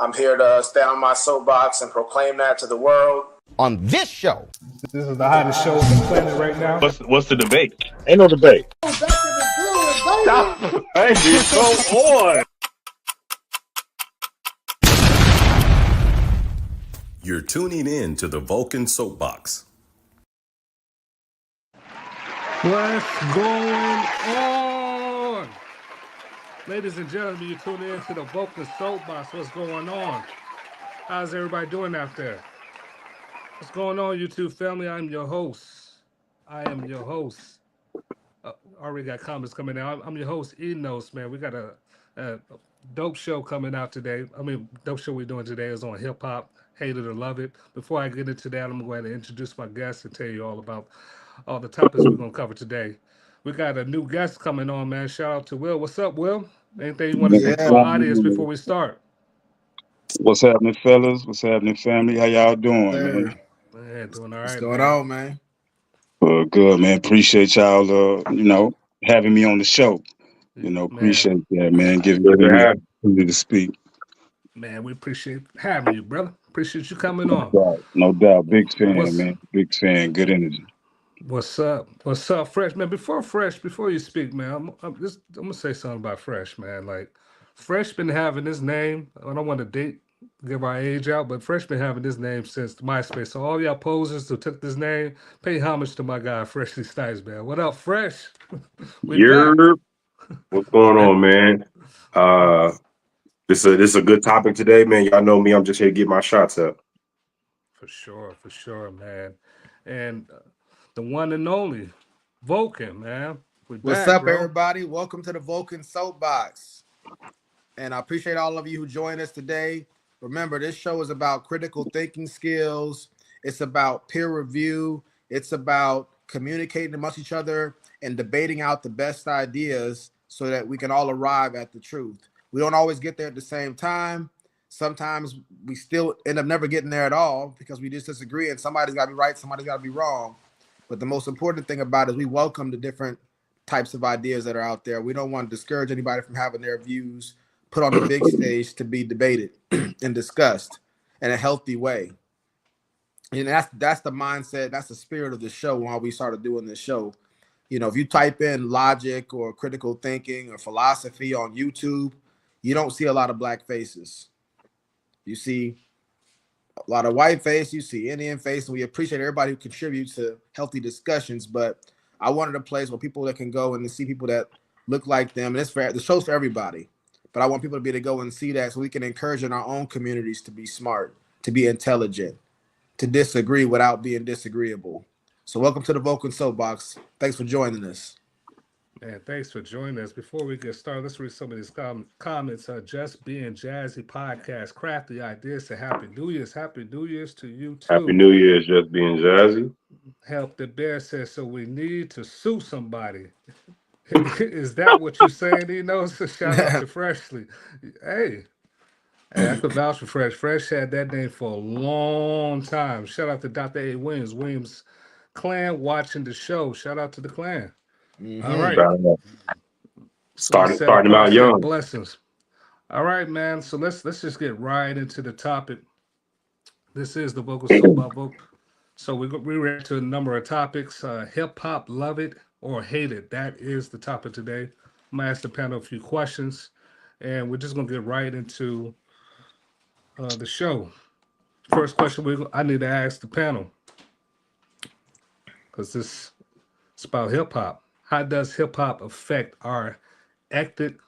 I'm here to stand on my soapbox and proclaim that to the world. On this show. This is the hottest show on the planet right now. What's the debate? Ain't no debate. Stop. Hey, dude, go on. You're tuning in to the Vulcan Soapbox. What's going on? Ladies and gentlemen, you're tuning in to the Vulcan Soapbox. What's going on? How's everybody doing out there? What's going on, YouTube family? I'm your host. Already got comments coming out. I'm your host, Enos, man. We got a dope show coming out today. Dope show we're doing today is on hip hop, hate it or love it. Before I get into that, I'm going to introduce my guests and tell you all about all the topics we're going to cover today. We got a new guest coming on, man. Shout out to Will. What's up, Will? Anything you want to say to our audience before we start? What's happening, fellas? What's happening, family? How y'all doing, man? Man, doing all right. What's going on, man? Good, man. Appreciate y'all, having me on the show. Appreciate that, man. Giving me the opportunity to speak. Man, we appreciate having you, brother. Appreciate you coming on. No doubt. Big fan, man. Big fan. Good energy. What's up? What's up, Fresh? Man, before you speak, man, I'm gonna say something about Fresh, man. Like, Fresh been having this name. I don't want to give our age out, but Fresh been having this name since MySpace. So all y'all posers who took this name, pay homage to my guy, Freshly Snipes, man. What up, Fresh? What's going on, man? This is a good topic today, man. Y'all know me. I'm just here to get my shots up. For sure, man. And the one and only Vulcan, man. What's up, everybody? Welcome to the Vulcan Soapbox. And I appreciate all of you who joined us today. Remember, this show is about critical thinking skills. It's about peer review. It's about communicating amongst each other and debating out the best ideas so that we can all arrive at the truth. We don't always get there at the same time. Sometimes we still end up never getting there at all because we just disagree and somebody's got to be right, somebody's got to be wrong. But the most important thing about it is we welcome the different types of ideas that are out there. We don't want to discourage anybody from having their views put on the big stage to be debated and discussed in a healthy way. And that's the mindset, that's the spirit of the show while we started doing this show. If you type in logic or critical thinking or philosophy on YouTube, you don't see a lot of black faces. You see a lot of white face, you see Indian face, and we appreciate everybody who contributes to healthy discussions. But I wanted a place where people that can go and see people that look like them. And it's fair. The show's for everybody. But I want people to be able to go and see that so we can encourage in our own communities to be smart, to be intelligent, to disagree without being disagreeable. So welcome to the Vulcan Soapbox. Thanks for joining us. Man, thanks for joining us. Before we get started, let's read some of these comments. Just Being Jazzy Podcast, Crafty Ideas to Happy New Year's. Happy New Year's to you too. Happy New Year's, Just Being Jazzy. Help the Bear says, so we need to sue somebody. Is that what you're saying, Enos? Shout out to Freshly. Hey, I could vouch for Fresh. Fresh had that name for a long time. Shout out to Dr. A. Williams clan watching the show. Shout out to the clan. Mm-hmm. All right. Starting them out young. Blessings. All right, man. So let's just get right into the topic. This is the Vocal Soapbox. So we read to a number of topics. Hip hop, love it or hate it. That is the topic today. I'm gonna ask the panel a few questions, and we're just gonna get right into the show. First question I need to ask the panel, because this is about hip hop. How does hip hop affect our ethnic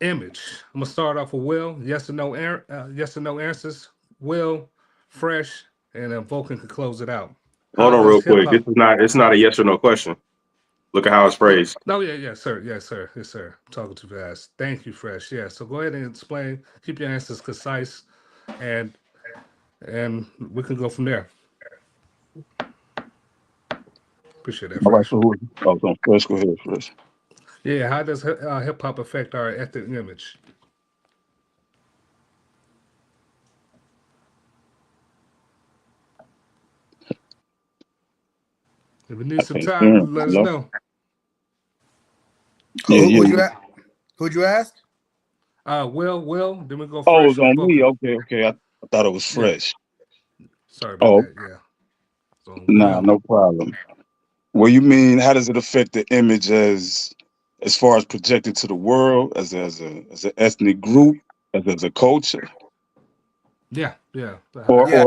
image? I'm gonna start off with Will. Yes or no? Yes or no answers. Will, Fresh, and then Vulcan can close it out. Hold on, real quick. It's not a yes or no question. Look at how it's phrased. No, yes, sir. Yes, sir. I'm talking too fast. Thank you, Fresh. Yeah. So go ahead and explain. Keep your answers concise, and we can go from there. Appreciate that. All right, so Fresh, go ahead, Fresh. Yeah, how does hip hop affect our ethnic image? If we need some time, let us know. Who'd you ask? Will, then we go Oh, fresh it's and on me. Vulcan. Okay. I thought it was Yeah. fresh. Sorry about Oh, that. Yeah. So nah, Will. no problem. Well, you mean how does it affect the image as far as projected to the world as an ethnic group, as a culture, Yeah. or Yeah.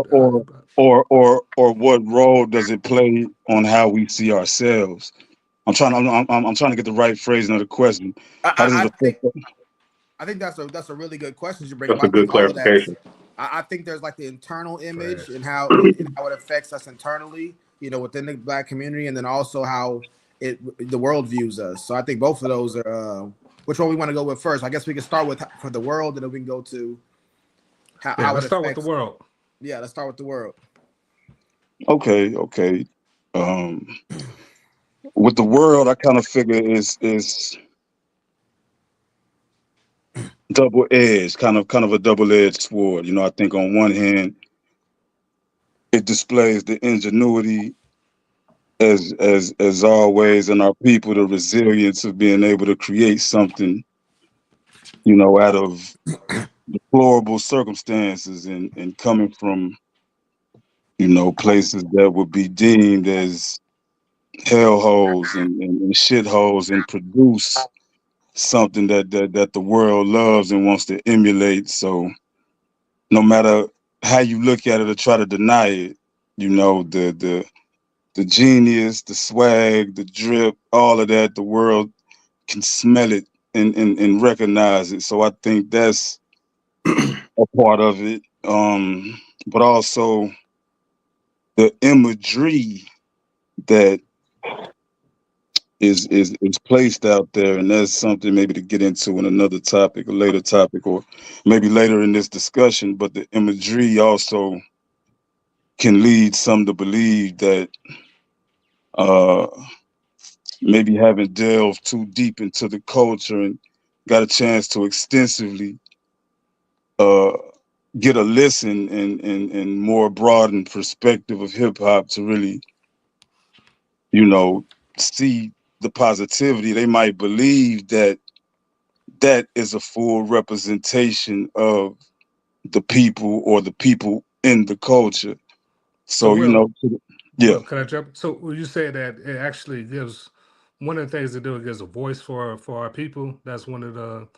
or or or what role does it play on how we see ourselves? I'm trying to get the right phrasing of the question. How does it I think affect? that's a really good question you bring up. That's a I good think all of that. clarification. I think there's like the internal image Fresh. and how it affects us internally, within the Black community, and then also how the world views us. So I think both of those are. Which one we want to go with first? I guess we can start with for the world, and then we can go to Yeah, how it let's start with the affects. world. Yeah, let's start with the world. Okay. Um, with the world, I kind of figure is double edged, kind of a double edged sword. I think on one hand, it displays the ingenuity as always, and our people the resilience of being able to create something, out of deplorable circumstances and coming from, places that would be deemed as hellholes and shitholes, and produce something that the world loves and wants to emulate. So no matter how you look at it or try to deny it, the genius, the swag, the drip, all of that, the world can smell it and recognize it. So I think that's a part of it. But also the imagery that is placed out there, and that's something maybe to get into in another topic, a later topic, or maybe later in this discussion. But the imagery also can lead some to believe that uh, maybe haven't delved too deep into the culture and got a chance to extensively uh, get a listen and more broadened perspective of hip hop to really, see the positivity. They might believe that is a full representation of the people or the people in the culture. So So, yeah. Will, can I jump? So will you say that it actually gives one of the things to do? It gives a voice for our people. That's one of the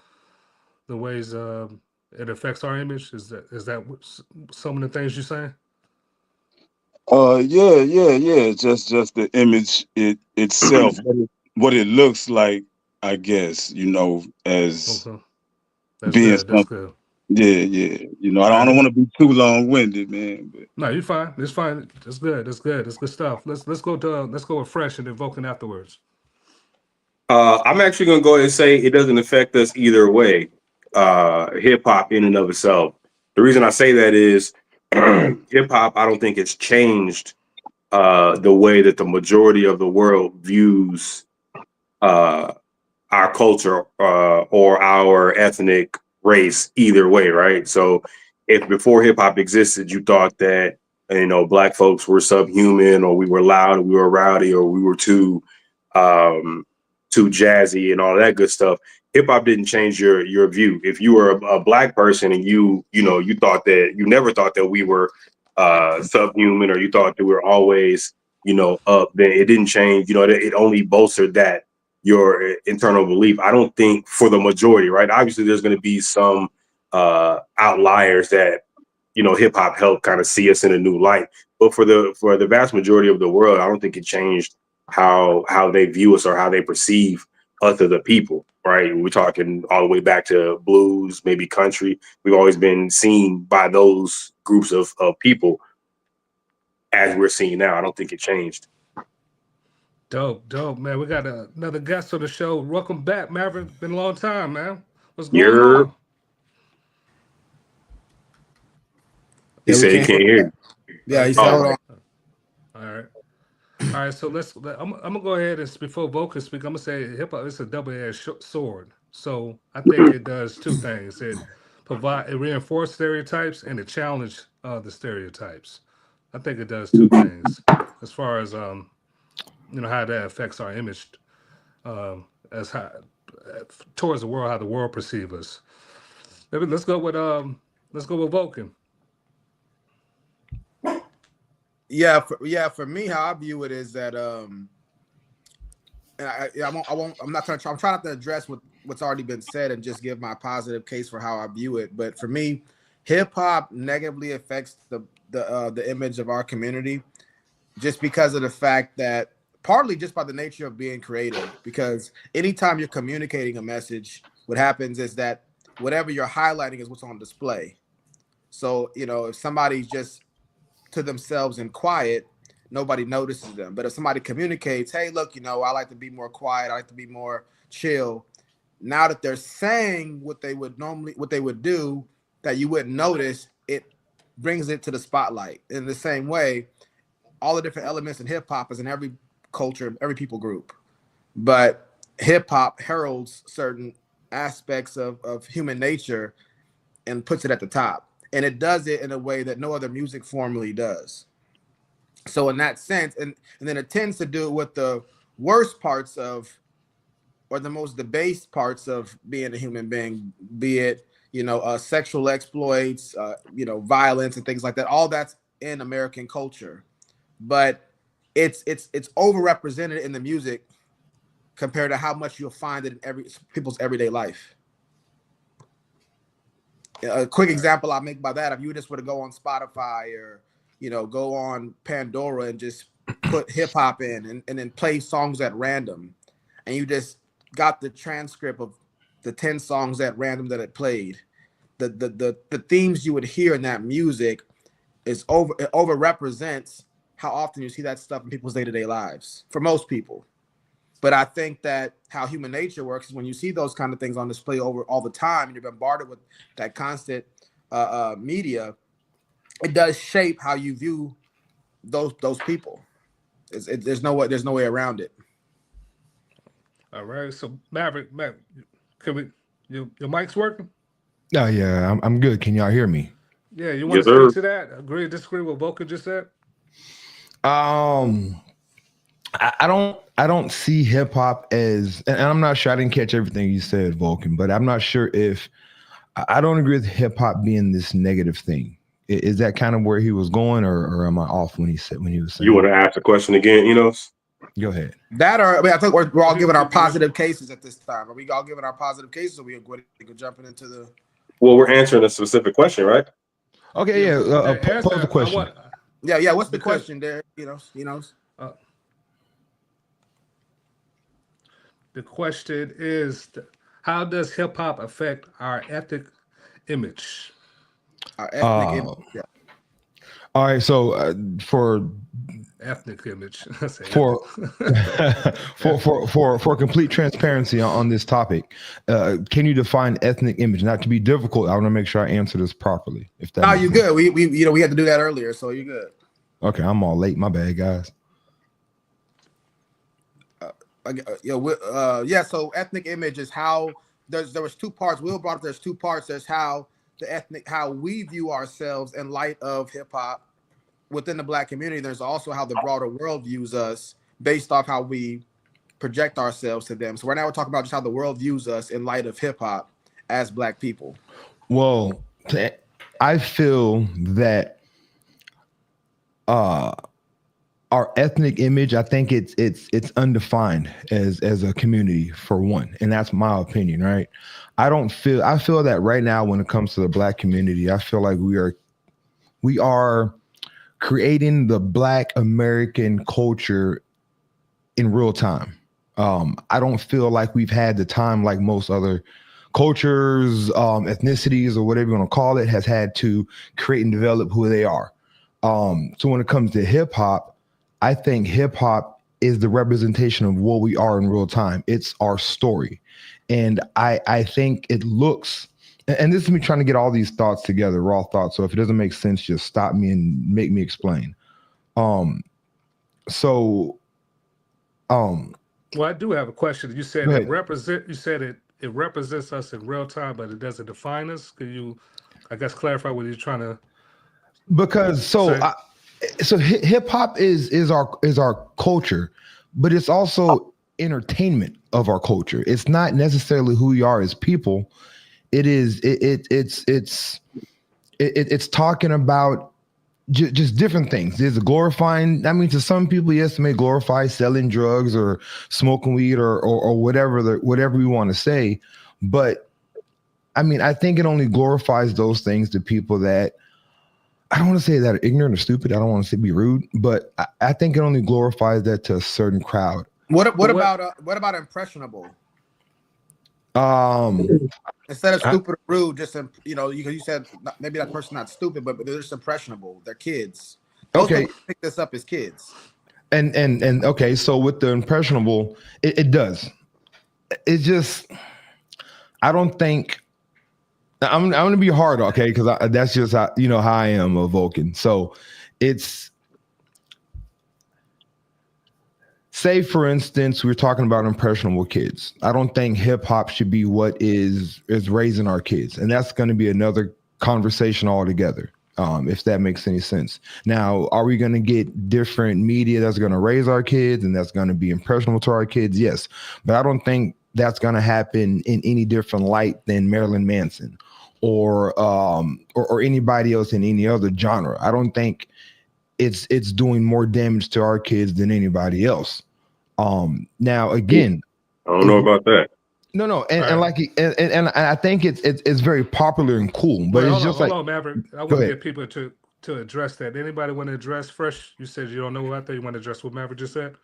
ways it affects our image. Is that some of the things you're saying? Yeah. Just the image itself, what it looks like, I guess, as Okay, that's being good. That's something. good. Yeah. All I right, don't want to be too long winded, man. But no, you're fine. It's fine. That's good. That's good. That's good stuff. Let's go with fresh and then Vulcan afterwards. I'm actually gonna go ahead and say it doesn't affect us either way. Hip hop in and of itself. The reason I say that is hip hop. I don't think it's changed the way that the majority of the world views uh, our culture or our ethnic race either way, right? So if before hip hop existed, you thought that black folks were subhuman, or we were loud, or we were rowdy, or we were um, too jazzy and all that good stuff. Hip hop didn't change your view. If you were a black person and you thought that you never thought that we were subhuman, or you thought that we were always up, then it didn't change. It only bolstered that your internal belief. I don't think for the majority, right? Obviously, there's going to be some outliers that hip hop helped kind of see us in a new light. But for the vast majority of the world, I don't think it changed how they view us or how they perceive us as a people, right? We're talking all the way back to blues, maybe country. We've always been seen by those groups of people as we're seeing now. I don't think it changed. Dope, man. We got another guest on the show. Welcome back, Maverick. Been a long time, man. What's going You're on? He Yeah, we said he can't can't hear. hear you. Yeah, he said, Oh, hold on. All right. All right, so I'm gonna go ahead and before Vulcan speak, I'm gonna say hip hop is a double-edged sword. So I think it does two things. It reinforces stereotypes and it challenge the stereotypes. I think it does two things as far as how that affects our image as how towards the world, how the world perceives us. let's go with Vulcan. For me, how I view it is that and I'm not trying. I'm trying not to address what's already been said and just give my positive case for how I view it. But for me, hip hop negatively affects the image of our community, just because of the fact that partly just by the nature of being creative. Because anytime you're communicating a message, what happens is that whatever you're highlighting is what's on display. So if somebody's just to themselves and quiet, nobody notices them. But if somebody communicates, hey, look, I like to be more quiet, I like to be more chill. Now that they're saying what they would do that you wouldn't notice, it brings it to the spotlight. In the same way, all the different elements in hip hop is in every culture, every people group. But hip hop heralds certain aspects of human nature and puts it at the top. And it does it in a way that no other music formally does. So in that sense, and then it tends to do it with the worst parts of, or the most debased parts of being a human being, be it, sexual exploits, violence and things like that. All that's in American culture, but it's overrepresented in the music compared to how much you'll find it in people's everyday life. A quick example I make by that, if you just were to go on Spotify or, go on Pandora and just put hip hop in and then play songs at random, and you just got the transcript of the 10 songs at random that it played, the themes you would hear in that music it overrepresents how often you see that stuff in people's day-to-day lives for most people. But I think that how human nature works is when you see those kind of things on display over all the time, and you're bombarded with that constant media, it does shape how you view those people. There's no way around it. All right. So Maverick, can we? Your mic's working? Oh yeah, I'm good. Can y'all hear me? Yeah. You want Yes, to sir. speak to that? Agree or disagree with what Vulcan just said? I don't see hip hop as, and I'm not sure, I didn't catch everything you said, Vulcan, but I'm not sure if I don't agree with hip hop being this negative thing. Is that kind of where he was going, or am I off when he was saying? You want to ask the question again, Enos? Go ahead. I think we're all giving our positive cases at this time. Are we all giving our positive cases, or we go jumping into the? Well, we're answering a specific question, right? Okay, pose the question. Yeah. What's the question there? The question is, how does hip hop affect our ethnic image? Our ethnic image. Yeah. All right, so for Ethnic image. for complete transparency on this topic, can you define ethnic image? Not to be difficult, I want to make sure I answer this properly. If that. No, you're good. We had to do that earlier, so you're good. Okay, I'm all late. My bad, guys. So ethnic image is how there was two parts. Will brought up there's two parts. There's how we view ourselves in light of hip hop within the Black community. There's also how the broader world views us based off how we project ourselves to them. So right now we're talking about just how the world views us in light of hip hop as Black people. Well, I feel that our ethnic image, I think it's undefined as a community, for one, and that's my opinion, right? I feel that right now when it comes to the Black community, I feel like we are creating the Black American culture in real time. I don't feel like we've had the time like most other cultures, ethnicities, or whatever you want to call it, has had to create and develop who they are. So when it comes to hip hop, I think hip hop is the representation of what we are in real time. It's our story. And I think it looks, and this is me trying to get all these thoughts together, raw thoughts. So if it doesn't make sense, just stop me and make me explain. Well, I do have a question. You said it represents us in real time, but it doesn't define us. Can you, I guess, clarify what you're trying to? Because hip hop is our culture, but it's also entertainment of our culture. It's not necessarily who we are as people. it's talking about just different things. There's a glorifying. I mean, to some people, yes, it may glorify selling drugs or smoking weed or whatever we want to say. But I mean, I think it only glorifies those things to people that, I don't want to say that are ignorant or stupid. I don't want to be rude, but I think it only glorifies that to a certain crowd. What about impressionable? Instead of stupid or rude, just you said maybe that person not stupid, but they're just impressionable. They're kids. Most people pick this up as kids. And okay, so with the impressionable, it does. It just, I don't think. I'm going to be hard, okay, because that's just how I am a Vulcan. So it's, say for instance, we're talking about impressionable kids. I don't think hip hop should be what is raising our kids, and that's going to be another conversation altogether. If that makes any sense. Now, are we going to get different media that's going to raise our kids and that's going to be impressionable to our kids? Yes, but I don't think that's going to happen in any different light than Marilyn Manson or anybody else in any other genre. I don't think it's doing more damage to our kids than anybody else. Now again, I don't know about that. No, and I think it's very popular and cool, but hold on, Maverick. I want to get people to address that. Anybody want to address Fresh? You said you don't know what I thought you want to address what Maverick just said.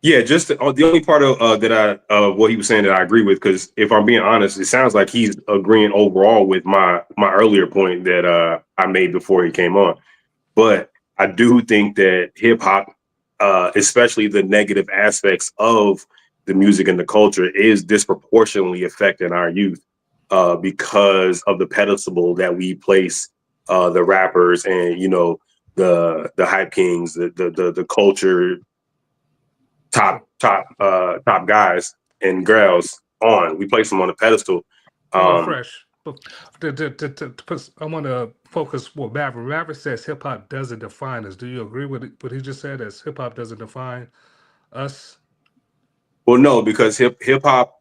Yeah, just the only part of what he was saying that I agree with, because if I'm being honest, it sounds like he's agreeing overall with my earlier point that I made before he came on. But I do think that hip hop, especially the negative aspects of the music and the culture, is disproportionately affecting our youth because of the pedestal that we place the rappers and the hype kings, the culture top guys and girls on. We place them on a pedestal. Fresh. But I want to focus what Maverick. Maverick says hip hop doesn't define us. Do you agree with what he just said? As hip hop doesn't define us? Well, no, because hip hop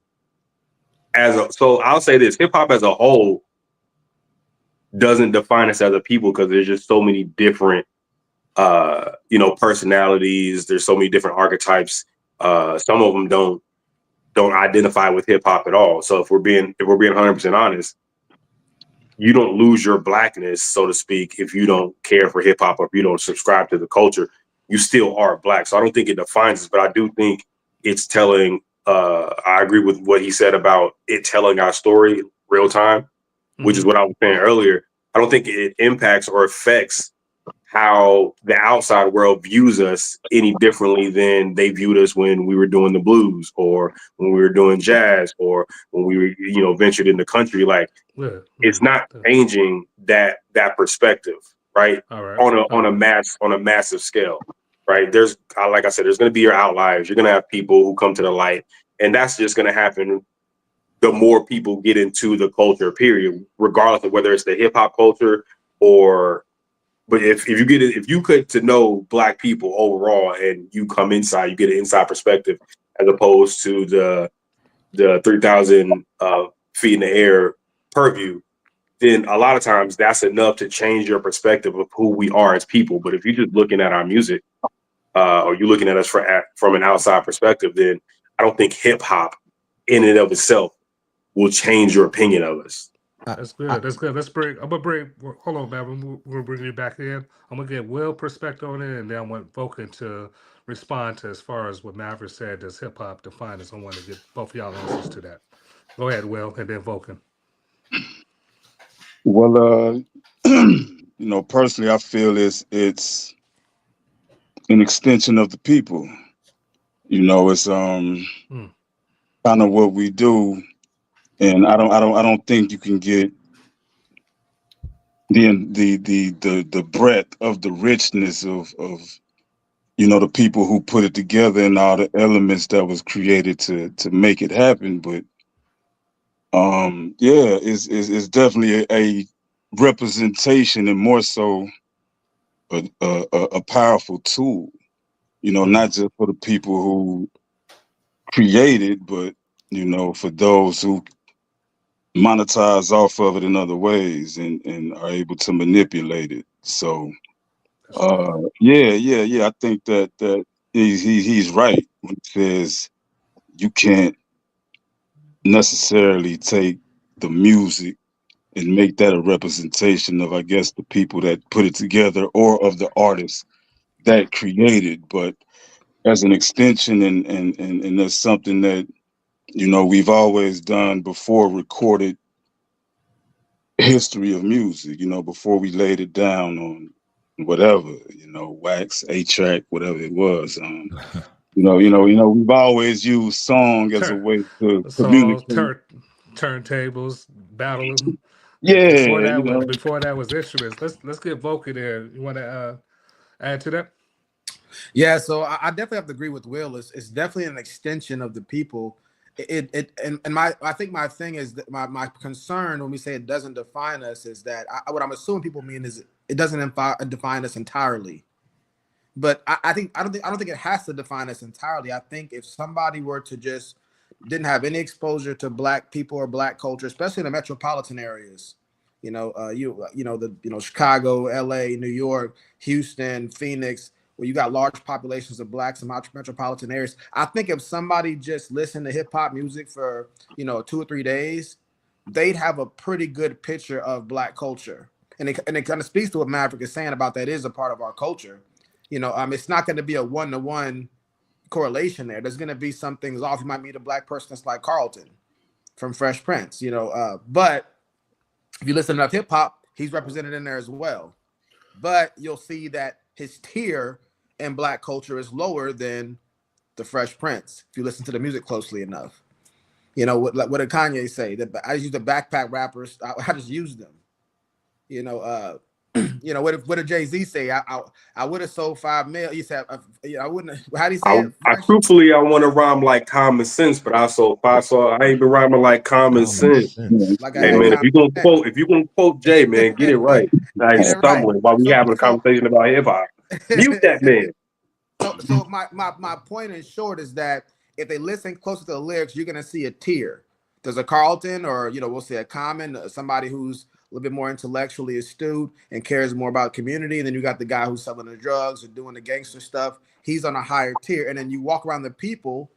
so I'll say this: hip hop as a whole doesn't define us as a people, because there's just so many different personalities. There's so many different archetypes. Some of them don't identify with hip hop at all. So if we're being 100% honest, you don't lose your blackness, so to speak, if you don't care for hip hop or if you don't subscribe to the culture. You still are black. So I don't think it defines us, but I do think it's telling. I agree with what he said about it telling our story real time, which is what I was saying earlier. I don't think it impacts or affects how the outside world views us any differently than they viewed us when we were doing the blues or when we were doing jazz or when we were, ventured in the country. Like, it's not changing that perspective, right? On a massive scale, right? There's, like I said, there's going to be your outliers. You're going to have people who come to the light, and that's just going to happen the more people get into the culture, period, regardless of whether it's the hip hop culture or. But if you get to know black people overall and you come inside, you get an inside perspective as opposed to the 3,000 feet in the air purview, then a lot of times that's enough to change your perspective of who we are as people. But if you're just looking at our music or you're looking at us from an outside perspective, then I don't think hip hop in and of itself will change your opinion of us. That's good. That's good. Hold on, man. We'll bring you back in. I'm gonna get Will perspective on it, and then I want Vulcan to respond to as far as what Maverick said. Does hip hop define us? I want to get both of y'all answers to that. Go ahead, Will, and then Vulcan. Well, personally, I feel it's an extension of the people. It's kind of what we do. And I don't think you can get the breadth of the richness of the people who put it together and all the elements that was created to make it happen. But it's definitely a representation and more so a powerful tool. Not just for the people who create it, but for those who monetize off of it in other ways and are able to manipulate it. So That's right. yeah. I think that he's right when he says you can't necessarily take the music and make that a representation of, I guess, the people that put it together or of the artists that created, but as an extension and that's something that, we've always done before recorded history of music, before we laid it down on whatever, wax, 8-track, whatever it was. For sure. We've always used song as a Turn way to songs, communicate. turntables, battle. And Yeah, before that was instruments. Let's get Vulcan there. You want to add to that? Yeah, so I definitely have to agree with Will. It's definitely an extension of the people. And my I think my thing is that my concern when we say it doesn't define us is that what I'm assuming people mean is it doesn't define us entirely. But I don't think it has to define us entirely. I think if somebody were to just didn't have any exposure to black people or black culture, especially in the metropolitan areas, Chicago, L.A., New York, Houston, Phoenix, where you got large populations of blacks in metropolitan areas. I think if somebody just listened to hip hop music for 2 or 3 days, they'd have a pretty good picture of black culture. And it kind of speaks to what Maverick is saying about that is a part of our culture. It's not going to be a one-to-one correlation there. There's going to be some things off. You might meet a black person that's like Carlton from Fresh Prince, but if you listen to enough hip hop, he's represented in there as well. But you'll see that his tier in black culture is lower than the Fresh Prince if you listen to the music closely enough. What did Kanye say? That I use the backpack rappers. I just use them. What did Jay-Z say? I would have sold 5 mil. He said, I wouldn't. How do you say it? I truthfully I want to rhyme like common sense, but I ain't been rhyming like common Common sense. sense. Like I Hey had man, Wow. if you gonna quote Jay, man, get it right. Now get he's it right. stumbling while we So having a so conversation about hip hop. Mute that man. so my point in short is that if they listen closer to the lyrics, you're gonna see a tier. There's a Carlton, or we'll say a Common, somebody who's a little bit more intellectually astute and cares more about community. And then you got the guy who's selling the drugs or doing the gangster stuff. He's on a higher tier. And then you walk around the people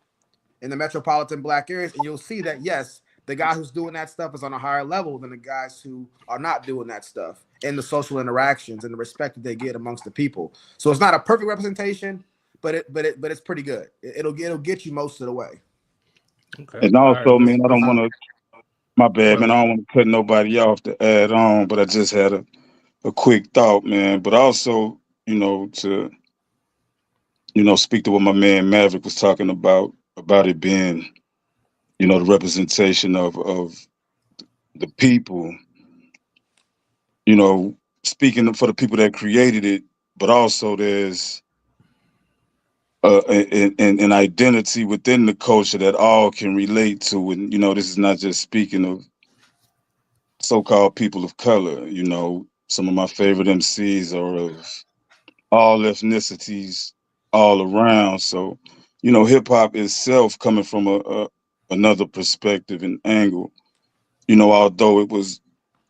in the metropolitan black areas, and you'll see that yes, the guy who's doing that stuff is on a higher level than the guys who are not doing that stuff, and the social interactions and the respect that they get amongst the people. So it's not a perfect representation, but it's pretty good. It'll get you most of the way. Okay. and All right. also, man, I don't want to. My bad, man. Well, I don't want to cut nobody off to add on, but I just had a quick thought, man. But also, to speak to what my man Maverick was talking about it being, the representation of the people, you know, speaking for the people that created it, but also there's an identity within the culture that all can relate to. And, this is not just speaking of so-called people of color. Some of my favorite MCs are of all ethnicities all around. So, hip hop itself coming from another perspective and angle, although it was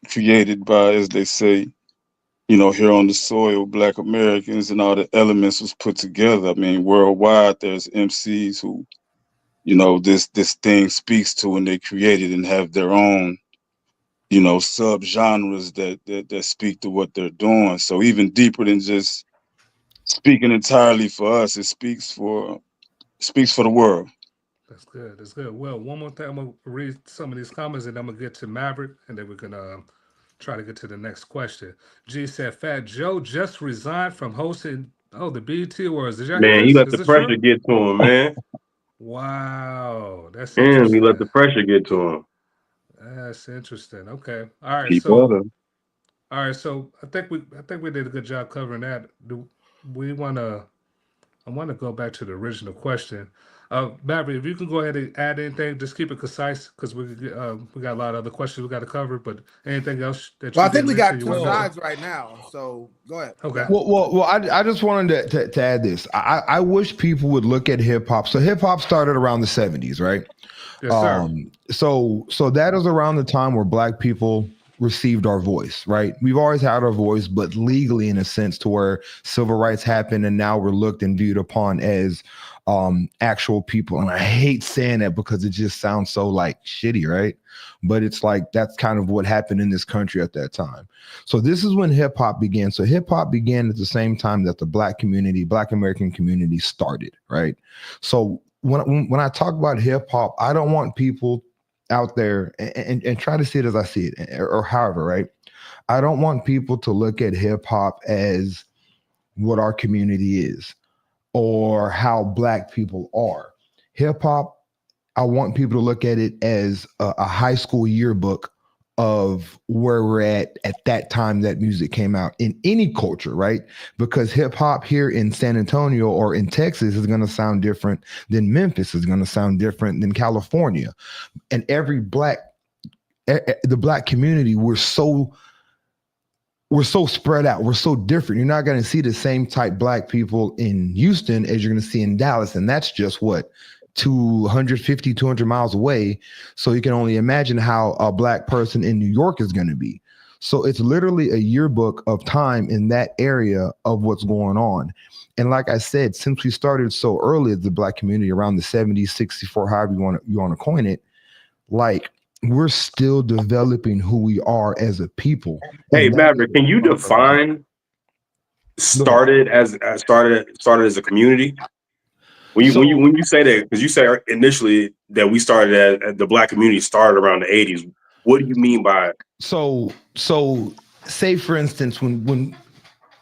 created by, as they say, here on the soil, Black Americans, and all the elements was put together. I mean, worldwide, there's MCs who, this thing speaks to, and they created and have their own, subgenres that speak to what they're doing. So even deeper than just speaking entirely for us, it speaks for the world. that's good. That's good. Well, one more thing. I'm gonna read some of these comments, and I'm gonna get to Maverick, and then we can try to get to the next question. G said, "Fat Joe just resigned from hosting the BET Awards. Did y'all hear Man, he this? let Is the this pressure true?" get to him, man. Wow, that's And he let the interesting. pressure get to him. That's interesting. Okay. All right. He better. All right. So I think we did a good job covering that. Do we want to I want to go back to the original question. Maverick, if you can go ahead and add anything, just keep it concise because we got a lot of other questions we got to cover. But anything else that you Well, I think didn't we mention, got you two want to mention? sides right now. So go ahead. Okay. Well, I just wanted to add this. I wish people would look at hip hop. So hip hop started around the 70s, right? Yes, sir. So that is around the time where Black people received our voice, right? We've always had our voice, but legally, in a sense, to where civil rights happened, and now we're looked and viewed upon as actual people. And I hate saying that because it just sounds so like shitty, right? But it's like that's kind of what happened in this country at that time. So this is when hip hop began. So hip hop began at the same time that the Black community, Black American community started, right? So when I talk about hip hop, I don't want people out there and try to see it as I see it, or however, right? I don't want people to look at hip hop as what our community is or how Black people are. Hip hop, I want people to look at it as a high school yearbook of where we're at that time that music came out in any culture, right? Because hip hop here in San Antonio or in Texas is going to sound different than Memphis, is going to sound different than California. And every the Black community, we're so spread out. We're so different. You're not going to see the same type Black people in Houston as you're going to see in Dallas. And that's just what, 250, 200 miles away. So you can only imagine how a Black person in New York is going to be. So it's literally a yearbook of time in that area of what's going on. And like I said, since we started so early as the Black community around the 70s, 64, however you want to coin it, like we're still developing who we are as a people. Hey, Maverick, can you define started as a community? When you say that, because you say initially that we started as the Black community started around the 80s, what do you mean by it? So say for instance, when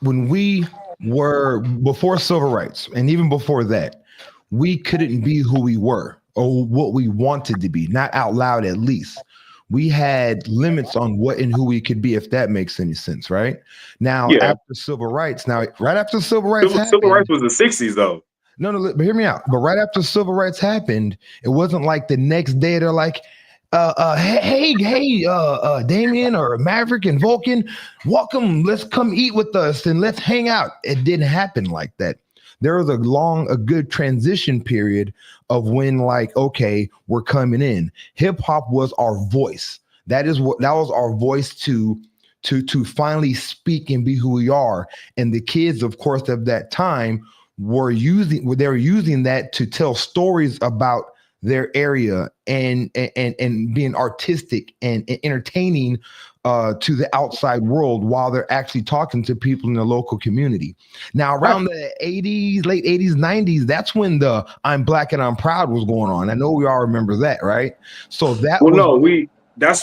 we were before civil rights, and even before that, we couldn't be who we were or what we wanted to be, not out loud at least. We had limits on what and who we could be, if that makes any sense, right? Now, after civil rights, right after civil rights happened, civil rights was the 60s, though. No, but hear me out. But right after civil rights happened, it wasn't like the next day they're like, hey, Damien or Maverick and Vulcan, welcome. Let's come eat with us and let's hang out. It didn't happen like that. There was a good transition period of when, like, okay, we're coming in. Hip hop was our voice. That was our voice to finally speak and be who we are. And the kids, of course, of that time were using that to tell stories about their area and being artistic and entertaining to the outside world while they're actually talking to people in the local community. Now, around the 80s, late 80s, 90s, that's when the I'm Black and I'm Proud was going on. I know we all remember that, right? So that's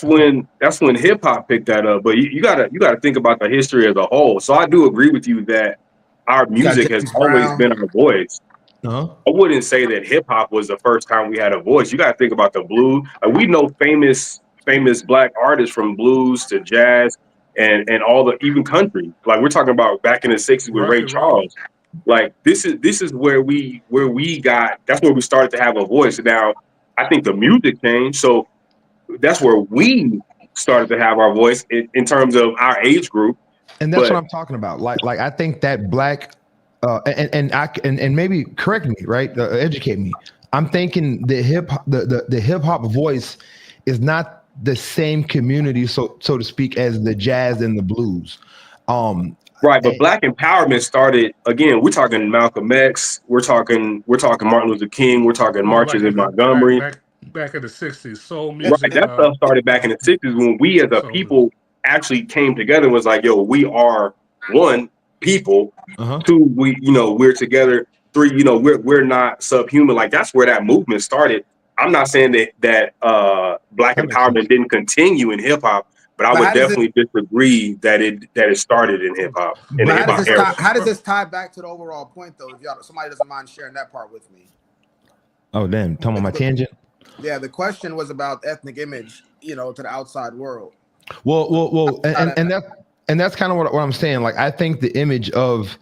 when hip hop picked that up. But you gotta think about the history as a whole. So I do agree with you that our music has always been our voice. I wouldn't say that hip hop was the first time we had a voice. You got to think about the blues. We know famous Black artists from blues to jazz and all the even country. Like we're talking about back in the 60s with Ray Charles. Like this is where we got. That's where we started to have a voice. Now I think the music changed, so that's where we started to have our voice in terms of our age group. And that's what I'm talking about. Like I think that Black, and maybe correct me, right? Educate me. I'm thinking the hip hop voice is not the same community, so to speak, as the jazz and the blues. Right, but Black empowerment started again. We're talking Malcolm X. We're talking Martin Luther King. We're talking marches in Montgomery. Back in the 60s, soul music. Right, that stuff started back in the 60s when we as a people actually came together and was like, yo, we are one people. Two, we're together. Three, we're not subhuman. Like that's where that movement started. I'm not saying that Black empowerment didn't continue in hip hop, but I would definitely disagree that it started in hip hop. How does this tie back to the overall point, though? If somebody doesn't mind sharing that part with me. Oh damn! Talking about my tangent. Yeah, the question was about ethnic image, to the outside world. Well, and that's kind of what I'm saying. Like, I think the image of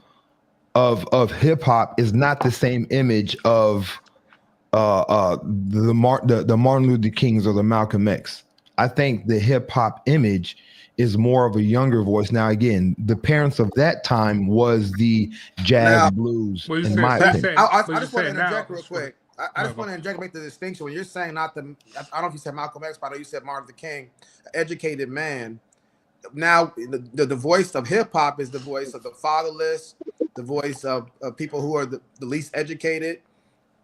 of hip hop is not the same image of the Martin Luther Kings or the Malcolm X. I think the hip hop image is more of a younger voice. Now, again, the parents of that time was the jazz Now, blues, Well, you in said my so. You opinion. saying, I but you just want to saying now? interject real quick. I just want to interject and make the distinction. When you're saying not the, I don't know if you said Malcolm X, but I know you said Martin Luther King, educated man. Now, the voice of hip hop is the voice of the fatherless, the voice of people who are the least educated.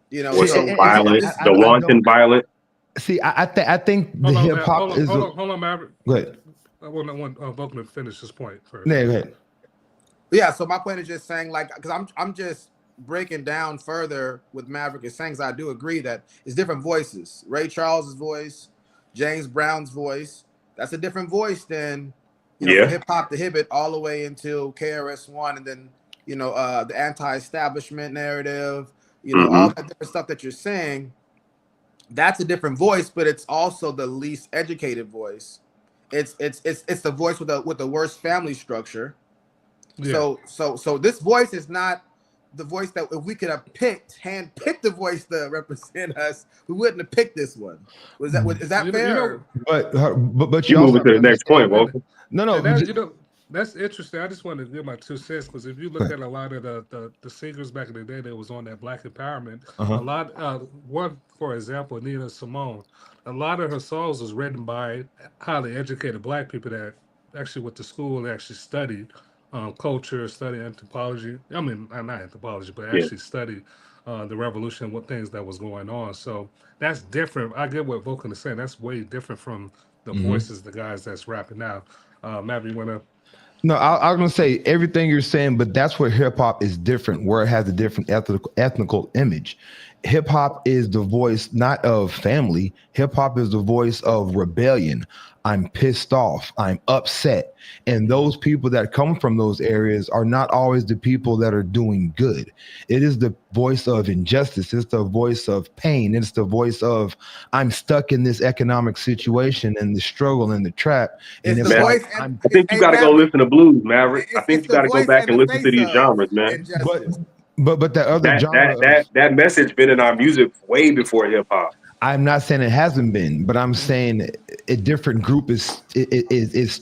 You know, See, Voice of so violent, this the I wanton don't violent. see. I think the Hold on, hip man. Hold hop on, is. hold on, Maverick. Go ahead. I want Vulcan to finish his point first. Yeah, go ahead. yeah. So my point is just saying, like, because I'm just breaking down further with Maverick is saying, 'cause I do agree that it's different voices. Ray Charles's voice, James Brown's voice. That's a different voice than, you know, from Yeah. hip hop to Hibbit all the way into KRS-One, and then, you know, the anti-establishment narrative. You know, all Mm-hmm. that different stuff that you're saying. That's a different voice, but it's also the least educated voice. It's the voice with the worst family structure. Yeah. So this voice is not the voice that if we could have hand picked the voice to represent us, we wouldn't have picked this one. Is that You fair? know, But You you also moving have to to the next understand. point, Vulcan. No, no. and that, you know, that's interesting. I just wanted to give my 2 cents because if you look at a lot of the singers back in the day that was on that Black empowerment, Uh-huh. a lot one for example, Nina Simone, a lot of her songs was written by highly educated Black people that actually went to school and actually studied culture, studied anthropology. I mean, not anthropology, but Yeah. actually studied the revolution, what things that was going on. So that's different. I get what Vulcan is saying. That's way different from the voices, the guys that's rapping now. Matt, you want to? No, I was gonna say everything you're saying, but that's where hip hop is different, where it has a different ethnical image. Hip hop is the voice not of family. Hip hop is the voice of rebellion. I'm pissed off. I'm upset. And those people that come from those areas are not always the people that are doing good. It is the voice of injustice. It's the voice of pain. It's the voice of I'm stuck in this economic situation and the struggle and the trap. And It's the it's Man, like voice and I'm I think you hey got to go Maverick, listen to blues, Maverick. I think it's you the got to go voice back and and the listen to face these of genres, man. but injustice. but that other That genre of that that message been in our music way before hip hop. I'm not saying it hasn't been, but I'm saying a different group is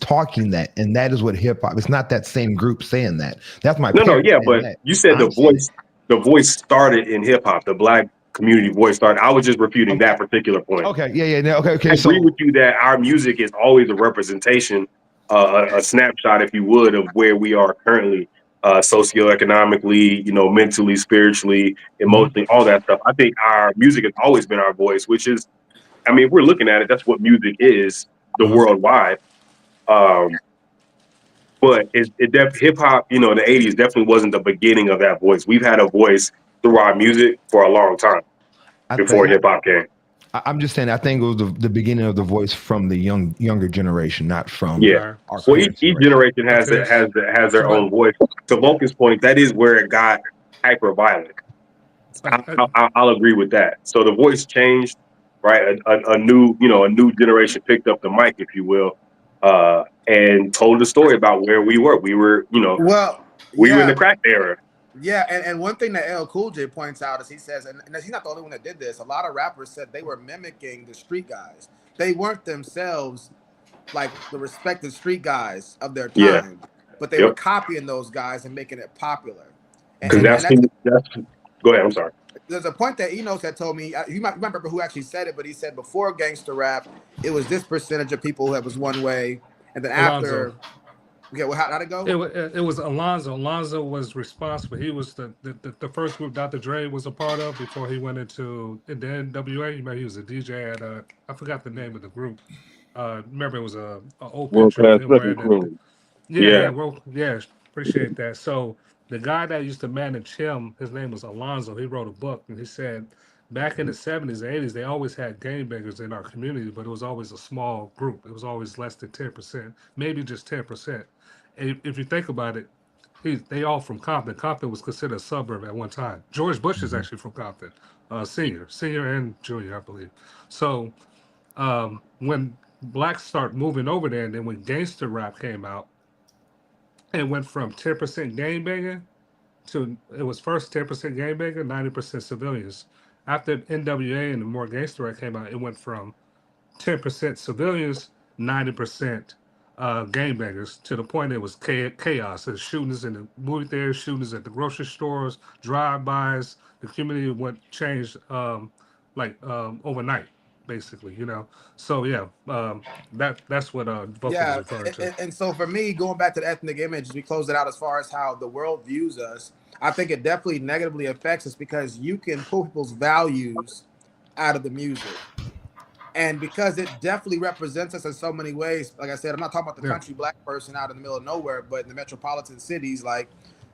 talking that, and that is what hip hop. It's not that same group saying that. That's my No, parents yeah, saying but that. you said I'm saying it. the voice started in hip hop. The Black community voice started. I was just refuting Okay, that particular point. okay, yeah, yeah, no, okay, I okay. agree with So you that our music is always a representation, a snapshot, if you would, of where we are currently, socioeconomically, mentally, spiritually, mhm, emotionally, all that stuff. I think our music has always been our voice, which is, I mean, if we're looking at it, that's what music is, the uh-huh. worldwide. Um, but hip hop, in the '80s definitely wasn't the beginning of that voice. We've had a voice through our music for a long time I before think hip hop came. I'm just saying. I think it was the beginning of the voice from the younger generation, not from Yeah. All right. our Well, parents' each generation. generation has Okay. has So, their own voice. To Vulcan's point, that is where it got hyper violent. I, I'll agree with that. So the voice changed, right? A new a new generation picked up the mic, if you will, and told the story about where we were. Well, We were in the yeah, crack era. yeah, and one thing that L Cool J points out is he says, and he's not the only one that did this. A lot of rappers said they were mimicking the street guys. They weren't themselves like the respected street guys of their Yeah. time, but they were Yep. copying those guys and making it popular. And Because and, Mhm. and that's that's. Go ahead. I'm sorry. there's a point that Enos had told me. You might remember who actually said it, but he said before gangster rap, it was this percentage of people that was one way, and then Alonzo. after, okay, well, how'd it go? It was Alonzo. Alonzo was responsible. He was the first group Dr. Dre was a part of before he went into the NWA. You remember he was a DJ at I forgot the name of the group. Remember it was a old World picture of class him wrecking wearing the crew. yeah, Yeah. well, yeah, appreciate that. So the guy that used to manage him, his name was Alonzo. He wrote a book and he said back in the 70s and 80s, they always had gangbangers in our community, but it was always a small group. It was always less than 10%, maybe just 10%. And if you think about it, they all from Compton. Compton was considered a suburb at one time. George Bush is Mhm. actually from Compton, senior and junior, I believe. So when blacks start moving over there, and then when gangster rap came out, and went from 10% gangbanging it was first 10% gangbanger, 90% civilians. After NWA and the more gangster rap came out, it went from 10% civilians, 90% gangbangers, to the point it was chaos. There's shootings in the movie theaters, shootings at the grocery stores, drive-bys. The community went changed overnight, basically. So yeah, that's what Vulcan was Yeah, referring to. and so for me, going back to the ethnic image, we close it out as far as how the world views us. I think it definitely negatively affects us because you can pull people's values out of the music. And because it definitely represents us in so many ways, like I said, I'm not talking about the country black person out in the middle of nowhere, but in the metropolitan cities like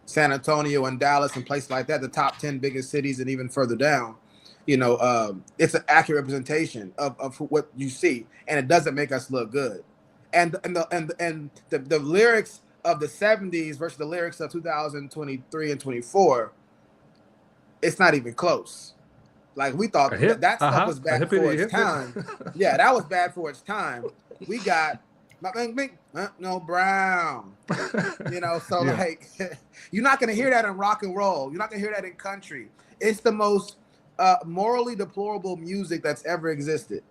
San Antonio and Dallas and places like that, the top 10 biggest cities and even further down, it's an accurate representation of what you see, and it doesn't make us look good. And the lyrics of the 70s versus the lyrics of 2023 and 24, it's not even close. Like we thought that stuff was bad for its time. Yeah, that was bad for its time. We got no brown. So yeah. Like you're not gonna hear that in rock and roll. You're not gonna hear that in country. It's the most morally deplorable music that's ever existed.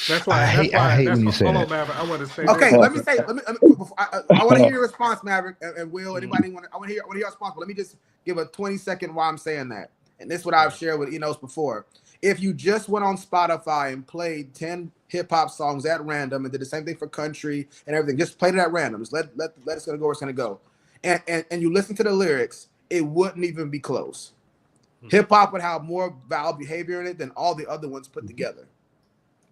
That's why I hate when you say that. Maverick, I want to say. Okay, let me I want to hear your response, Maverick and Will. Anybody want to? I want to hear your response. But let me just give a 20-second why I'm saying that. And this is what I've shared with Enos before. If you just went on Spotify and played 10 hip hop songs at random and did the same thing for country and everything, just played it at random, just let it's gonna go where it's gonna go, and you listen to the lyrics, it wouldn't even be close. Hip hop would have more vowel behavior in it than all the other ones put together.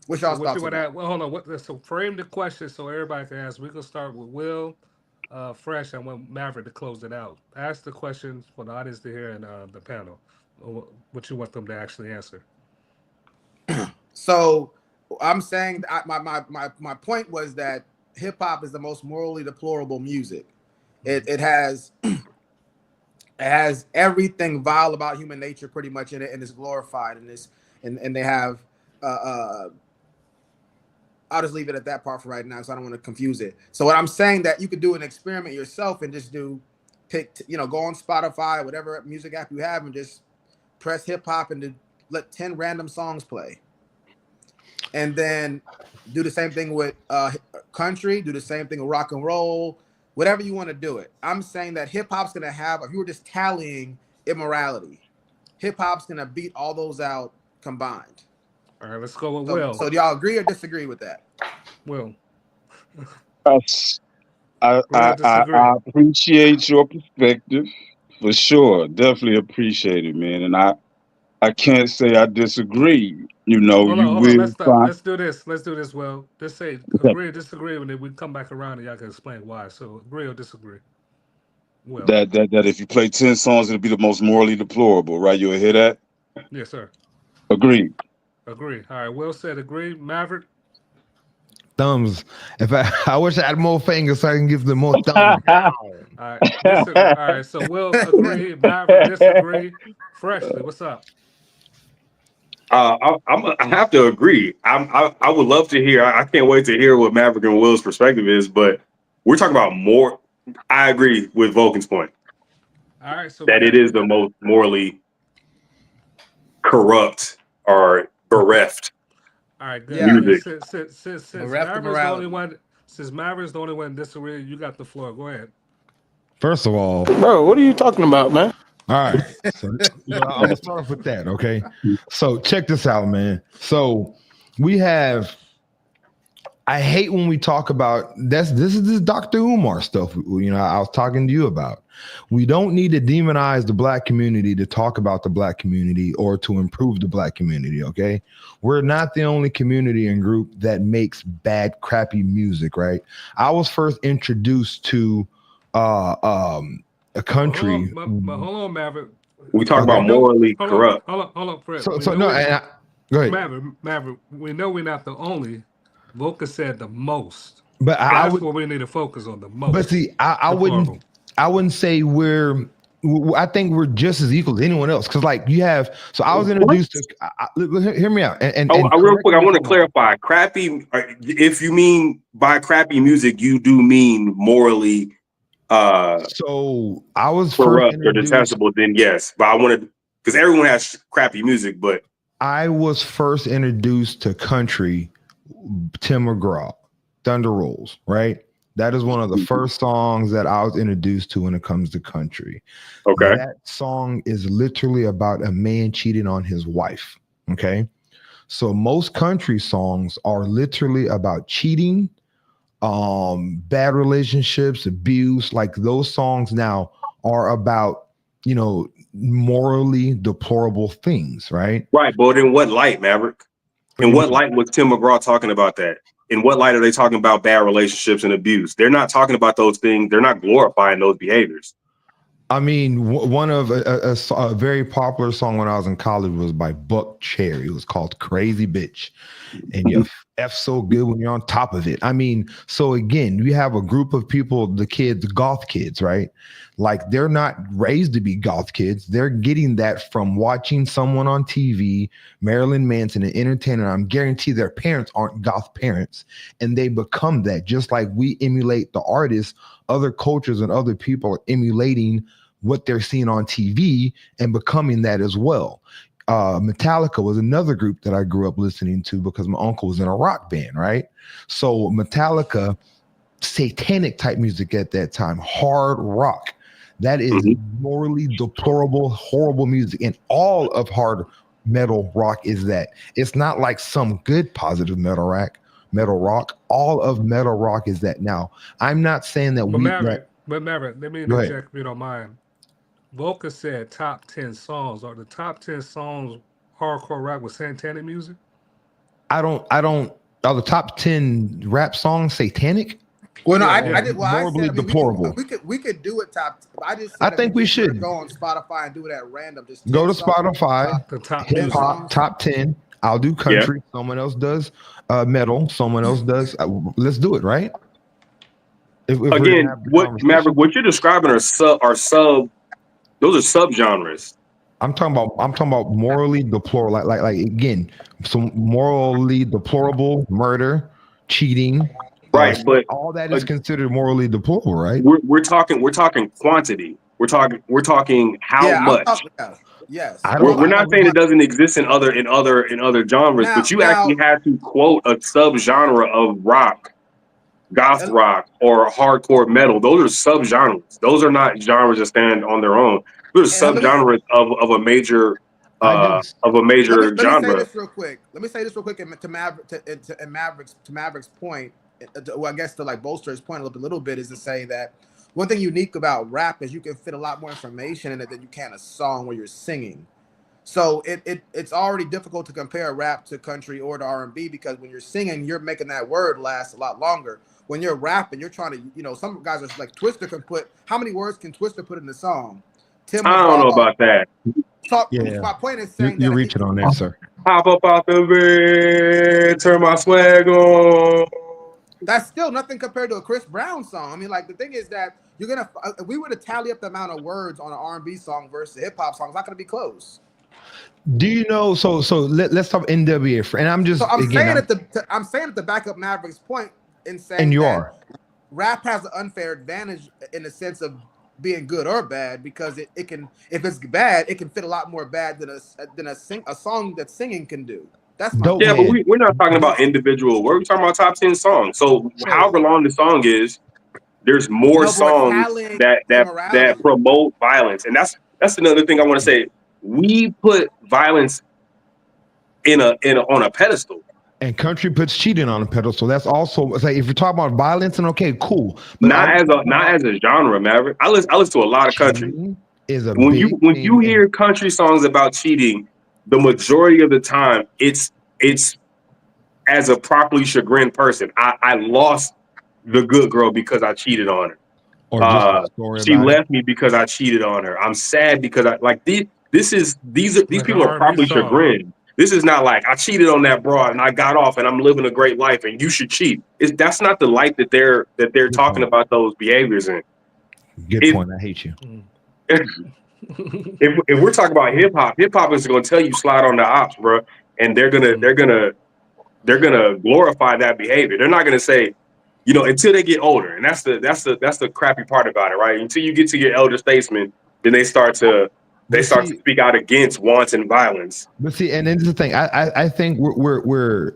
Which y'all thoughts about? Well, hold on. So frame the question so everybody can ask. We can start with Will, Fresh, and want Maverick to close it out. Ask the questions for the audience to hear and the panel. What you want them to actually answer. So I'm saying my point was that hip hop is the most morally deplorable music. It has everything vile about human nature pretty much in it, and it's glorified and they have I'll just leave it at that part for right now because I don't want to confuse it. So what I'm saying that you could do an experiment yourself and just go on Spotify, whatever music app you have, and just press hip hop and let 10 random songs play. And then do the same thing with country, do the same thing with rock and roll, whatever you want to do it. I'm saying that hip hop's going to have, if you were just tallying immorality, hip hop's going to beat all those out combined. All right, let's go with Will. So do y'all agree or disagree with that? Will. I appreciate your perspective for sure. Definitely appreciate it, man. And I can't say I disagree. Hold on. Let's do this. Will, just say agree or disagree, and then we come back around and y'all can explain why. So agree or disagree. Will. That if you play 10 songs, it'll be the most morally deplorable, right? You'll hear that? Yes, sir. Agree. All right. Will said agree. Maverick. Thumbs. I wish I had more fingers so I can give them more thumbs. All right. So Will agree. Maverick disagree. Freshly, what's up? I have to agree. I would love to hear. I can't wait to hear what Maverick and Will's perspective is. But we're talking about more. I agree with Vulcan's point. All right. So that it is the most morally corrupt or bereft. All right, good. Music. Since Maverick's the only one disagree, you got the floor. Go ahead. First of all, bro, what are you talking about, man? All right, so I'm gonna start off with that. Okay, so check this out, man. So we have. I hate when we talk about this is this Dr. Umar stuff. I was talking to you about. We don't need to demonize the black community to talk about the black community or to improve the black community. Okay, we're not the only community and group that makes bad, crappy music. Right? I was first introduced to a country. But hold on, Maverick. We talk about morally corrupt. Hold on, Fred. Go ahead. Maverick. We know we're not the only. Vulcan said the most. But that's what we need to focus on, the most. But see, I wouldn't say I think we're just as equal as anyone else. Because you have, so I was introduced to, hear me out. And real quick, I want to clarify. Crappy, if you mean by crappy music, you do mean morally So I was first corrupt or introduced. detestable, then yes. But I wanted, because everyone has crappy music, but I was first introduced to country, Tim McGraw, Thunder Rolls, right? That is one of the first songs that I was introduced to when it comes to country. okay. That song is literally about a man cheating on his wife. Okay. So most country songs are literally about cheating, bad relationships, abuse. Like those songs now are about, morally deplorable things, right? Right, but in what light, Maverick? What do In you what mean? light was Tim McGraw talking about that? In what light are they talking about bad relationships and abuse? They're not talking about those things. They're not glorifying those behaviors. I mean, one of a very popular song when I was in college was by Buck Cherry. It was called "Crazy Bitch," and you F so good when you're on top of it. I mean, so again, we have a group of people, the kids, goth kids, right? Like they're not raised to be goth kids. They're getting that from watching someone on TV, Marilyn Manson, an entertainer. I'm guaranteed their parents aren't goth parents, and they become that. Just like we emulate the artists, other cultures and other people are emulating what they're seeing on TV and becoming that as well. Metallica was another group that I grew up listening to because my uncle was in a rock band, right? So Metallica, satanic type music at that time, hard rock. That is morally deplorable, horrible music. And all of hard metal rock is that. It's not like some good positive metal rock. All of metal rock is that. Now, I'm not saying that But that. Maverick, let me Go ahead. interject if you don't mind. Vulcan said top 10 songs. Are the top 10 songs hardcore rap with satanic music? I don't. Are the top 10 rap songs satanic? Well, no, Yeah, I did. Well, I Morally said, I mean, deplorable. we could do it top. I just I said, think we just should go on Spotify and do it at random. Just go 10 to songs. Spotify, the top hip music. hop top 10. I'll do country. Someone else does metal. Someone else does. Let's do it, right? If we're gonna Again, have the what conversation. Maverick, what you're describing are sub. Those are subgenres. I'm talking about morally deplorable. Like again, some morally deplorable murder, cheating. Right, but all that is considered morally deplorable, right? we're talking quantity. We're talking how Yeah, I'm much. talking. Yes. I We're, don't. we're not saying it doesn't exist in other genres, but you Now, actually had to quote a subgenre of rock, goth rock, or hardcore metal. Those are subgenres. Those are not genres that stand on their own. Those are subgenres of a major I just of a major let me say genre. this real quick. And to Maverick's point. Well, I guess to like bolster his point a little bit is to say that one thing unique about rap is you can fit a lot more information in it than you can a song where you're singing. So it's already difficult to compare rap to country or to R&B because when you're singing, you're making that word last a lot longer. When you're rapping, you're trying to, some guys are like Twister can put, how many words can Twister put in the song? Tim I don't know McGraw. about that. My point is saying you're that reaching on that, sir. Hop up out the bed, turn my swag on. that's still nothing compared to a Chris Brown song. I mean, like the thing is that you're gonna, if we were to tally up the amount of words on an R&B song versus a hip hop song, it's not gonna be close. Do you know? So let's talk NWA, and I'm just So I'm again. saying to back up Maverick's point in saying And you that are. rap has an unfair advantage in the sense of being good or bad because it can, if it's bad, it can fit a lot more bad than a song that singing can do. That's my Dope Yeah, point. but man. we're not talking about individual. We're talking about top 10 songs. So however long the song is, there's more No, but with songs talent, that immorality. promote violence, and that's another thing I want to say. We put violence in a on a pedestal. And country puts cheating on a pedestal. That's also it's like if you're talking about violence, and okay, cool. But Not as a genre, Maverick. I listen to a lot of country. Is a When big you thing. hear country songs about cheating, the majority of the time it's as a properly chagrined person. I lost the good girl because I cheated on her. Or just a story She about it. left me because I cheated on her. I'm sad because I like these Like an people are R&B properly song. chagrined. This is not like I cheated on that broad and I got off and I'm living a great life and you should cheat. That's not the light that they're talking about those behaviors in. Good point. I hate you. If we're talking about hip hop is going to tell you slide on the ops, bro, and they're gonna glorify that behavior. They're not gonna say you know, until they get older. And that's the crappy part about it, right? Until you get to your elder statesmen, then they start to speak out against wanton violence. But see, and this is the thing. I think we're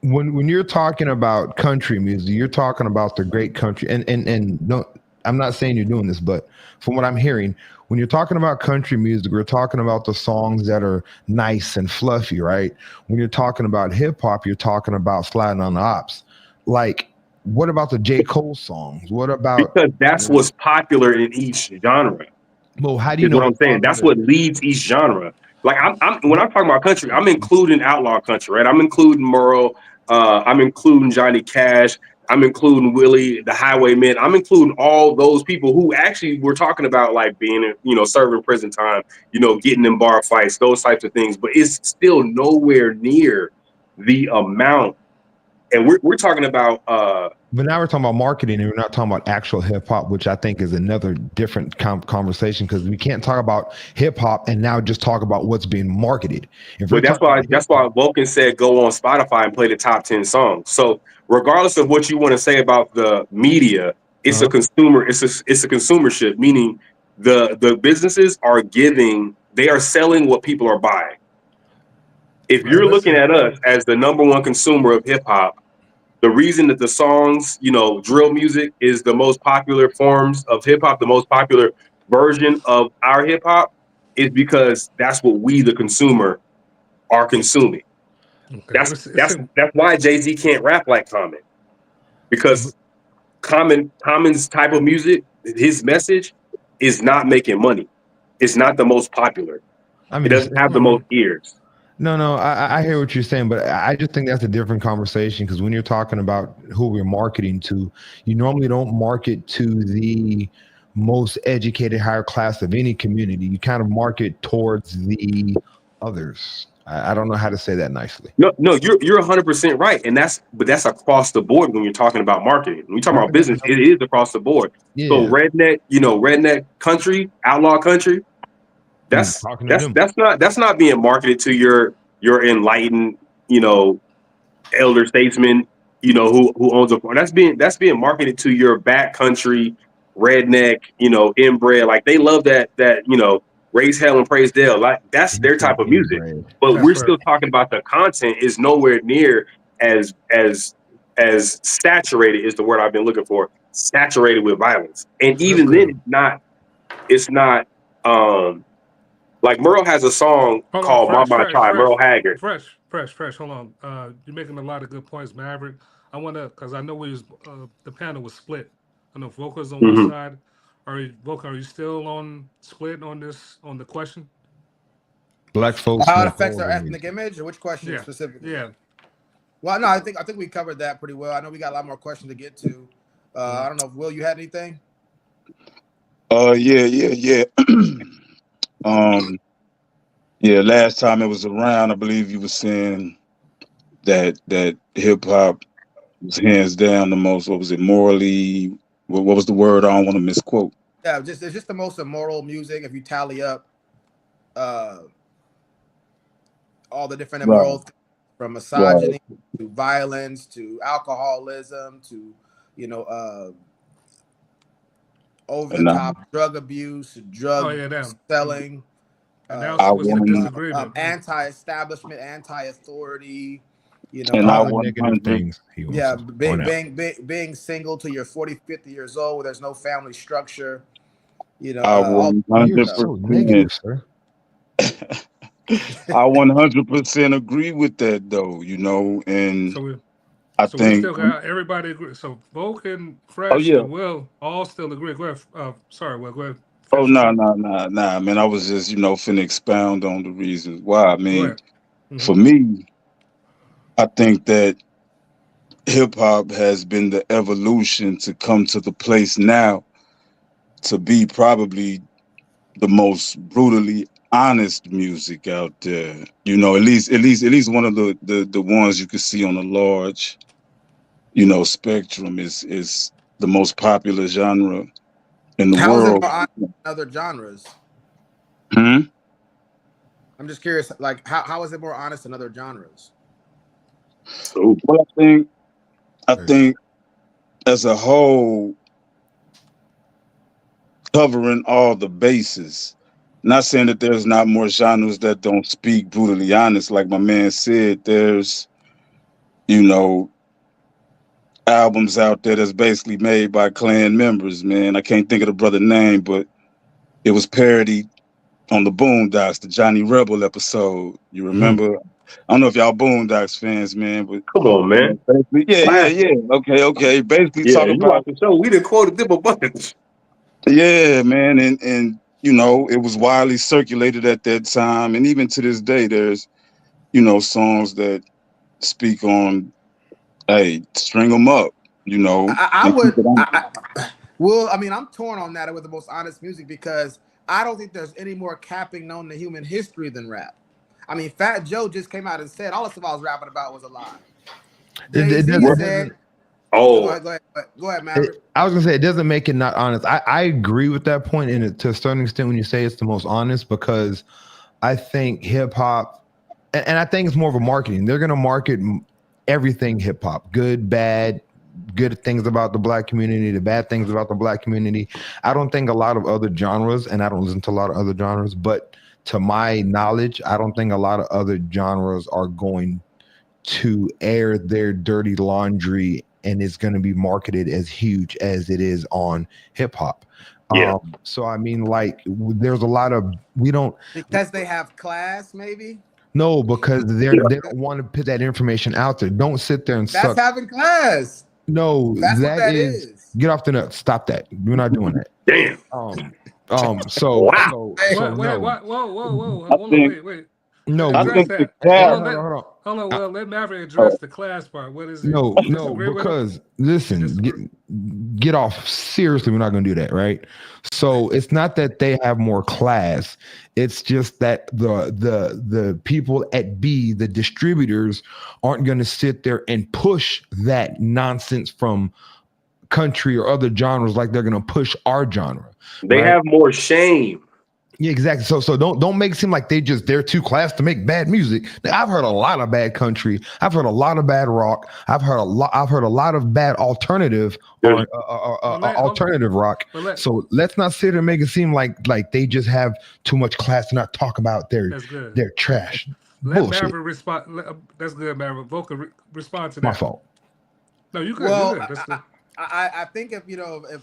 when you're talking about country music, you're talking about the great country. And no, I'm not saying you're doing this, but from what I'm hearing, when you're talking about country music, we're talking about the songs that are nice and fluffy, right? When you're talking about hip hop, you're talking about sliding on the ops. Like, what about the J. Cole songs? What about, Because that's what's popular in each genre. well, how do you Is know what I'm what's saying. That's popular? what leads each genre. Like I'm when I'm talking about country, I'm including outlaw country, right? I'm including Merle, I'm including Johnny Cash, I'm including Willie, the Highwaymen. I'm including all those people who actually were talking about like being, you know, serving prison time, you know, getting in bar fights, those types of things. But it's still nowhere near the amount. And we're talking about But now we're talking about marketing, and we're not talking about actual hip hop, which I think is another different conversation, because we can't talk about hip hop and now just talk about what's being marketed. If we're But talking about that's why Vulcan said go on Spotify and play the top 10 songs. So regardless of what you want to say about the media, it's a consumer, it's a consumership, meaning the businesses are they are selling what people are buying. If Right, you're looking listen. at us as the number one consumer of hip hop, the reason that the songs, you know, drill music is the most popular forms of hip hop, the most popular version of our hip hop, is because that's what we, the consumer, are consuming. Okay, That's why Jay-Z can't rap like Common, because Common's type of music, his message is not making money. It's not the most popular. I It mean, doesn't have the most ears. no, I hear what you're saying, but I just think that's a different conversation, because when you're talking about who we're marketing to, you normally don't market to the most educated, higher class of any community. You kind of market towards the others. I don't know how to say that nicely. No, you're 100% right, and that's across the board when you're talking about marketing. When you talk about business, it is across the board. So Yeah, redneck country, outlaw country, that's talking to them. that's not being marketed to your enlightened, you know, elder statesman, you know, who owns a farm. That's being marketed to your backcountry redneck, you know, inbred. Like they love that you know, raise hell and praise Dale. Like that's He their said type of music. inbred. But that's we're fair. still talking about the content is nowhere near as saturated is the word I've been looking for. Saturated with violence, and That's even then, good. it's not. Like Merle has a song Hold on, called "Mama I Tried." Merle Haggard. fresh. Hold on. You're making a lot of good points, Maverick. I want to, because I know the panel was split. I know Volker's on one Mhm. side. Volker, are you still on split on the question? Black folks How it smoke affects all our the weed. ethnic image, or which question Yeah, specifically? yeah. Well, no, I think we covered that pretty well. I know we got a lot more questions to get to. I don't know if Will, you had anything? Yeah. um, yeah. Last time it was around, I believe you were saying that hip hop was hands down the most. What was it? Morally. What was the word? I don't want to misquote. Yeah, it's just the most immoral music. If you tally up uh, all the different Right. immoral things, from Right. misogyny to violence to alcoholism to you know over the And top drug abuse, Oh drug yeah, damn. selling, And now I what's the one disagreement? anti-establishment, anti-authority. You know, and I All the one negative hundred. things he wants yeah, to point out. being single till you're 40, 50 years old, where there's no family structure. You know, I all You're 100%. so negative, sir. I 100% agree with that, though. You know, and So we I so we think. still got everybody agree. So Vulcan, Oh Fresh, yeah. and Will all still agree. Go ahead. Sorry, Will. Go ahead. Oh Finish your thought. man. I was just finna expound on the reasons why. I Go mean, ahead. Hmm. for me, I think that hip hop has been the evolution to come to the place now to be probably the most brutally honest music out there. You know, at least one of the ones you could see on a large, spectrum is the most popular genre in the how is it world. more honest than other genres? Hmm? I'm just curious, like how is it more honest than other genres? So Well, I think as a whole, covering all the bases. Not saying that there's not more genres that don't speak brutally honest. Like my man said, there's, you know, albums out there that's basically made by Klan members, man. I can't think of the brother name, but it was parodied on the Boondocks, the Johnny Rebel episode. You remember? I don't know if y'all Boondocks fans, man, but Come on, you man. know, basically, Classic. Okay. Basically Yeah, talk you about, watch the show. We done quoted them a bunch. yeah, man, and you know, it was widely circulated at that time, and even to this day, there's, you know, songs that speak on, hey, string them up, you know, I and keep would. it on. Well, I mean, I'm torn on that with the most honest music because I don't think there's any more capping known to human history than rap. I mean, Fat Joe just came out and said all the stuff I was rapping about was a lie. It Jay-Z doesn't. said, Oh, go ahead, Maverick. I was gonna say it doesn't make it not honest. I agree with that point, and to a certain extent, when you say it's the most honest, because I think hip hop, and I think it's more of a marketing. They're gonna market everything hip hop, good, bad, good things about the black community, the bad things about the black community. I don't think a lot of other genres, and I don't listen to a lot of other genres, but to my knowledge, I don't think a lot of other genres are going to air their dirty laundry and it's going to be marketed as huge as it is on hip hop. yeah. So I mean, like, there's a lot of we don't Because they have class, maybe. know because they don't want to put that information out there. Don't sit there and That's suck. having class. No, That's what that is is. get off the nuts. Stop that. We're not doing that. Damn. So Wow. Wait, no. Wait. No, I Address think the that. cat. Hold on. Well, let Maverick address the class part. What is it? No, You disagree with him? because listen, get off. Seriously, we're not going to do that, right? So it's not that they have more class. It's just that the people at B, the distributors, aren't going to sit there and push that nonsense from country or other genres like they're going to push our genre. They right? have more shame. Yeah, exactly. So don't make it seem like they're too class to make bad music. Now, I've heard a lot of bad country. I've heard a lot of bad rock. I've heard a lot of bad alternative or alternative rock. So let's not sit here and make it seem like they just have too much class to not talk about their trash. Let Bullshit. Maverick respond. That's good, Maverick. Vulcan respond to that. My fault. No, you good. Well, you good. I think if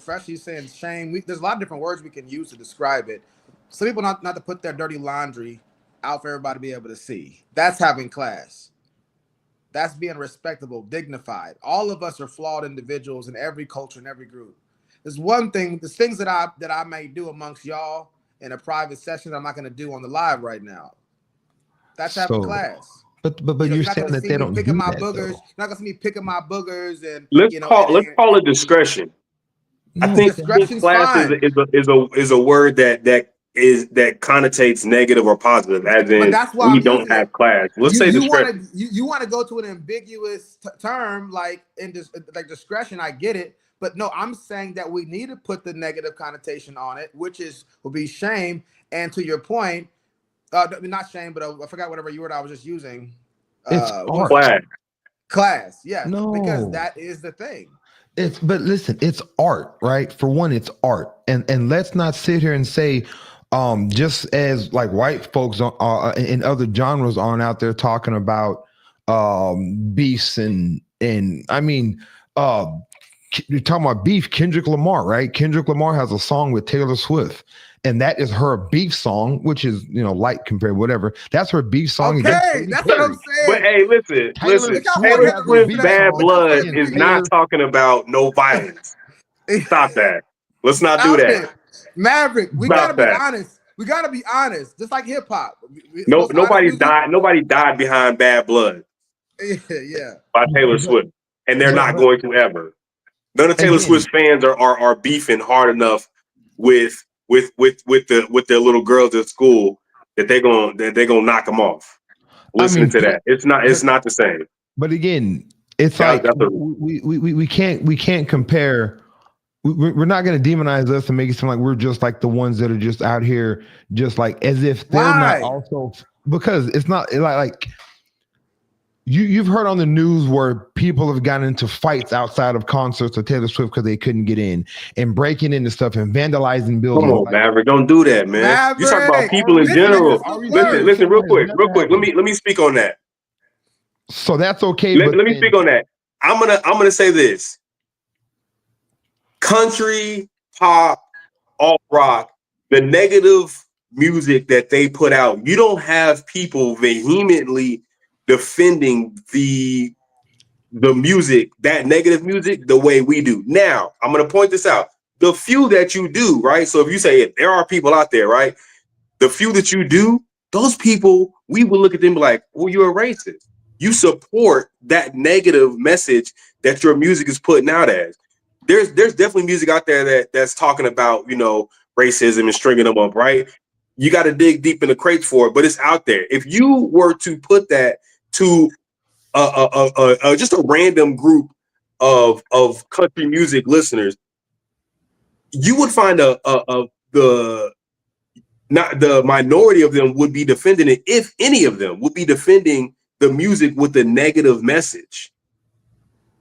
Freshy's saying shame, there's a lot of different words we can use to describe it. Some people not to put their dirty laundry out for everybody to be able to see. That's having class. That's being respectable, dignified. All of us are flawed individuals in every culture and every group. There's one thing, there's things that I may do amongst y'all in a private session that I'm not going to do on the live right now. That's having class. But you're saying that they don't do my that, boogers. though. You're not gonna see me picking my boogers and Let's call it discretion. No, I think discretion's class fine. is a word that connotates negative or positive, as in But that's why we I'm don't using have it. class. Let's say discretion. You want to go to an ambiguous term like like discretion. I get it, but no, I'm saying that we need to put the negative connotation on it, which will be shame. And to your point, not shame, but I forgot whatever word I was just using. It's art. Class, yes, No. because that is the thing. But listen, it's art, right? For one, it's art, and let's not sit here and say, just as like white folks in other genres aren't out there talking about beefs and I mean, you're talking about beef. Kendrick Lamar, right? Kendrick Lamar has a song with Taylor Swift. And that is her beef song, which is, light compared, whatever. That's her beef song. Okay, that's what I'm saying. But hey, listen. Taylor Swift's Bad Blood is not talking about no violence. Stop that. Let's not do that. Maverick, we gotta be honest. We gotta be honest. Just like hip hop. Nobody died behind Bad Blood. Yeah. By Taylor Swift, and they're not going to ever. None of Taylor Swift's fans are beefing hard enough with their little girls at school that they're gonna knock them off. Listening to that, it's not the same. But again, it's we can't compare. We're not going to demonize us and make it seem like we're just like the ones that are just out here, just like as if they're not also, because it's not like You've heard on the news where people have gotten into fights outside of concerts of Taylor Swift because they couldn't get in, and breaking into stuff and vandalizing buildings. Come on, Maverick, don't do that, man. You talk about people in general. Listen, real quick. Let me speak on that. So that's okay. Let me speak on that. I'm gonna say this: country, pop, alt rock, the negative music that they put out. You don't have people vehemently defending the music, that negative music, the way we do. Now, I'm going to point this out. The few that you do, right? So if you say there are people out there, right? The few that you do, those people, we will look at them like, well, you're a racist. You support that negative message that your music is putting out as. There's definitely music out there that's talking about, racism and stringing them up, right? You got to dig deep in the crates for it, but it's out there. If you were to put that to just a random group of country music listeners, you would find the minority of them would be defending it, if any of them would be defending the music with the negative message.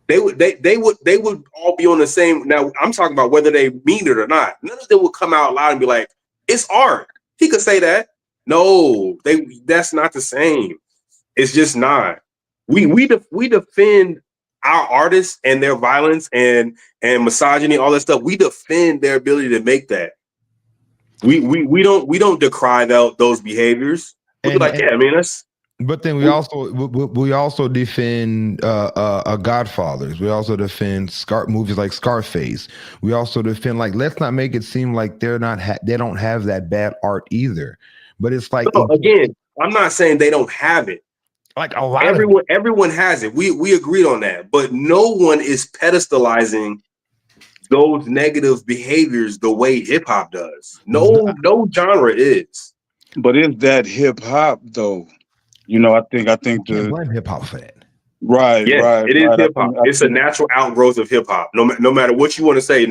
They would all be on the same. Now I'm talking about whether they mean it or not. None of them would come out loud and be like, "It's art." He could say that. No, that's not the same. It's just not. We defend our artists and their violence and misogyny, all that stuff. We defend their ability to make that. We don't decry those behaviors. We're like, yeah, I mean, that's. But then we also defend Godfathers. We also defend movies like Scarface. We also defend, like, let's not make it seem like they don't have that bad art either. But it's like, again, I'm not saying they don't have it. Like a lot everyone has it. We agreed on that, but no one is pedestalizing those negative behaviors the way hip hop does. No genre is. But is that hip hop though? I think you can't blame hip hop for that. Right, yes, right. It is hip hop. It's a natural outgrowth of hip hop. No matter what you want to say.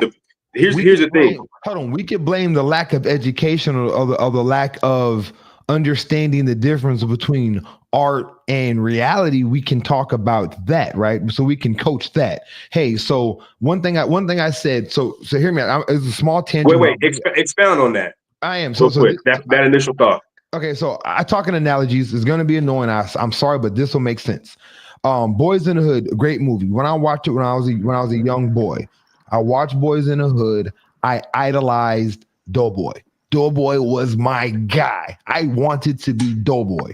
Here's the thing. Hold on, we could blame the lack of education or the lack of understanding the difference between art and reality. We can talk about that, right? So we can coach that. Hey, so one thing I said. So hear me out. It's a small tangent. Wait, expound on that. I am so quick. That initial thought. Okay, so I talk in analogies. It's going to be annoying. I'm sorry, but this will make sense. Boys in the Hood, a great movie. When I watched it when I was a young boy, I watched Boys in the Hood. I idolized Doughboy. Doughboy was my guy. I wanted to be Doughboy.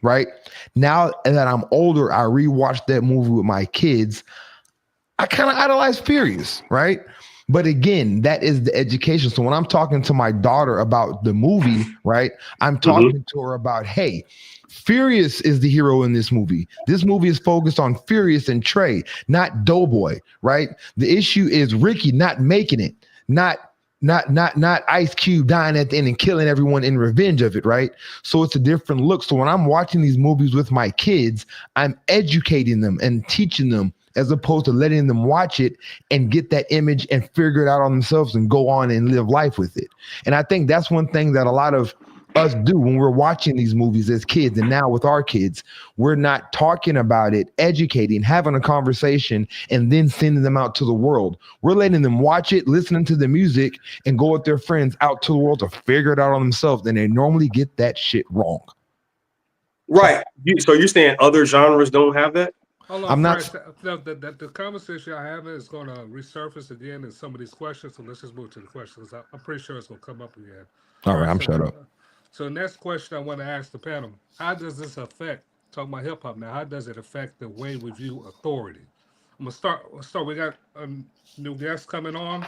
Right? Now that I'm older, I rewatched that movie with my kids. I kind of idolize Furious, right? But again, that is the education. So when I'm talking to my daughter about the movie, right, I'm talking to her about, hey, Furious is the hero in this movie. This movie is focused on Furious and Trey, not Doughboy, right? The issue is Ricky not making it, not Ice Cube dying at the end and killing everyone in revenge of it, right? So it's a different look. So when I'm watching these movies with my kids, I'm educating them and teaching them, as opposed to letting them watch it and get that image and figure it out on themselves and go on and live life with it. And I think that's one thing that a lot of us do when we're watching these movies as kids, and now with our kids, we're not talking about it, educating, having a conversation, and then sending them out to the world. We're letting them watch it, listening to the music, and go with their friends out to the world to figure it out on themselves. And they normally get that shit wrong. Right. So you're saying other genres don't have that? Hold on, the conversation I have is going to resurface again in some of these questions. So let's just move to the questions. I'm pretty sure it's going to come up again. All right, I'm shut up. So next question I want to ask the panel: how does this affect? Talking about hip hop now, how does it affect the way we view authority? I'm gonna start. We got a new guest coming on.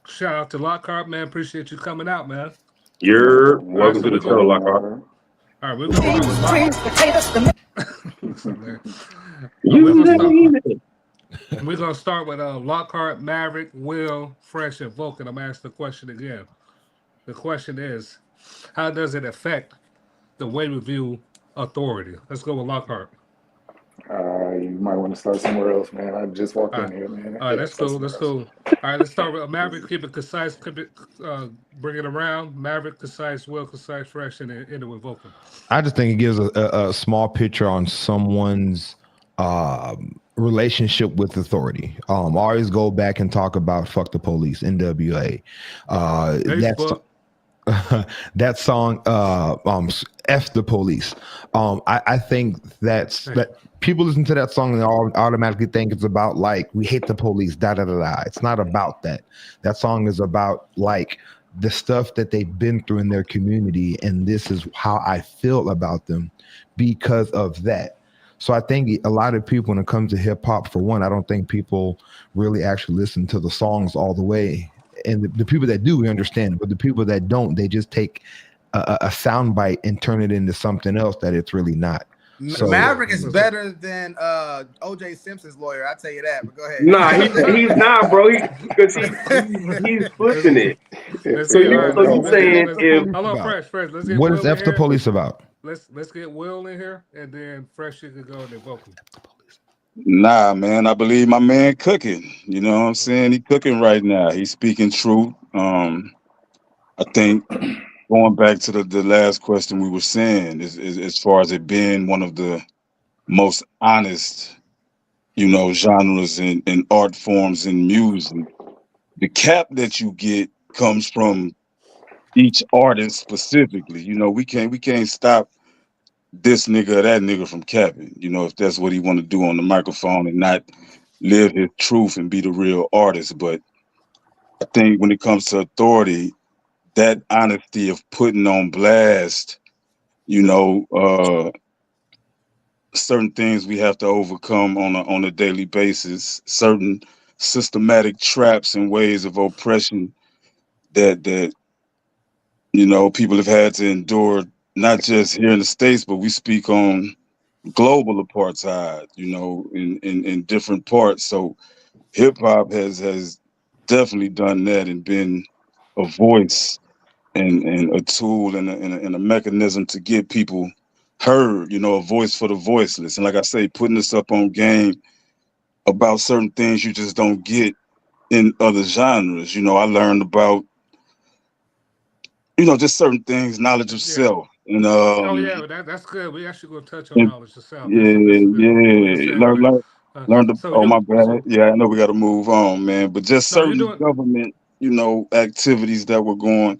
Shout out to Lockhart, man. Appreciate you coming out, man. You're welcome to the show, Lockhart. All right, we're going to start with Lockhart, Maverick, Will, Fresh, and Vulcan. I'm asking the question again. The question is, how does it affect the way we view authority? Let's go with Lockhart. You might want to start somewhere else, man. I just walked All in right, here, man. all right, Yeah, that's start cool. somewhere That's else. cool. All right, let's start with Maverick. Keep it concise. Keep it, bring it around. Maverick, concise, well, concise, fresh, and then end it with Vulcan. I just think it gives a small picture on someone's relationship with authority. Always go back and talk about "fuck the police," NWA. That's Facebook. that song. "F the police." I think that people listen to that song and they all automatically think it's about like we hate the police. Da da da da. It's not about that. That song is about like the stuff that they've been through in their community, and this is how I feel about them because of that. So I think a lot of people, when it comes to hip hop, for one, I don't think people really actually listen to the songs all the way. And the people that do, we understand it, but the people that don't, they just take a sound bite and turn it into something else that it's really not. So Maverick is better than OJ Simpson's lawyer. I tell you that. But go ahead. Nah, he's not, bro. Because he's flipping it. Let's So get all right. he's saying if Hello, fresh. Let's get what Will is in F the here. police about? Let's get Will in here, and then fresh you could go and then Vulcan. Nah, man, I believe my man cooking. You know what I'm saying? He cooking right now. He's speaking truth. I think going back to the last question we were saying is as far as it being one of the most honest, genres and art forms in music. The cap that you get comes from each artist specifically. We can't stop this nigga or that nigga from capping. If that's what he want to do on the microphone and not live his truth and be the real artist. But I think when it comes to authority, that honesty of putting on blast, certain things we have to overcome on a daily basis, certain systematic traps and ways of oppression that people have had to endure, not just here in the States, but we speak on global apartheid, in different parts. So hip hop has definitely done that and been a voice and a tool and a mechanism to get people heard, a voice for the voiceless. And like I say, putting us up on game about certain things you just don't get in other genres. I learned about, just certain things, knowledge of self. And Oh yeah, that's good. We actually gonna touch on and knowledge of self. yeah, This is good. What you yeah. said earlier. Learn the, So oh my you bad. Yeah, I know we gotta move on, man. But just no, you're certain doing. government, activities that were going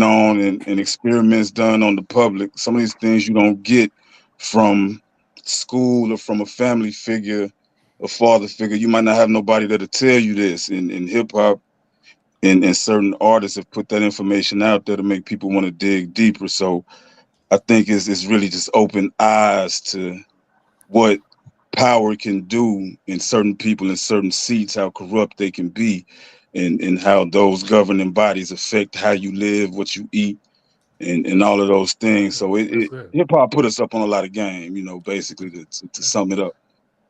on and experiments done on the public. Some of these things you don't get from school or from a family figure, a father figure. You might not have nobody that'll tell you this. In hip hop and certain artists have put that information out there to make people want to dig deeper. So I think it's really just open eyes to what power can do in certain people in certain seats, how corrupt they can be, and how those governing bodies affect how you live, what you eat, and all of those things. So That's good. hip hop put us up on a lot of game, basically to sum it up.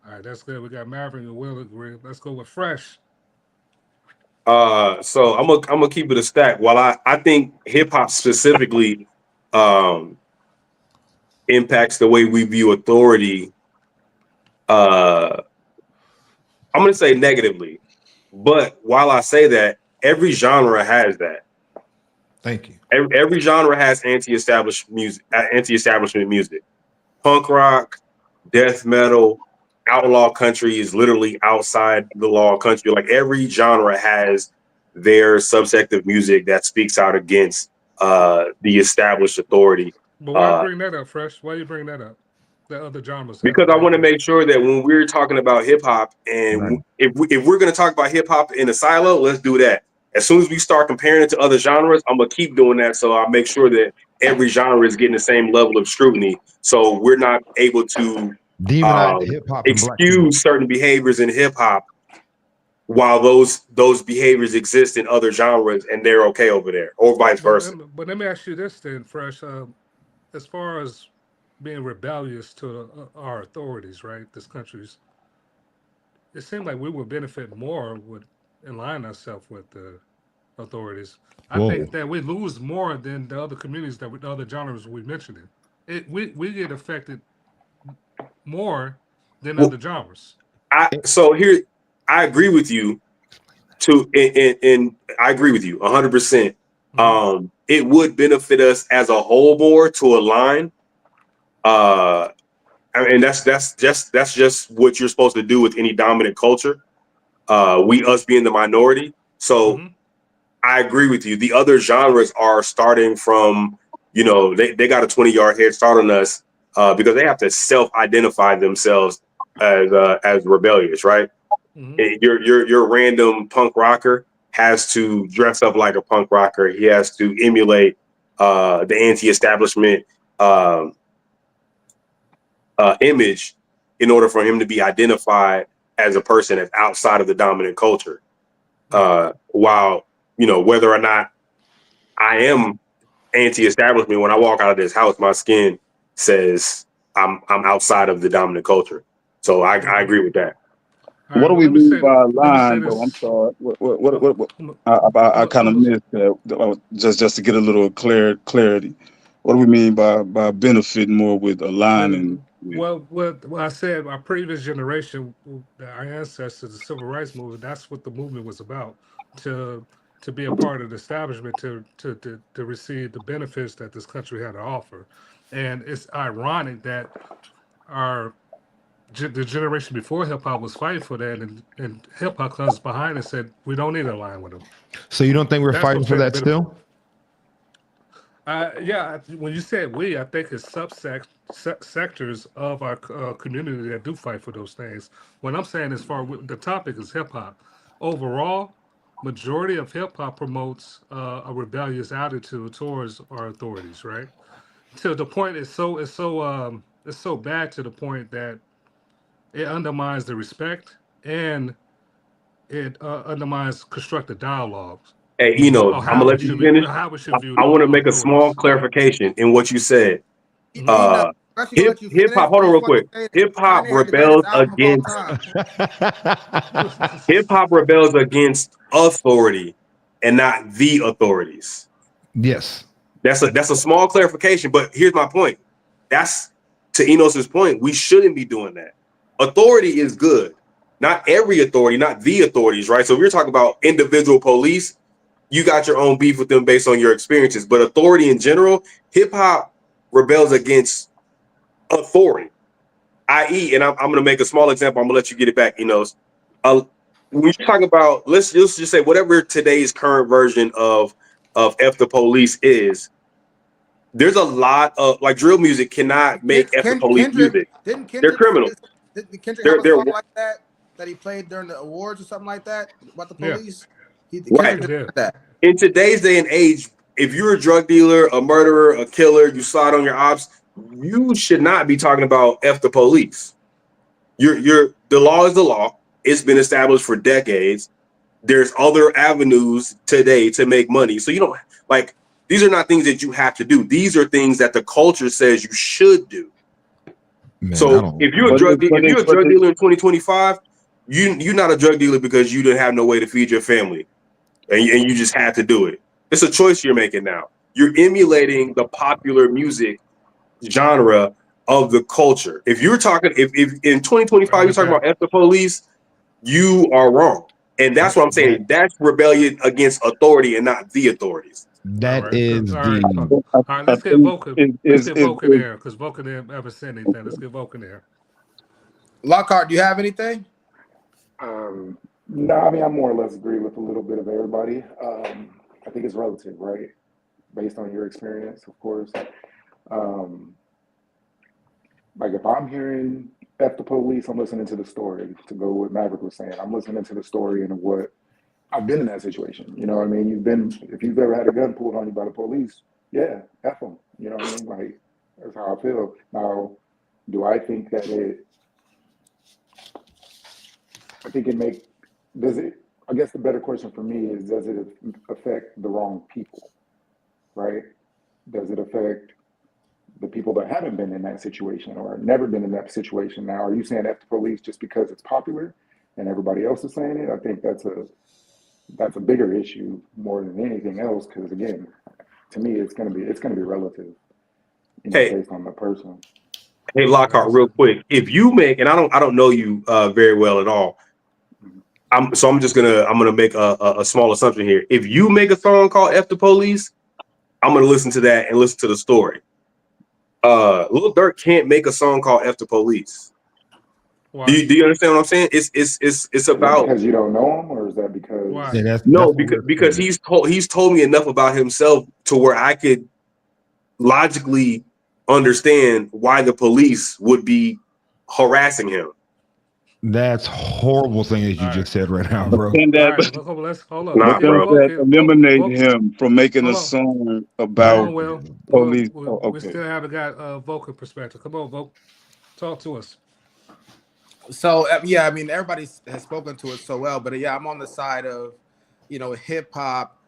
All right, that's good. We got Maverick and Will agree. Let's go with fresh. so I'm gonna keep it a stack. While I think hip hop specifically um impacts the way we view authority, uh I'm gonna say negatively. But while I say that, every genre has that. Thank you. Every genre has anti-establishment music. Punk rock, death metal, outlaw country is literally outside the law country. Like every genre has their subsect of music that speaks out against the established authority. But why Uh, bring that up, fresh? Why you bring that up? The other genres have because it. I Why you want to bring? make sure that when we're talking about hip hop, Right. and if we're going to talk about hip hop in a silo, let's do that. As soon as we start comparing it to other genres, I'm gonna keep doing that, so I'll make sure that every genre is getting the same level of scrutiny. So we're not able to Demonize um, hip hop and black people. excuse certain behaviors in hip hop while those behaviors exist in other genres and they're okay over there, or vice versa. But let me ask you this then, fresh. As far as being rebellious to our authorities, right? This country's. It seemed like we would benefit more with align ourselves with the authorities. I Whoa. think that we lose more than the other communities the other genres we mentioned. We get affected more than Well, other genres. I agree with you and I agree with you 100%. It would benefit us as a whole more to align. I mean, that's just what you're supposed to do with any dominant culture. Us being the minority. So I agree with you. The other genres are starting from, they got a 20-yard head start on us because they have to self-identify themselves as rebellious, right? Your random punk rocker has to dress up like a punk rocker. He has to emulate the anti-establishment image in order for him to be identified as a person that's outside of the dominant culture. While, whether or not I am anti-establishment, when I walk out of this house, my skin says I'm outside of the dominant culture. So I agree with that. All right. What do Well, we mean by let me say line, though? I'm this. sorry. What I kind of missed that. Just to get a little clarity. What do we mean by benefiting more with aligning? Well, what I said, our previous generation, our ancestors, the civil rights movement, that's what the movement was about. To to be a part of the establishment, to receive the benefits that this country had to offer. And it's ironic that our the generation before hip hop was fighting for that, and hip hop comes behind and said we don't need to align with them. So you don't think we're That's fighting what for said the that benefit. still? Yeah, when you said we, I think it's sectors of our community that do fight for those things. What I'm saying, as far the topic is hip hop. Overall, majority of hip hop promotes a rebellious attitude towards our authorities, right? To the point it's so bad to the point that it undermines the respect and it undermines constructive dialogues Hey, on I'm gonna let you finish. how we should view I want to make a small authorities. clarification in what you said. I'm actually gonna let you Hip finish. hop. Hold I on, just real want to quick. say that Hip hop Kanye had the greatest rebels album of all against time. hip hop rebels against authority and not the authorities. Yes. That's a small clarification, but here's my point. That's to Enos's point. We shouldn't be doing that. Authority is good. Not every authority, not the authorities, right? So if you're talking about individual police, you got your own beef with them based on your experiences. But authority in general, hip hop rebels against authority, i.e., and I'm going to make a small example. I'm going to let you get it back, Enos. When you're talking about, let's just say whatever today's current version of F the Police is, there's a lot of like drill music cannot make F the Police Kendrick music. didn't They're Kendrick criminals. didn't Kendrick have They're a they're song like that he played during the awards or something like that about the Yeah, police? right. Kendrick did that. In today's day and age, if you're a drug dealer, a murderer, a killer, you slide on your ops, you should not be talking about F the police. The law is the law. It's been established for decades. There's other avenues today to make money. So you don't like these are not things that you have to do. These are things that the culture says you should do. Man, I So don't. if you're a drug dealer in 2025, you're not a drug dealer because you didn't have no way to feed your family and you just had to do it. It's a choice you're making now. You're emulating the popular music genre of the culture. If you're talking, if in 2025 you're talking about F the Police, you are wrong. And that's what I'm saying. That's rebellion against authority and not the authorities. all That right. is All right. the. All right. Let's get think Vulcan. Let's is get Vulcan there because Vulcan didn't ever say anything. Let's get Vulcan there. Lockhart, do you have anything? No, I mean, I more or less agree with a little bit of everybody. I think it's relative, right? Based on your experience, of course. Um, like if I'm hearing F the police, I'm listening to the story. To go with Maverick was saying, I'm listening to the story and what I've been in that situation. You know what I mean? If you've ever had a gun pulled on you by the police, yeah, F them. You know what I mean? Like, that's how I feel. Now, do I think that I think does it, I guess the better question for me is, does it affect the wrong people, right? Does it affect the people that haven't been in that situation or never been in that situation? Now, are you saying F the police just because it's popular and everybody else is saying it? I think that's a bigger issue more than anything else, because again, to me, it's gonna be relative, Hey, based on the person. Hey, Lockhart, real quick. If you make, and I don't know you very well at all. I'm just gonna make a small assumption here. If you make a song called "F the Police," I'm gonna listen to that and listen to the story. Lil Durk can't make a song called "F the Police." Why? Do you understand what I'm saying? It's Is that about because you don't know him, or is that because Why? Yeah, that's no, what we're because saying. he's told me enough about himself to where I could logically understand why the police would be harassing him. That's horrible thing that you just said right now, But bro. then All that, right, let's hold up. Let's Nah, but give does bro. that Vulcan. eliminate him from making a Hold on. song Hold about on, Will. police? We, Oh, we okay. still haven't got Vulcan perspective. Come on, Vulcan. Talk to us. So yeah, I mean, everybody has spoken to it so well, but yeah, I'm on the side of, hip hop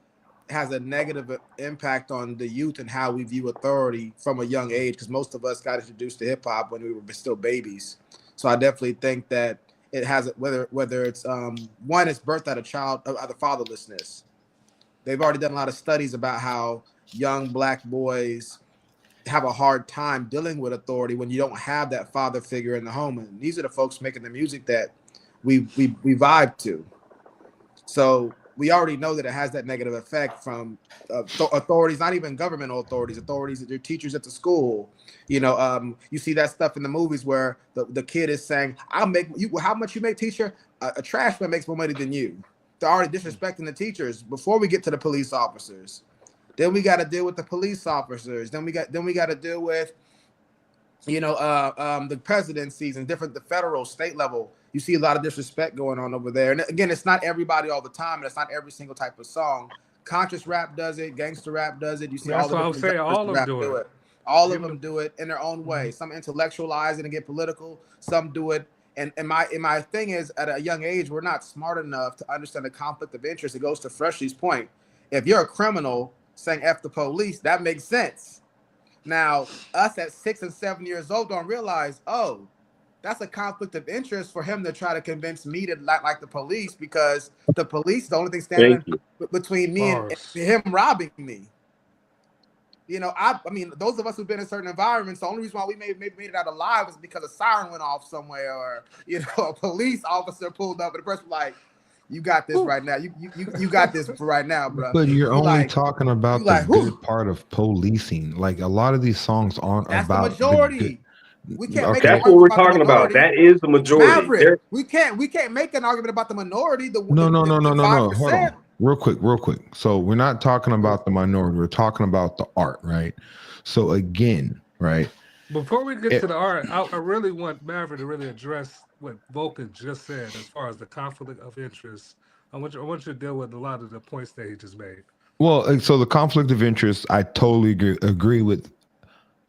has a negative impact on the youth and how we view authority from a young age, because most of us got introduced to hip hop when we were still babies. So I definitely think that it has whether it's one, it's birthed out of out of fatherlessness. They've already done a lot of studies about how young black boys have a hard time dealing with authority when you don't have that father figure in the home. And these are the folks making the music that we vibe to. So we already know that it has that negative effect from authorities, not even governmental authorities that your teachers at the school. You see that stuff in the movies where the kid is saying, "I'll make you. How much you make, teacher? A trash man makes more money than you." They're already disrespecting the teachers before we get to the police officers. Then we got to deal with the police officers. Then we got to deal with the presidencies and the federal, state level. You see a lot of disrespect going on over there. And again, it's not everybody all the time, and it's not every single type of song. Conscious rap does it, gangster rap does it. You see That's all the what I'm different saying. genres All of of them rap do it. All of them do it in their own way. Some intellectualize it and get political. Some do it. And my thing is, at a young age, we're not smart enough to understand the conflict of interest. It goes to Freshly's point. If you're a criminal saying F the police, that makes sense. Now, us at 6 and 7 years old don't realize, oh, that's a conflict of interest for him to try to convince me to not like the police, because the police is the only thing standing Thank you. between me and him robbing me. I mean, those of us who've been in certain environments, the only reason why we made it out alive is because a siren went off somewhere, or a police officer pulled up and the person was like, "You got this right now. You got this right now, bro." But you're only like, talking about the good part of policing. Like, a lot of these songs aren't that's the about majority. We can't make an That's what argument we're about the talking about. minority. That is the majority. Maverick, we can't make an argument about the minority. The No. 5%. Hold on. Real quick. So we're not talking about the minority. We're talking about the art, right? So again, right? Before we get to the art, I really want Maverick to really address what Vulcan just said as far as the conflict of interest. I want you to deal with a lot of the points that he just made. Well, so the conflict of interest, I totally agree with.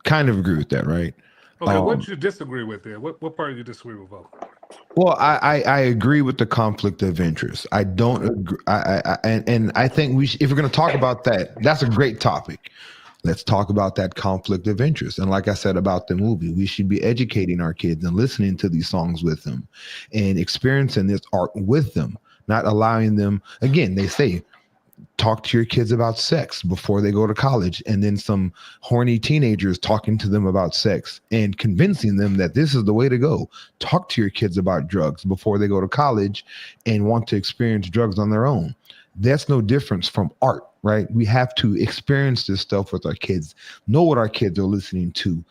Kind of agree with that, right? Okay, what do you disagree with there? What part do you disagree with, Vulcan? Well, I agree with the conflict of interest. I don't agree. And I think if we're going to talk about that, that's a great topic. Let's talk about that conflict of interest. And like I said about the movie, we should be educating our kids and listening to these songs with them and experiencing this art with them, not allowing them. Again, they say, talk to your kids about sex before they go to college, and then some horny teenagers talking to them about sex and convincing them that this is the way to go. Talk to your kids about drugs before they go to college and want to experience drugs on their own. That's no difference from art, right? We have to experience this stuff with our kids, know what our kids are listening to,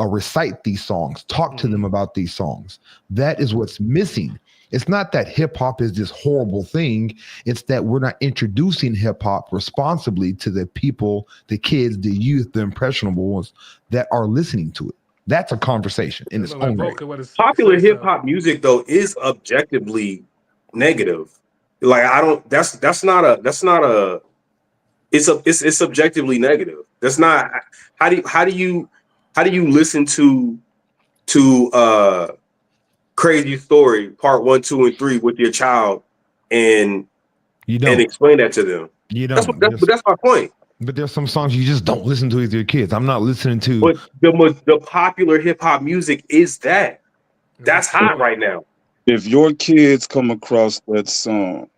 recite these songs, talk to them about these songs. That is what's missing. It's not that hip hop is this horrible thing. It's that we're not introducing hip hop responsibly to the people, the kids, the youth, the impressionable ones that are listening to it. That's a conversation in its own way. Popular hip hop music, though, is objectively negative. Like, I don't. That's not a. It's subjectively negative. That's not. How do you listen to Crazy Story Part 1, 2, and 3 with your child and explain that to them? You don't. That's my point. But there's some songs you just don't listen to with your kids. I'm not listening to. But the popular hip hop music is that. That's hot right now. If your kids come across that song,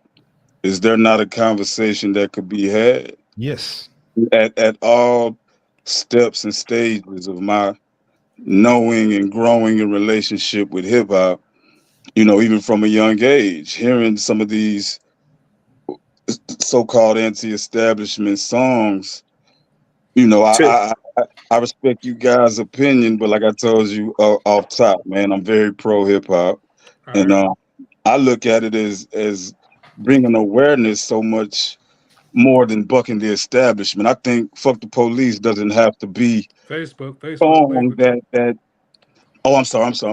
is there not a conversation that could be had? Yes. At all steps and stages of my knowing and growing in relationship with hip hop, even from a young age, hearing some of these so-called anti-establishment songs, To, I respect you guys' opinion, but like I told you off top, man, I'm very pro hip hop, All and right. I look at it as bringing awareness so much more than bucking the establishment. I think "Fuck the Police" doesn't have to be Facebook song language. that. Oh, I'm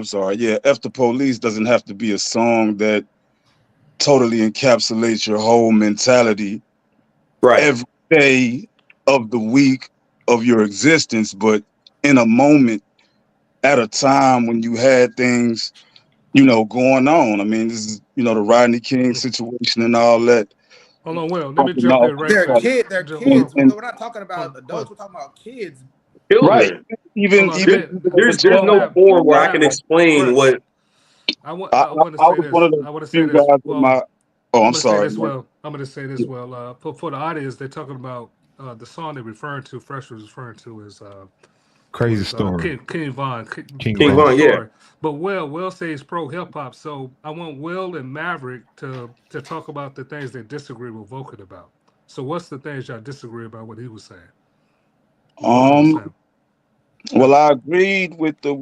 sorry. Yeah, "F the Police" doesn't have to be a song that totally encapsulates your whole mentality right. every day of the week of your existence, but in a moment at a time when you had things, going on. I mean, this is, the Rodney King situation and all that. Hold on, Will. Let me Talking jump about, in right They're quick. kid. They're Will. kids. and We're not talking Hold about on. Hold adults. We're talking about kids. right, Children. even on. Let even me. There's Hold on, no Matt. form where I can Matt. explain First, what. I want to I say was one this. of the I want to say few this. guys in Well, my. Oh, I'm I'm going to say sorry, this. man. Well, I'm going to say this. Well, for the audience, they're talking about the song they're referring to. Fresh was referring to is Crazy story. King Von, King King Von. Crazy Von, yeah. Story. But Will says pro hip hop. So I want Will and Maverick to talk about the things they disagree with Vulcan about. So what's the things y'all disagree about what he was saying? What Vulcan was Um, saying? well, I agreed with the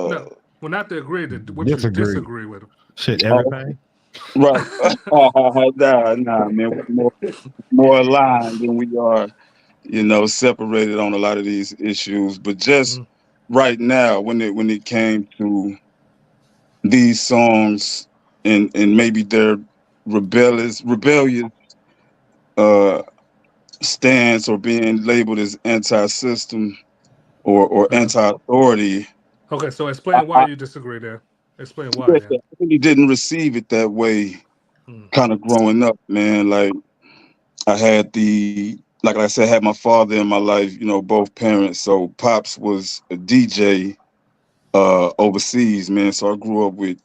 No, well, not to agree to what you Disagree. disagree with him. Shit, uh everything. right. Nah, man, we're more aligned than we are, separated on a lot of these issues. But just Mhm. right now, when it came to these songs and maybe their rebellious uh stance or being labeled as anti-system or Uh-huh. anti-authority, Okay, so I, explain why I you disagree there. Explain why then. really didn't receive it that way. Mm. Kind of growing up, man. Like I had like I said, I had my father in my life. Both parents. So pops was a DJ overseas, man. So I grew up with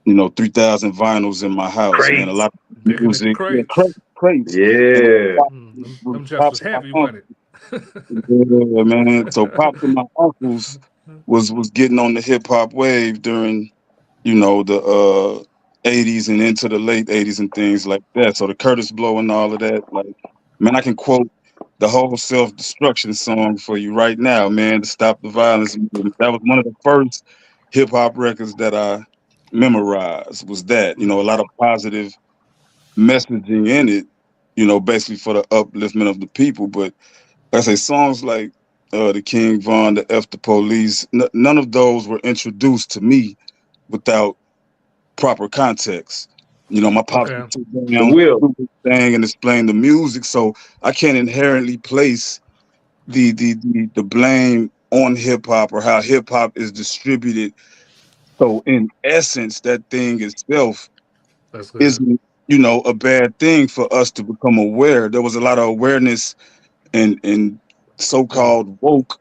3,000 vinyls in my house, man. A Crates. lot of Picking the music, yeah, crates. crates, and Yeah. Them jets was pops and my heavy, uncle. wasn't Yeah, man. So it? pops and my uncles was getting on the hip hop wave during the 80s and into the late 80s and things like that. So the Curtis Blow and all of that, like, man, I can quote the whole self-destruction song for you right now, man, to stop the violence movement. That was one of the first hip hop records that I memorized, was that, a lot of positive messaging in it, basically for the upliftment of the people. But like I say, songs like the King Von, the F the Police, none of those were introduced to me without proper context. My pops Okay. would sit So down, Will, do his thing, and explain the music, so I can't inherently place the blame on hip hop or how hip hop is distributed. So in essence, that thing itself That's good. isn't a bad thing for us to become aware. There was a lot of awareness and Mm. so-called woke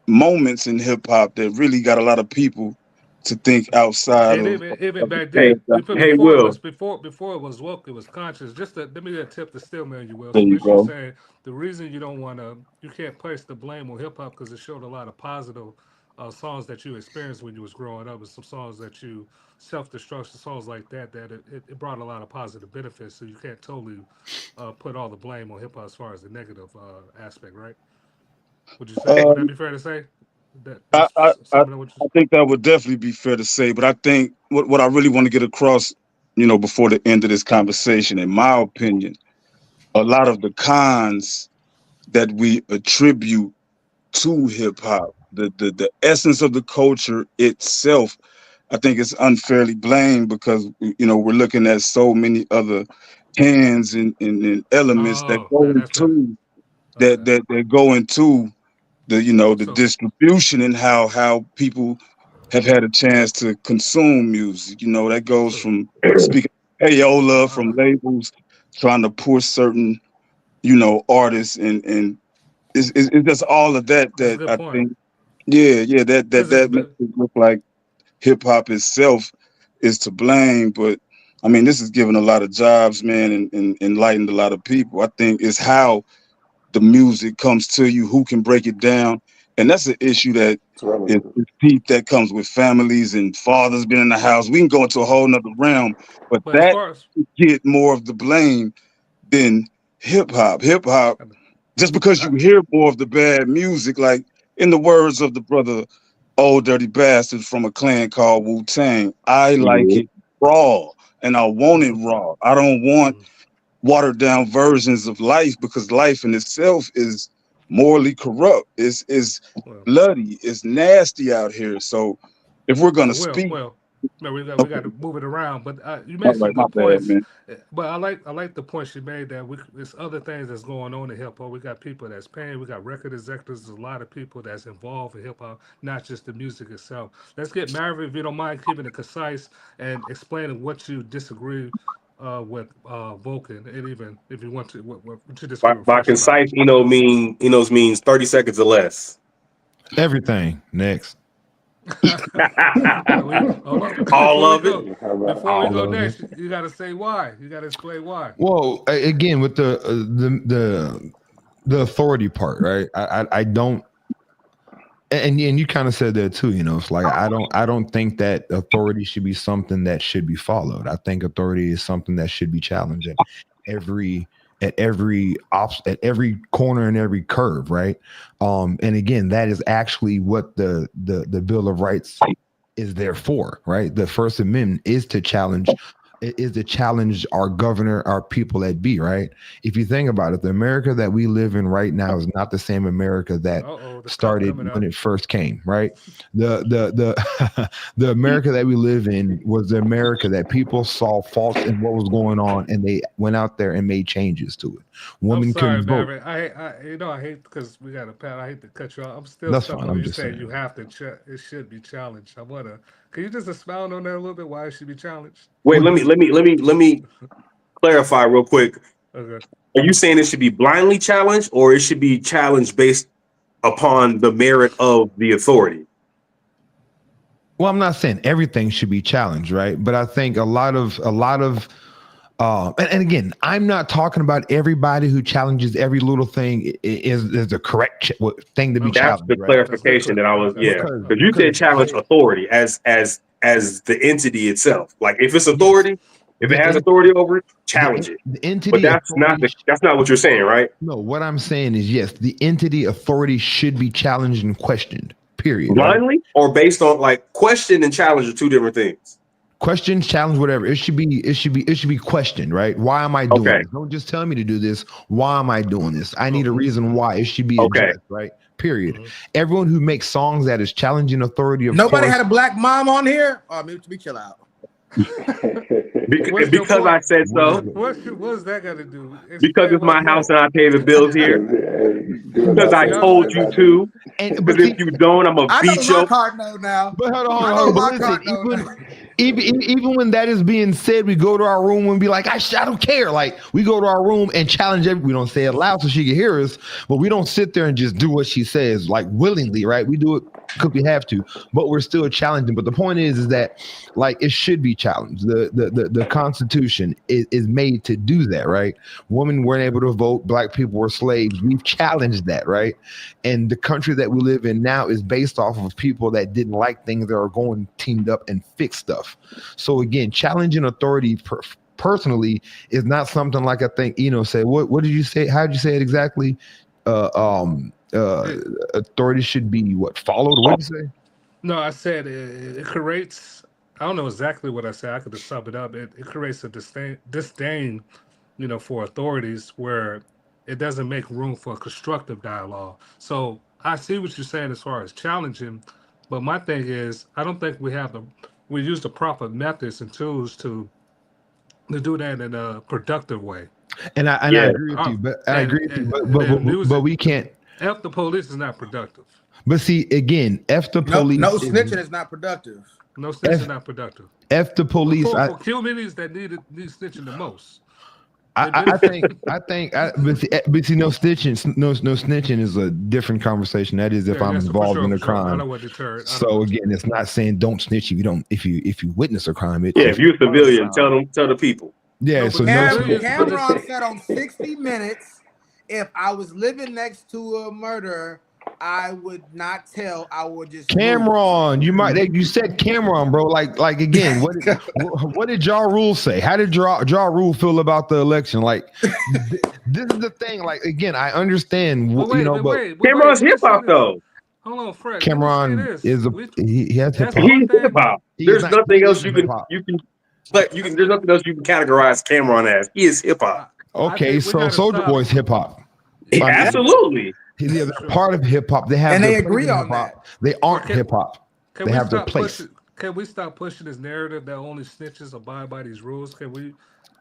moments in hip hop that really got a lot of people to think outside And of, even of the back then, hey paradigm. before it was Will, before it was woke, it was conscious. Just to, let me get a tip to still man you will. There So you basically go. saying the reason you can't place the blame on hip hop because it showed a lot of positive songs that you experienced when you was growing up, and some songs that you self destruction songs like that it brought a lot of positive benefits. So you can't totally put all the blame on hip hop as far as the negative aspect, right? Would you say? Would that Um, be fair to say? That I, that's I, I, something that would. I think that would definitely be fair to say, but I think what I really want to get across, before the end of this conversation, in my opinion, a lot of the cons that we attribute to hip hop, the essence of the culture itself, I think it's unfairly blamed because we're looking at so many other hands and elements that Oh, go yeah, that's fair. into Okay. that go into the So distribution and how people have had a chance to consume music. That goes so from speaking payola, from uh, labels trying to push certain artists, and it's just all of that that's a that good I point. think. Yeah, that makes But it look like hip hop itself is to blame. But I mean, this has given a lot of jobs, man, and enlightened a lot of people. I think it's how the music comes to you, who can break it down, And that's an issue that It's relative. is deep, that comes with families and fathers being in the house. We can go into a whole nother realm, but But as that far as get more of the blame than hip hop. Hip hop, just because you hear more of the bad music, like in the words of the brother Old Dirty Bastard from a clan called Wu-Tang, I like Yeah. it raw and I want it raw. I don't want watered down versions of life, because life in itself is morally corrupt. It's well, bloody. It's nasty out here. So if we're gonna well, speak, well, no, we got okay, to move it around. But you all made some right, my good bad, points. man. But I like the points you made that there's other things that's going on in hip hop. We got people that's paying. We got record executives. There's a lot of people that's involved in hip hop, not just the music itself. Let's get Marvin, if you don't mind, keeping it concise and explaining what you disagree with Vulcan, and even if you want to, what you disagree with By Fresh about. concise, means 30 seconds or less. Everything. Next. Hold on. All Before we of it. go, How about before we All go of it. next, you got to say why. You got to explain why. Well, again, with the authority part, right? I don't, and you kind of said that too. You know, it's like I don't think that authority should be something that should be followed. I think authority is something that should be challenged at every at every corner and every curve, right? And again, that is actually what the Bill of Rights is there for, right? The First Amendment is to challenge our governor, our people at be, right? If you think about it, the America that we live in right now is not the same America that The cup started coming when up. it first came, right? The the America that we live in was the America that people saw faults in what was going on, and they went out there and made changes to it. I'm Women sorry, couldn't vote. Maverick. I hate because we got a pat. I hate to cut you off. I'm still That's stuck fine. on I'm you just saying you saying. have to. It should be challenged. Can you just expound on that a little bit? Why it should be challenged? Wait, let me clarify real quick. Okay. Are you saying it should be blindly challenged, or it should be challenged based upon the merit of the authority? Well, I'm not saying everything should be challenged, right? But I think a lot of and again, I'm not talking about everybody who challenges every little thing is the correct thing to be Okay. That's the challenged, right? That's very clarification clear. that I was, Okay. yeah. Because Because you said challenge yeah, authority as the entity itself. Like if it's yes, authority, if it the has en- authority over it, the challenge it. the But entity authority. that's not what you're saying, right? No, what I'm saying is yes, the entity authority should be challenged and questioned. Period. Right? Blindly or based on like question and challenge are two different things. Questions, challenge, whatever. It should be questioned, right? Why am I doing Okay. this? Don't just tell me to do this. Why am I doing this? I need a reason why. It should be Okay. addressed, right? Period. Everyone who makes songs that is challenging authority, of Nobody course. had a black mom on here. Oh, me chill out. What's your Because I point? said so. What's that got to do? Because Explain it's why my you house want. and I pay the bills here. Do as Because I I say, Y'all not told as said, you I do. to. But Because if see, you don't, I'm gonna I know beat my your. card note now. but hold on, I hold know on. But my listen, card note now. even when that is being said, we go to our room and be like, I don't care. Like we go to our room and challenge we don't say it loud so she can hear us, but we don't sit there and just do what she says like willingly, right? We do it because we have to, but we're still challenging. But the point is that like it should be challenged. The Constitution is made to do that, right? Women weren't able to vote, black people were slaves. We've challenged that, right? And the country that we live in now is based off of people that didn't like things that are going teamed up and fix stuff. So again, challenging authority personally is not something like I think said. What did you say? How did you say it exactly? Uh, um, uh, Authority should be what followed. What did you say? No, I said it creates. I don't know exactly what I said. I could just sum it up. It creates a disdain, for authorities where it doesn't make room for constructive dialogue. So I see what you're saying as far as challenging, but my thing is I don't think we use the proper methods and tools to do that in a productive way. And I Yeah. agree with you, but And then but music. we can't. F the police is not productive. But see again, F the No, police. no snitching is not productive. No snitching is not productive. F the police. For communities that need snitching the most. I think, but see, no snitching is a different conversation. That is if I'm yes, for involved sure, in a for sure. I crime. know what deterred. So again, it's not saying don't snitch if you don't, if you witness a crime. It's Yeah, if you're a civilian, tell the people. Yeah, No, so but no. civilians- Cameron said on 60 Minutes, if I was living next to a murderer, I would not tell. I would just Cameron, you said Cameron, bro. Like again, what did Ja Rule say? How did Ja Rule feel about the election? Like this is the thing. Like again, I understand, But you know, but Cameron's let me hip say hop this. though. Hold on, Fred. Cameron Let me say this. he has hip That's hop. one He's thing. hip hop. He There's is nothing else hip you hop. can there's nothing else you can categorize Cameron as. He is hip hop. Okay, so Soldier Boy's hip hop. Yeah, Absolutely. They're part of hip hop. They have And their they place agree in on hip-hop. They aren't hip hop. They have their place. Can we stop pushing this narrative that only snitches abide by these rules? Can we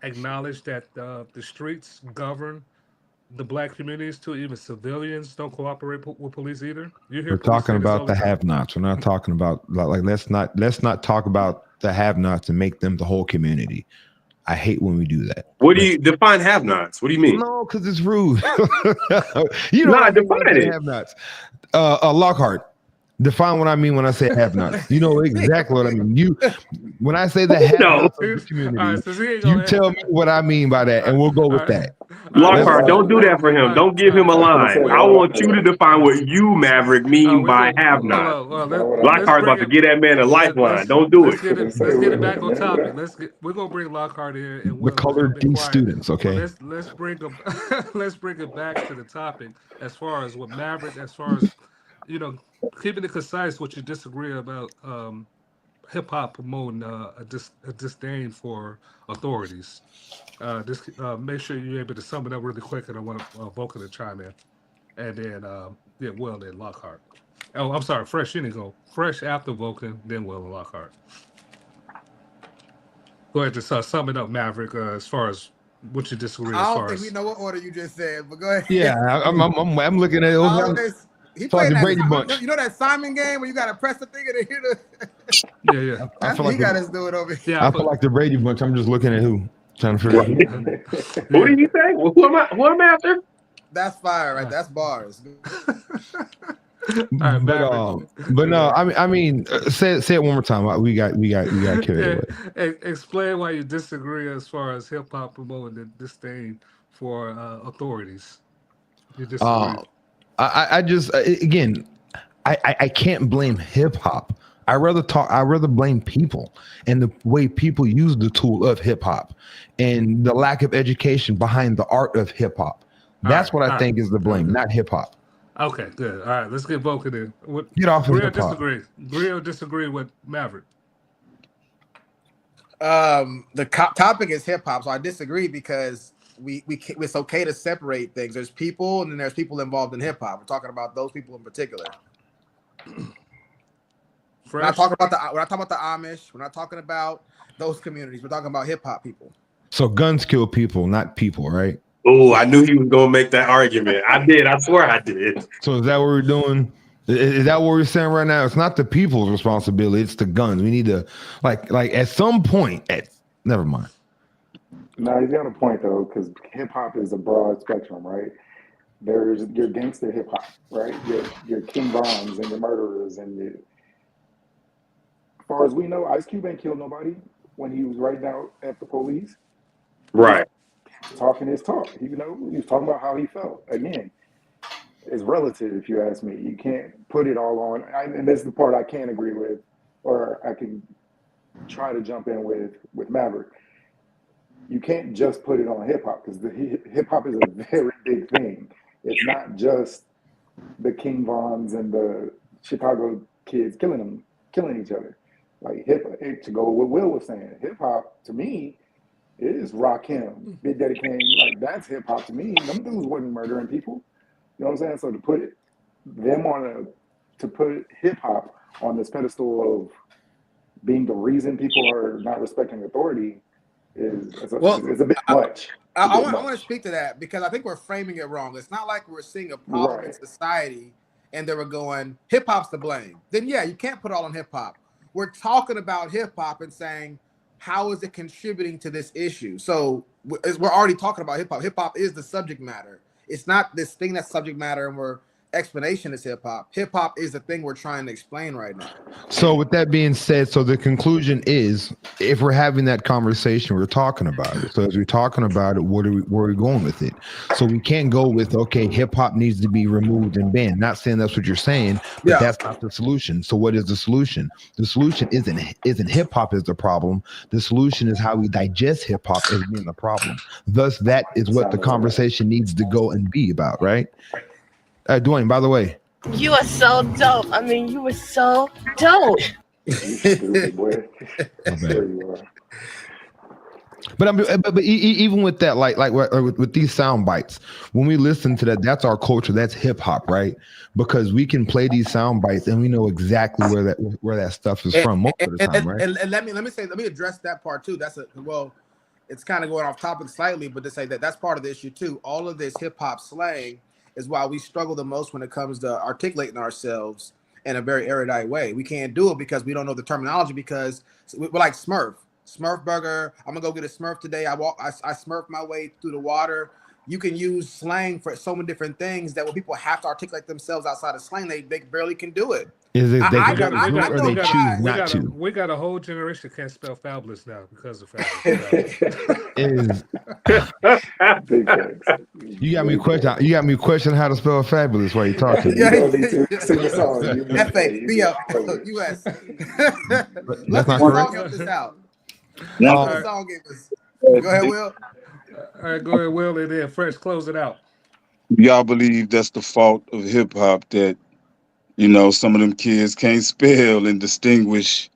acknowledge that the streets govern the black communities too? Even civilians don't cooperate with police either. You hear We're police talking say this all about the the time. have-nots. We're not talking about like let's not talk about the have-nots and make them the whole community. I hate when we do that. What do you define have-nots? What do you mean? No, because it's rude. You know Nah, what I mean when I define say it. have-nots. Lockhart. Define what I mean when I say have-nots. You know exactly what I mean. When I say the have-nots of the community, you tell me what I mean by that, and we'll go with that. Lockhart, don't do that for him. Don't give him a line. I want you to define what you, Maverick, mean by have-nots. Lockhart's about to get that man a lifeline. Don't do it. Let's get it back on topic. We're gonna bring Lockhart in and The colored D students, okay? But let's bring them let's bring it back to the topic as far as what Maverick, as far as keeping it concise. What you disagree about hip hop promoting a disdain for authorities. Make sure you're able to sum it up really quick, and I want Vulcan to chime in, and then Will, then Lockhart. Oh, I'm sorry, Fresh. You didn't go. Fresh after Vulcan, then Will and Lockhart. Go ahead, just sum it up, Maverick. As far as what you disagree. I don't think we know what order you just said, but go ahead. Yeah, I'm looking at it. He playing like that Brady Bunch. You know that Simon game where you gotta press the thing and hear the. Yeah. That's what he got us doing over here. I feel like the Brady Bunch. I'm just looking at who, trying to figure out. Who did you say? Well, who am I after? That's fire, right? That's bars. But no, I mean, say it one more time. We got carried away. Explain why you disagree as far as hip hop promoting the disdain for authorities. You disagree. I just again, I can't blame hip hop. I rather blame people and the way people use the tool of hip hop and the lack of education behind the art of hip hop. That's what I think is the blame, not hip hop. Okay, good. All right, let's get Vulcan in. Get off of hip hop. Agree or disagree with Maverick? The topic is hip hop, so I disagree because it's okay to separate things. There's people, and then there's people involved in hip hop. We're talking about those people in particular. We're not talking about the Amish. We're not talking about those communities. We're talking about hip hop people. So guns kill people, not people, right? Oh, I knew he was gonna make that argument. I did. I swear I did. So is that what we're doing? Is that what we're saying right now? It's not the people's responsibility. It's the guns. We need to like at some point. Never mind. No, he's got a point though, because hip hop is a broad spectrum, right? There's your gangster hip hop, right? Your King Bombs and your murderers and as far as we know, Ice Cube ain't killed nobody when he was writing out at the police. Right. Talking his talk. He was talking about how he felt. Again, it's relative, if you ask me. You can't put it all on. And this is the part I can't agree with, or I can try to jump in with Maverick. You can't just put it on hip hop because hip hop is a very big thing. It's not just the King Vons and the Chicago kids killing each other. Like to go with what Will was saying, hip hop to me is Rakim, Big Daddy Kane. Like that's hip hop to me. Them dudes wasn't murdering people. You know what I'm saying? So to put hip hop on this pedestal of being the reason people are not respecting authority is a bit much. I want to speak to that because I think we're framing it wrong. It's not like we're seeing a problem in society and they were going, hip hop's to blame. Then yeah, you can't put it all on hip hop. We're talking about hip hop and saying, how is it contributing to this issue? So we're already talking about hip hop. Hip hop is the subject matter. It's not this thing that's subject matter, and we're explanation is hip hop. Hip hop is the thing we're trying to explain right now. So with that being said, so the conclusion is, if we're having that conversation, we're talking about it. So as we're talking about it, where are we going with it? So we can't go with, okay, hip hop needs to be removed and banned. Not saying that's what you're saying, but that's not the solution. So what is the solution? The solution isn't hip hop is the problem. The solution is how we digest hip hop as being the problem. Thus, that is what the conversation needs to go and be about, right? Dwayne, by the way. You are so dope. I mean, you were so dope. But even with that, like with these sound bites, when we listen to that, that's our culture. That's hip hop, right? Because we can play these sound bites and we know exactly where that stuff is from most of the time, right? And let me address that part too. It's kind of going off topic slightly, but to say that's part of the issue too. All of this hip hop slang is why we struggle the most when it comes to articulating ourselves in a very erudite way. We can't do it because we don't know the terminology, because we're like Smurf burger. I'm gonna go get a Smurf today. I Smurf my way through the water. You can use slang for so many different things that when people have to articulate themselves outside of slang, they barely can do it. Is it they choose not to? We got a whole generation that can't spell fabulous now because of fabulous. You got me question how to spell fabulous while you're talking. F-A-B-O-U-S. Let's help this out. Go ahead, Will. All right, go ahead, Will, and then Fresh, close it out. Y'all believe that's the fault of hip hop, that some of them kids can't spell and distinguish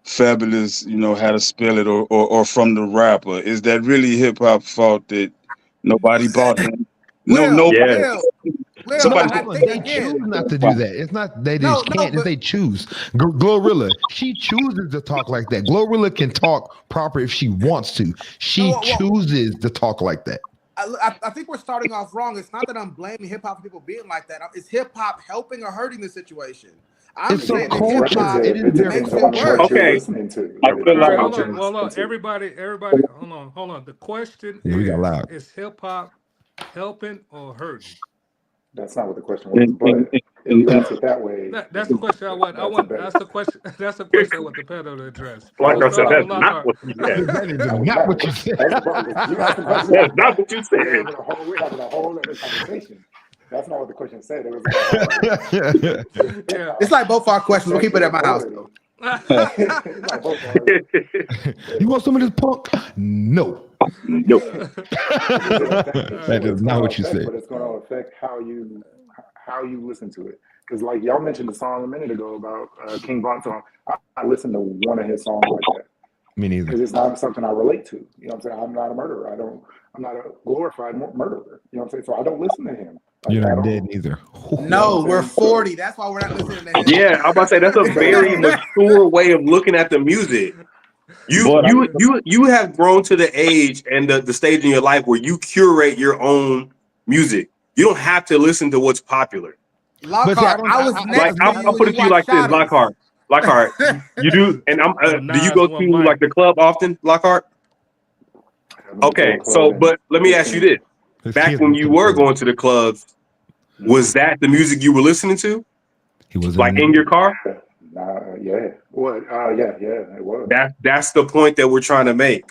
fabulous, how to spell it, or from the rapper? Is that really hip hop fault that nobody bought him? They choose not to do that. It's not they just can't. It's they choose. Glorilla, she chooses to talk like that. Glorilla can talk proper if she wants to. She chooses to talk like that. I think we're starting off wrong. It's not that I'm blaming hip hop for people being like that. Is hip hop helping or hurting the situation? I'm saying hip hop makes it worse. Okay. Hold on, everybody. Hold on. The question is hip hop helping or hurting? That's not what the question was, but if you ask it that way, that's the question I want. That's the question. That's the question I want the panel to address. Like I said, that's not what you said. Not what you said. That's not what you said. We're having a whole other conversation. That's not what the question said. It was It's like both our questions. We'll keep it at my house, though. You want some of this punk? No. That is not what you said. But it's going to affect how you listen to it. Because like y'all mentioned the song a minute ago about King Von song. I listened to one of his songs like that. Me neither. Because it's not something I relate to. You know what I'm saying? I'm not a murderer. I'm not a glorified murderer. You know what I'm saying? So I don't listen to him. You're not dead neither. No, we're 40. That's why we're not listening to him. Yeah, I'm about to say that's a very mature way of looking at the music. You have grown to the age and the stage in your life where you curate your own music. You don't have to listen to what's popular. Lockhart, I'll put it to you like this, Lockhart. You do, and do you go to like the club often, Lockhart? Okay, so but let me ask you this: back when you were going to the clubs, was that the music you were listening to? He was like in your car. Yeah. What? Yeah, it was. That's the point that we're trying to make.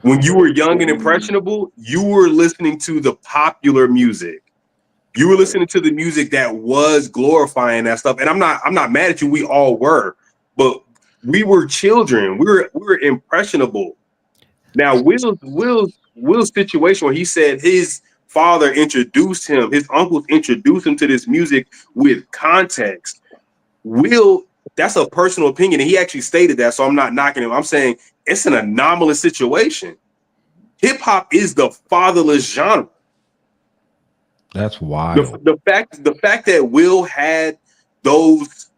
When you were young and impressionable, you were listening to the popular music. You were listening to the music that was glorifying that stuff. And I'm not mad at you. We all were, but we were children. We were impressionable. Now, Will's situation where he said his father introduced him, his uncles introduced him to this music with context. Will, that's a personal opinion, and he actually stated that, so I'm not knocking him. I'm saying it's an anomalous situation. Hip hop is the fatherless genre. That's wild. The fact that Will had those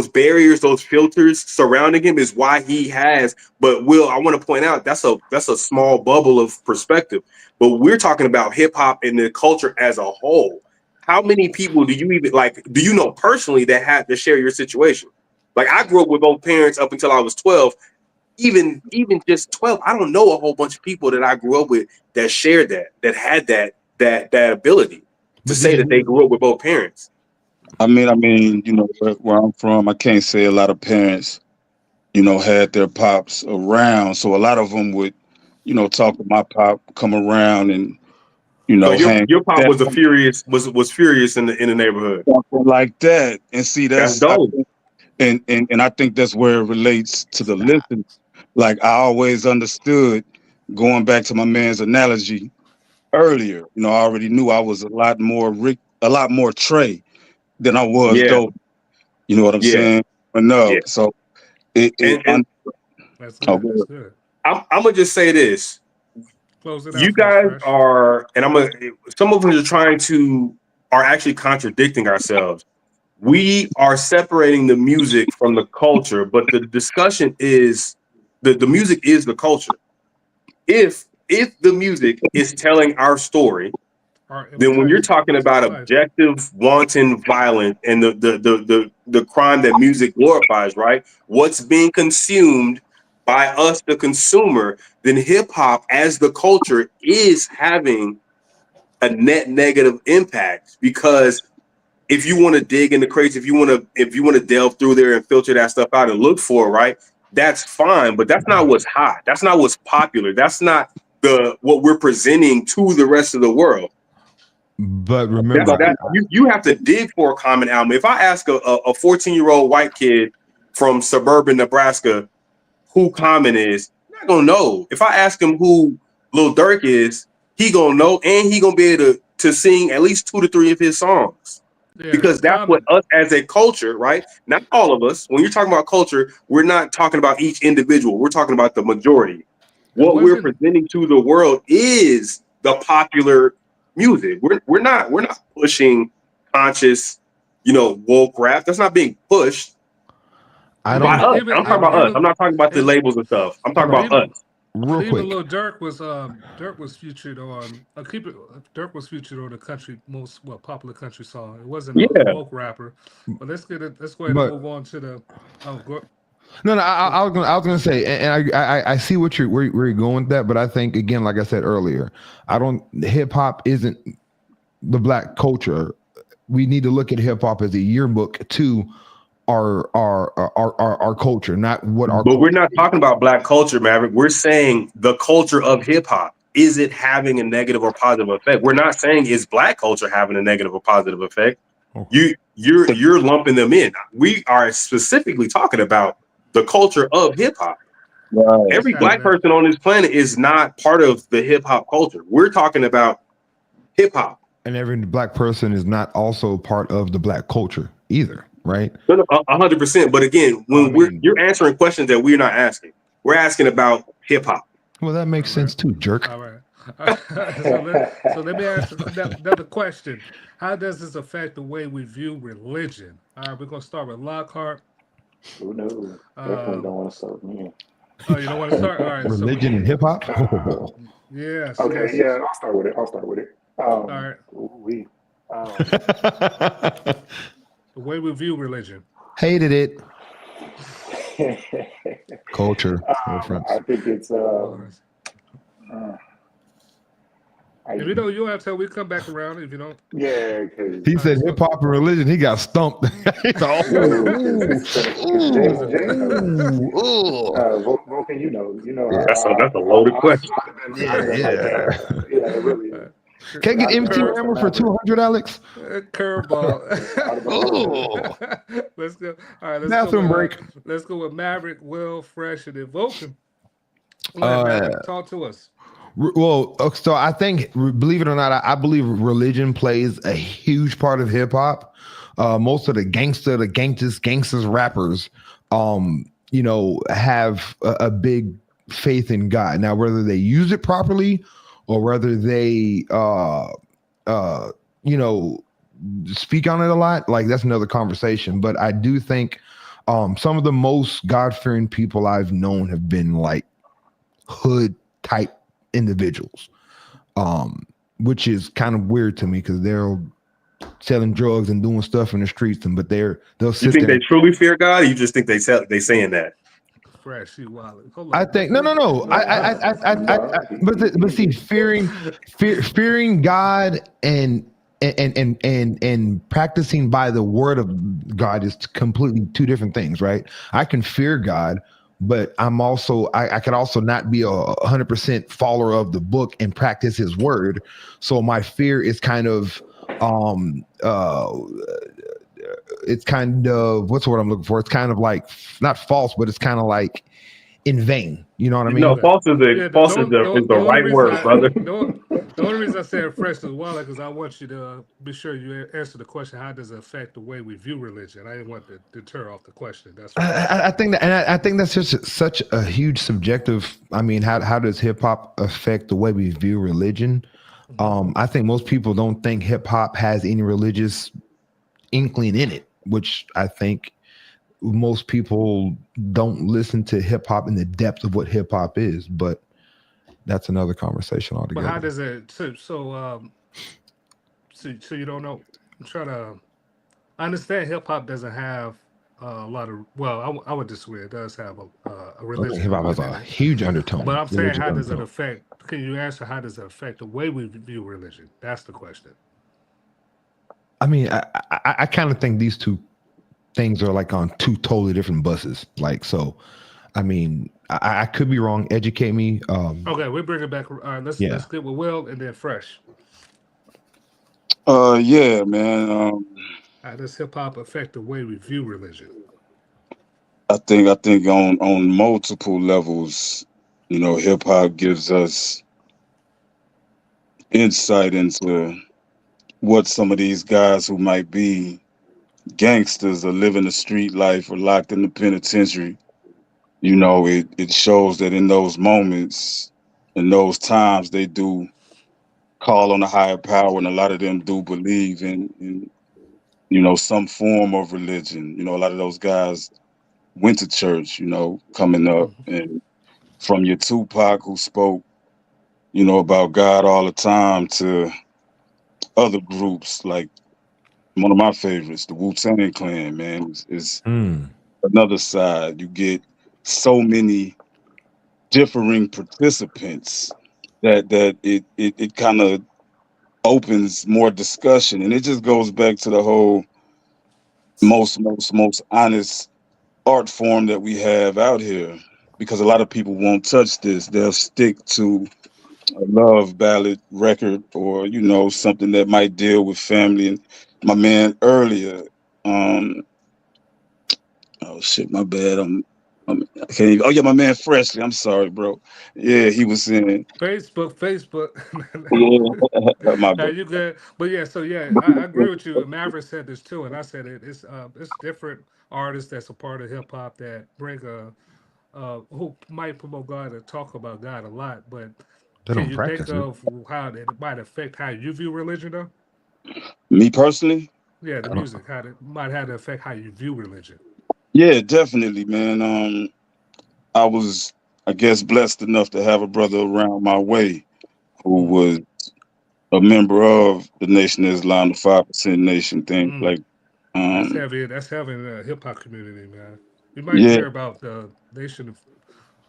barriers, those filters surrounding him is why he has. But Will, I want to point out that's a small bubble of perspective. But we're talking about hip hop and the culture as a whole. How many people do you know personally that had to share your situation? Like I grew up with both parents up until I was 12. Even just 12, I don't know a whole bunch of people that I grew up with that shared that had that ability. to say that they grew up with both parents. I mean, you know, where I'm from, I can't say a lot of parents, you know, had their pops around. So a lot of them would, you know, talk to my pop, come around and, you So know, hang your pop that was was furious in the neighborhood. something like that. And see, That's that's I dope. think, and I think that's where it relates to the listen. Like I always understood, going back to my man's analogy earlier, you know, I already knew I was a lot more Trey than I was Yeah, dope. You know what I'm yeah, saying? yeah. Enough. So And That's oh, good. That's good. I'm gonna just say this: Close it you out for us, guys Fresh. are, and some of us are actually contradicting ourselves. We are separating the music from the culture, but the discussion is the music is the culture. If the music is telling our story, Or then when you're talking about entitled. objective, wanton violence and the crime that music glorifies, right? What's being consumed by us, the consumer, then hip hop as the culture is having a net negative impact because if you want to dig into crates, if you want to delve through there and filter that stuff out and look for it, right? That's fine, but that's not what's hot. That's not what's popular. That's not what we're presenting to the rest of the world. But remember, You have to dig for a common album. If I ask a 14-year-old white kid from suburban Nebraska who Common is, he's not gonna know. If I ask him who Lil Durk is, he gonna know, and he gonna be able to sing at least 2 to 3 of his songs. Yeah, Because that's what Common. us as a culture, right? Not all of us. When you're talking about culture, we're not talking about each individual. We're talking about the majority. What we're presenting to the world is the popular music. We're not pushing conscious, woke rap. That's not being pushed I by don't. us. And I'm talking about us. I'm not talking about the labels and stuff. I'm talking about us. Real Even quick. Lil Durk was featured on Dirk was featured on the country most popular country song. It wasn't a woke rapper. But let's go ahead and move on to the No, I was gonna say, and I see where you're going with that, but I think again, like I said earlier, hip hop isn't the black culture. We need to look at hip hop as a yearbook to our culture, not what our. But we're not talking about black culture, Maverick. We're saying the culture of hip hop. Is it having a negative or positive effect? We're not saying is black culture having a negative or positive effect. You're lumping them in. We are specifically talking about the culture of hip hop. right. Every black person on this planet is not part of the hip hop culture. We're talking about hip hop. And every black person is not also part of the black culture either, right? 100%. But again, when you're answering questions that we're not asking, we're asking about hip hop. Well, that makes sense too, jerk. All right. So let me ask another question. How does this affect the way we view religion? All right, we're gonna start with Lockhart. Who knows? Definitely don't want to start me. Oh, you don't want to start? All right. Religion and hip hop. Yes. Okay. Yes. Yeah, I'll start with it. All right. The way we view religion. Hated it. Culture. I think it's. If you don't, you'll have to tell. We come back around. If you don't, yeah. He said hip hop and religion. He got stumped. Vulcan, you know. That's a loaded question. Yeah, it really is. Can I get MT Hammer for 200, Alex? Curveball. Let's go. All right, bathroom break. Let's go with Maverick, Will, Fresh, and then Vulcan. Maverick, talk to us. Well, so I think, believe it or not, I believe religion plays a huge part of hip hop. Most of the gangsters rappers, have a big faith in God. Now, whether they use it properly or whether they, speak on it a lot, like that's another conversation. But I do think some of the most God-fearing people I've known have been like hood type individuals, which is kind of weird to me because they're selling drugs and doing stuff in the streets, but they'll sit You think there. they truly fear God, or you just think they saying that? Fresh, you wild. I think no. But see, fearing God and and practicing by the word of God is completely two different things, right? I can fear God, but I can also not be 100% follower of the book and practice his word. So my fear is kind of it's kind of, what's the word I'm looking for? It's kind of like not false, but it's kind of like in vain. You know what I mean? No, false is Yeah, is the only right reason word, brother. the only reason I said fresh as well because I want you to be sure you answer the question: how does it affect the way we view religion? I didn't want to deter off the question. That's why. I think that, and I think that's just such a huge subjective. I mean, how does hip hop affect the way we view religion? I think most people don't think hip hop has any religious inkling in it, which I think most people don't listen to hip hop in the depth of what hip hop is. But that's another conversation But how altogether. does it? So you don't know? I'm trying to. I understand hip hop doesn't have a lot of. Well, I would disagree. It does have a I think religious hip hop has element in a it. huge But undertone, I'm saying, religious how does it undertone. affect? Can you answer how does it affect the way we view religion? That's the question. I mean, I kind of think these two things are like on two totally different buses. Like, so, I mean, I could be wrong. Educate me. Okay, we bring it back. All right, Yeah. let's get with Will and then Fresh. Yeah, man. How does hip hop affect the way we view religion? I think on multiple levels, hip hop gives us insight into what some of these guys who might be gangsters or living the street life or locked in the penitentiary. It shows that in those moments, in those times, they do call on a higher power, and a lot of them do believe in some form of religion. A lot of those guys went to church, coming up, and from your Tupac who spoke, about God all the time to other groups like one of my favorites, the Wu-Tang Clan, man, is Mm. another side. You get so many differing participants that it kind of opens more discussion, and it just goes back to the whole most honest art form that we have out here, because a lot of people won't touch this. They'll stick to a love ballad record, or something that might deal with family. And my man earlier, oh shit, my bad. I can't even, oh yeah, my man Freshly. I'm sorry, bro. Yeah, he was saying. Facebook. Yeah, my Now bad. you good, but yeah. So yeah, I agree with you. Maverick said this too, and I said it. It's different artists that's a part of hip hop that bring a who might promote God and talk about God a lot. But They can don't you think practice it. of how it might affect how you view religion, though? Me personally, Yeah, the I don't. music, how it might have to affect how you view religion. yeah, definitely, man. I was, I guess, blessed enough to have a brother around my way who Mm, was a member of the Nation of Islam, the 5% Nation thing. mm. Like, um, That's heavy in the hip hop community, man. You might yeah, hear about the Nation of,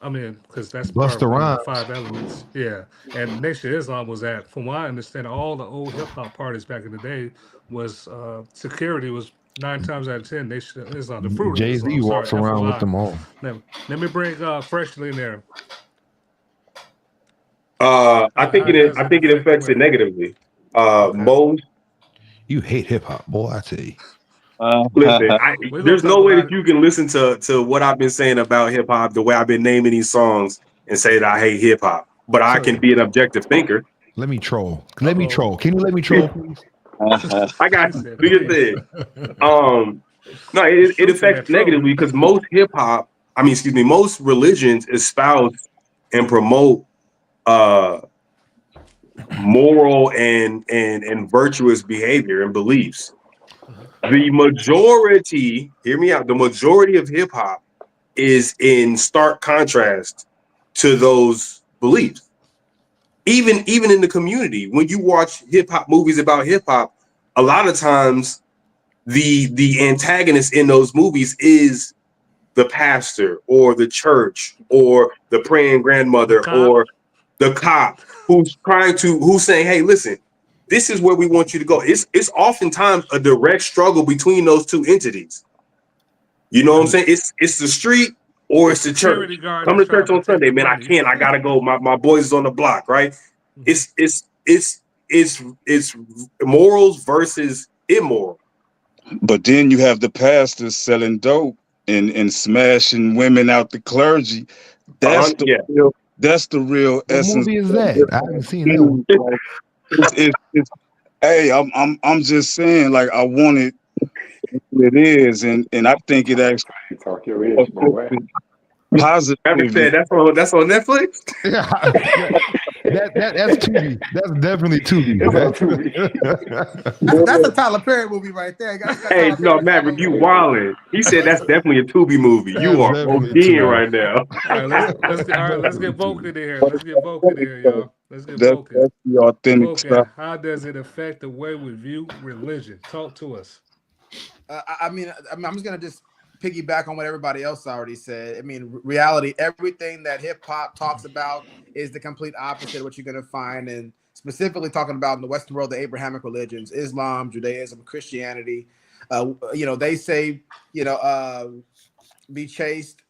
I mean, because that's part Busta of one of the Rhymes. five elements. Yeah, and Nation of Islam was at, from what I understand, all the old hip hop parties back in the day was security was 9 times out of 10 Nation of Islam, the fruit of Jay-Z Islam. Sorry, walks around with FOI. them all. Now, let me bring Freshly in there. I think How does it it affect the affects it way? negatively. Okay, Most You hate hip hop, boy. I tell you. listen, we're gonna there's talk no way about that it. you can listen to what I've been saying about hip hop, the way I've been naming these songs, and say that I hate hip hop. But I So can be an objective thinker. let me troll. Uh Let me oh. troll. Can you let me troll, please? I got He you. said, Do your please. thing. No, There's it truth in affects that trolling. negatively because most hip hop, I mean, excuse me, most religions espouse and promote uh moral and virtuous behavior and beliefs. Mhm. The majority, hear me out, the majority of hip hop is in stark contrast to those beliefs. Even in the community, when you watch hip hop movies about hip hop, a lot of times the antagonist in those movies is the pastor or the church or the praying The grandmother cop. or the cop who's saying, hey, listen, this is where we want you to go. It's oftentimes a direct struggle between those two entities. You know what I'm saying? It's the street or it's the church. Security guard Come that's to church trying on to take Sunday, the man. I money. can't. I gotta go. My boys is on the block, right? It's morals versus immoral. But then you have the pastors selling dope and smashing women out the clergy. That's the Yeah. real. That's the real What essence. movie is that? I haven't seen that one. It's hey, I'm just saying, like, I want it. It is, and I think it actually Talk your ish, boy. positive. Rabbit said that's on Netflix. Yeah, that's Tubi. That's definitely Tubi. It's on Tubi. That's a Tyler Perry movie right there. That's got Hey, Tyler no, Perry Maverick, you all over it. wildin'. He said that's definitely a Tubi movie. You That's are definitely a ODing Tubi. right now. All right, let's get Vulcan in here. Let's get Vulcan in here, y'all. Let's get That's Vulcan. the authentic Vulcan, stuff. how does it affect the way we view religion? Talk to us. I mean, I'm just gonna just piggyback on what everybody else already said. I mean, reality, everything that hip hop talks about is the complete opposite of what you're gonna find, and specifically talking about in the Western world, the Abrahamic religions, Islam, Judaism, Christianity. They say, be chaste.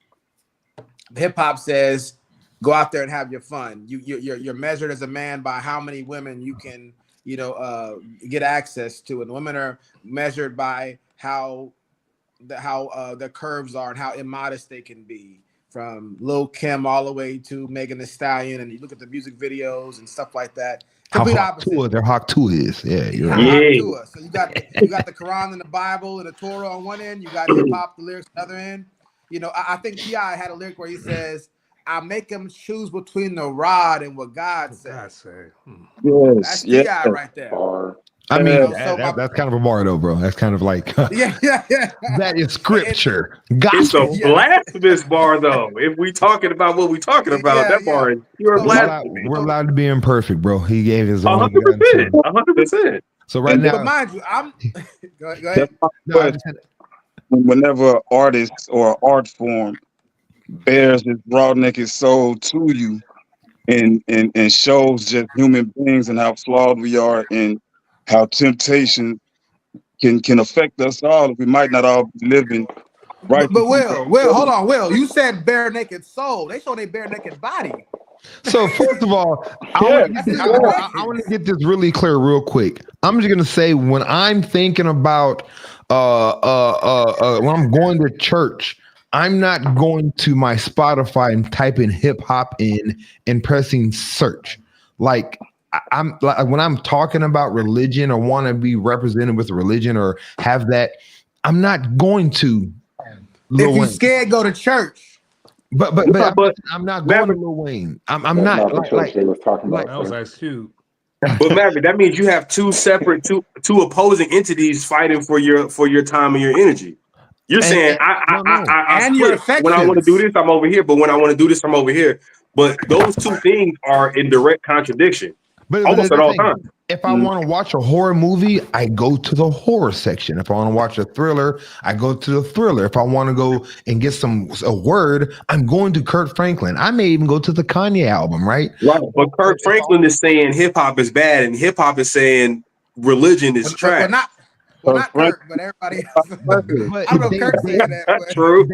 Hip hop says, go out there and have your fun. You're measured as a man by how many women you can, get access to, and women are measured by how the curves are and how immodest they can be, from Lil Kim all the way to Megan Thee Stallion. And you look at the music videos and stuff like that. Complete opposite. Their Hawk Tua is. Yeah, you're right. Yeah. So you got the Quran and the Bible and the Torah on one end. You got hip hop, the lyrics on the other end. I think T.I. had a lyric where he says, "I make him choose between the rod and what God says." Yes, That's yes. T.I. right there. I mean, So that's kind of a bar though, bro. That's kind of like yeah. that is scripture. It's Gospel. a blasphemous bar, though. If we talking about what we talking about, that bar is pure blasphemy. We're allowed to be imperfect, bro. He gave his own. 100%. 100%. So right now, but mind you, I'm go ahead. Whenever an artist or art form bears its raw naked soul to you and shows just human beings and how flawed we are and how temptation can affect us all. We might not all be living right. But Will, hold on, Will. You said bare naked soul. They show their bare naked body. So first of all, I want to get this really clear real quick. I'm just gonna say, when I'm thinking about when I'm going to church, I'm not going to my Spotify and type in hip hop in and pressing search. Like, I'm like, when I'm talking about religion or want to be represented with religion or have that, I'm not going to Lil If you're Wayne. scared, go to church. But I'm not going to Lil Wayne. I'm not like they was talking about. That was Ice Cube. But Maverick, that means you have two opposing entities fighting for your time and your energy. You're saying I your split. When I want to do this, I'm over here. But when I want to do this, I'm over here. But those two things are in direct contradiction. Almost at all times. If I want to watch a horror movie, I go to the horror section. If I want to watch a thriller, I go to the thriller. If I want to go and get a word, I'm going to Kurt Franklin. I may even go to the Kanye album, right? Right. But Kurt Franklin is saying hip hop is bad, and hip hop is saying religion is trash. Not Kurt, but everybody else. I don't know if Kirk's saying that. That's true.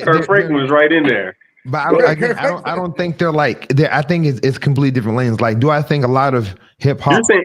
Kurt Franklin was right in there. But I don't think they're like. I think it's completely different lanes. Like, do I think a lot of hip hop? You're saying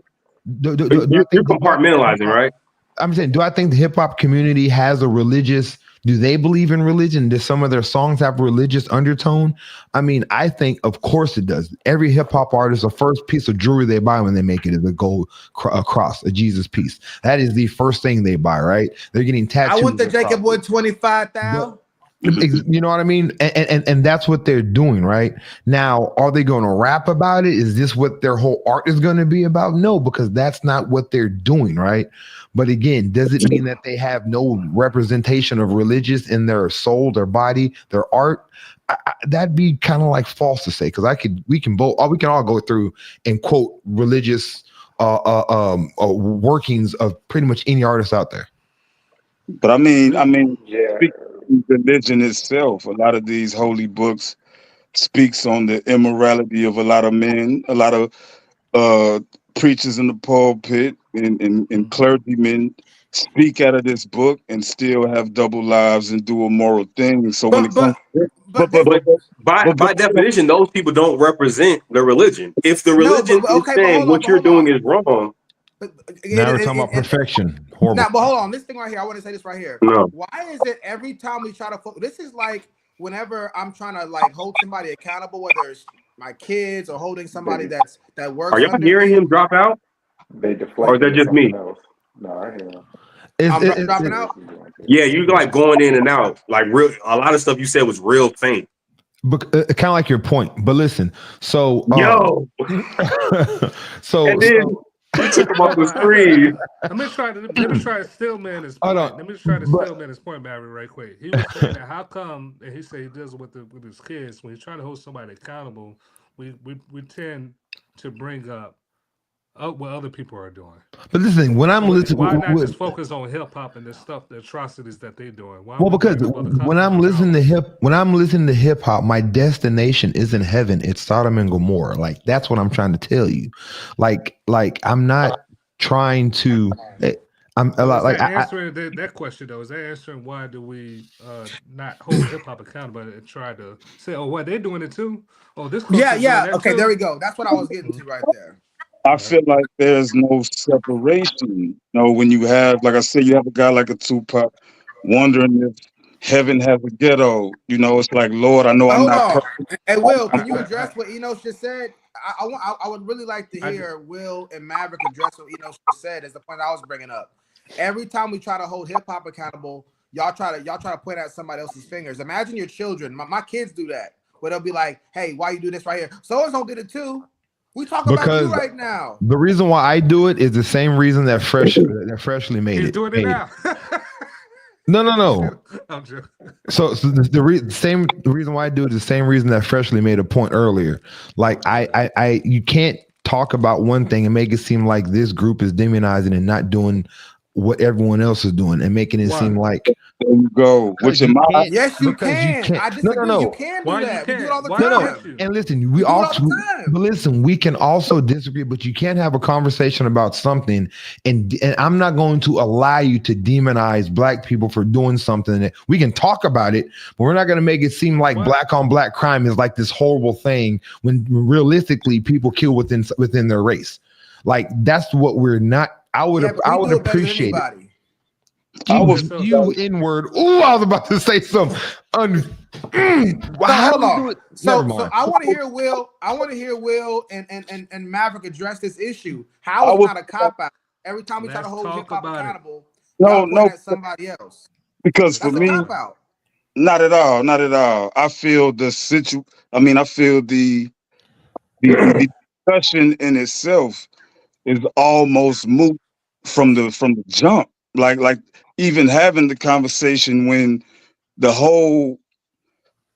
you're compartmentalizing, right? I'm saying, do I think the hip hop community has a religious? Do they believe in religion? Do some of their songs have religious undertone? I mean, I think, of course, it does. Every hip hop artist, the first piece of jewelry they buy when they make it is a gold cross, a Jesus piece. That is the first thing they buy, right? They're getting tattoos. I want the Jacob Wood 25,000. You know what I mean? And that's what they're doing right now. Are they going to rap about it? Is this what their whole art is going to be about? No, because that's not what they're doing, right? But again, does it mean that they have no representation of religious in their soul, their body, their art? That'd be kind of like false to say, because we can all go through and quote religious workings of pretty much any artist out there. But I mean, yeah. Religion itself, a lot of these holy books speaks on the immorality of a lot of men, a lot of preachers in the pulpit and clergymen speak out of this book and still have double lives and do immoral things. So when it comes, But by definition, those people don't represent the religion. If the religion is saying what you're doing is wrong, now we're talking about perfection. Horrible. Now, but hold on, this thing right here. I want to say this right here. No. Why is it every time we try to? This is like whenever I'm trying to like hold somebody accountable, whether it's my kids or holding somebody that works. Are y'all hearing him drop out? They deflect. Or is that just me? Else. No, I hear him. I'm dropping out. Yeah, you like going in and out. Like real, a lot of stuff you said was real faint. But kind of like your point. But listen, so so and then he took him off the screen. Let me try to stillman his point. Let me try to stillman his point, Barry, right quick. He was saying that how come, and he said he does it with his kids, when he's trying to hold somebody accountable, we tend to bring up what other people are doing. But listen, when I'm listening, why not just focus on hip hop and the stuff, the atrocities that they're doing? Because when I'm listening to hip hop, my destination isn't heaven; it's Sodom and Gomorrah. Like that's what I'm trying to tell you. Like I'm not trying to. I'm a lot like answering that question though. Is that answering why do we not hold hip hop accountable and try to say, oh, what they're doing it too? Oh, this. Yeah. Okay, there we go. That's what I was getting to right there. I feel like there's no separation. You know, when you have, like I said, you have a guy like a Tupac wondering if heaven has a ghetto. You know, it's like, Lord, I know I'm not perfect. Hey, Will, can you address what Enos just said? I would really like to hear Will and Maverick address what Enos just said. Is the point I was bringing up. Every time we try to hold hip hop accountable, y'all try to point at somebody else's fingers. Imagine your children. My kids do that, where they'll be like, "Hey, why you do this right here? So-and-so did it too." We talk about you right now. The reason why I do it is the same reason that Freshly made He's it. Doing it now. No. I'm joking. So the reason why I do it is the same reason that Freshly made a point earlier. Like I you can't talk about one thing and make it seem like this group is demonizing and not doing what everyone else is doing and making it seem like there you go. Which in my yes, you can. I disagree. No. You can do that. We do it all the time. No. And listen, we can also disagree, but you can't have a conversation about something and I'm not going to allow you to demonize black people for doing something that we can talk about it, but we're not going to make it seem like black on black crime is like this horrible thing when realistically people kill within their race. Like that's what we're not. I would appreciate it. You N-word. Ooh, I was about to say something. Hold on. So I want to hear Will. I want to hear Will and Maverick address this issue. How is not a cop out? Every time we try to hold hip hop accountable, no, at somebody else. Because for me, not at all. I feel I feel the discussion in itself is almost moot from the jump. Like even having the conversation when the whole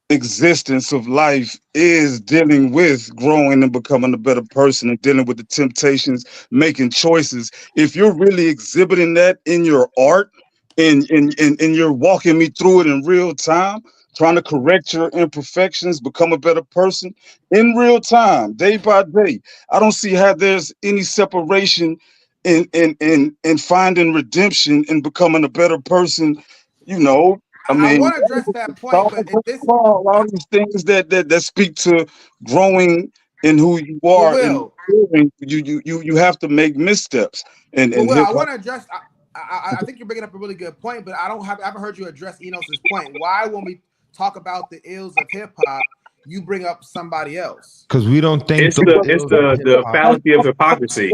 existence of life is dealing with growing and becoming a better person and dealing with the temptations, making choices. If you're really exhibiting that in your art and you're walking me through it in real time, trying to correct your imperfections, become a better person in real time, day by day, I don't see how there's any separation in finding redemption and becoming a better person. You know, I want to address that point, but all these things that speak to growing in who you are, and you have to make missteps. I want to address. I think you're bringing up a really good point, but I haven't heard you address Enos's point. Why, when we talk about the ills of hip hop, you bring up somebody else? Because we don't think it's the fallacy of hypocrisy.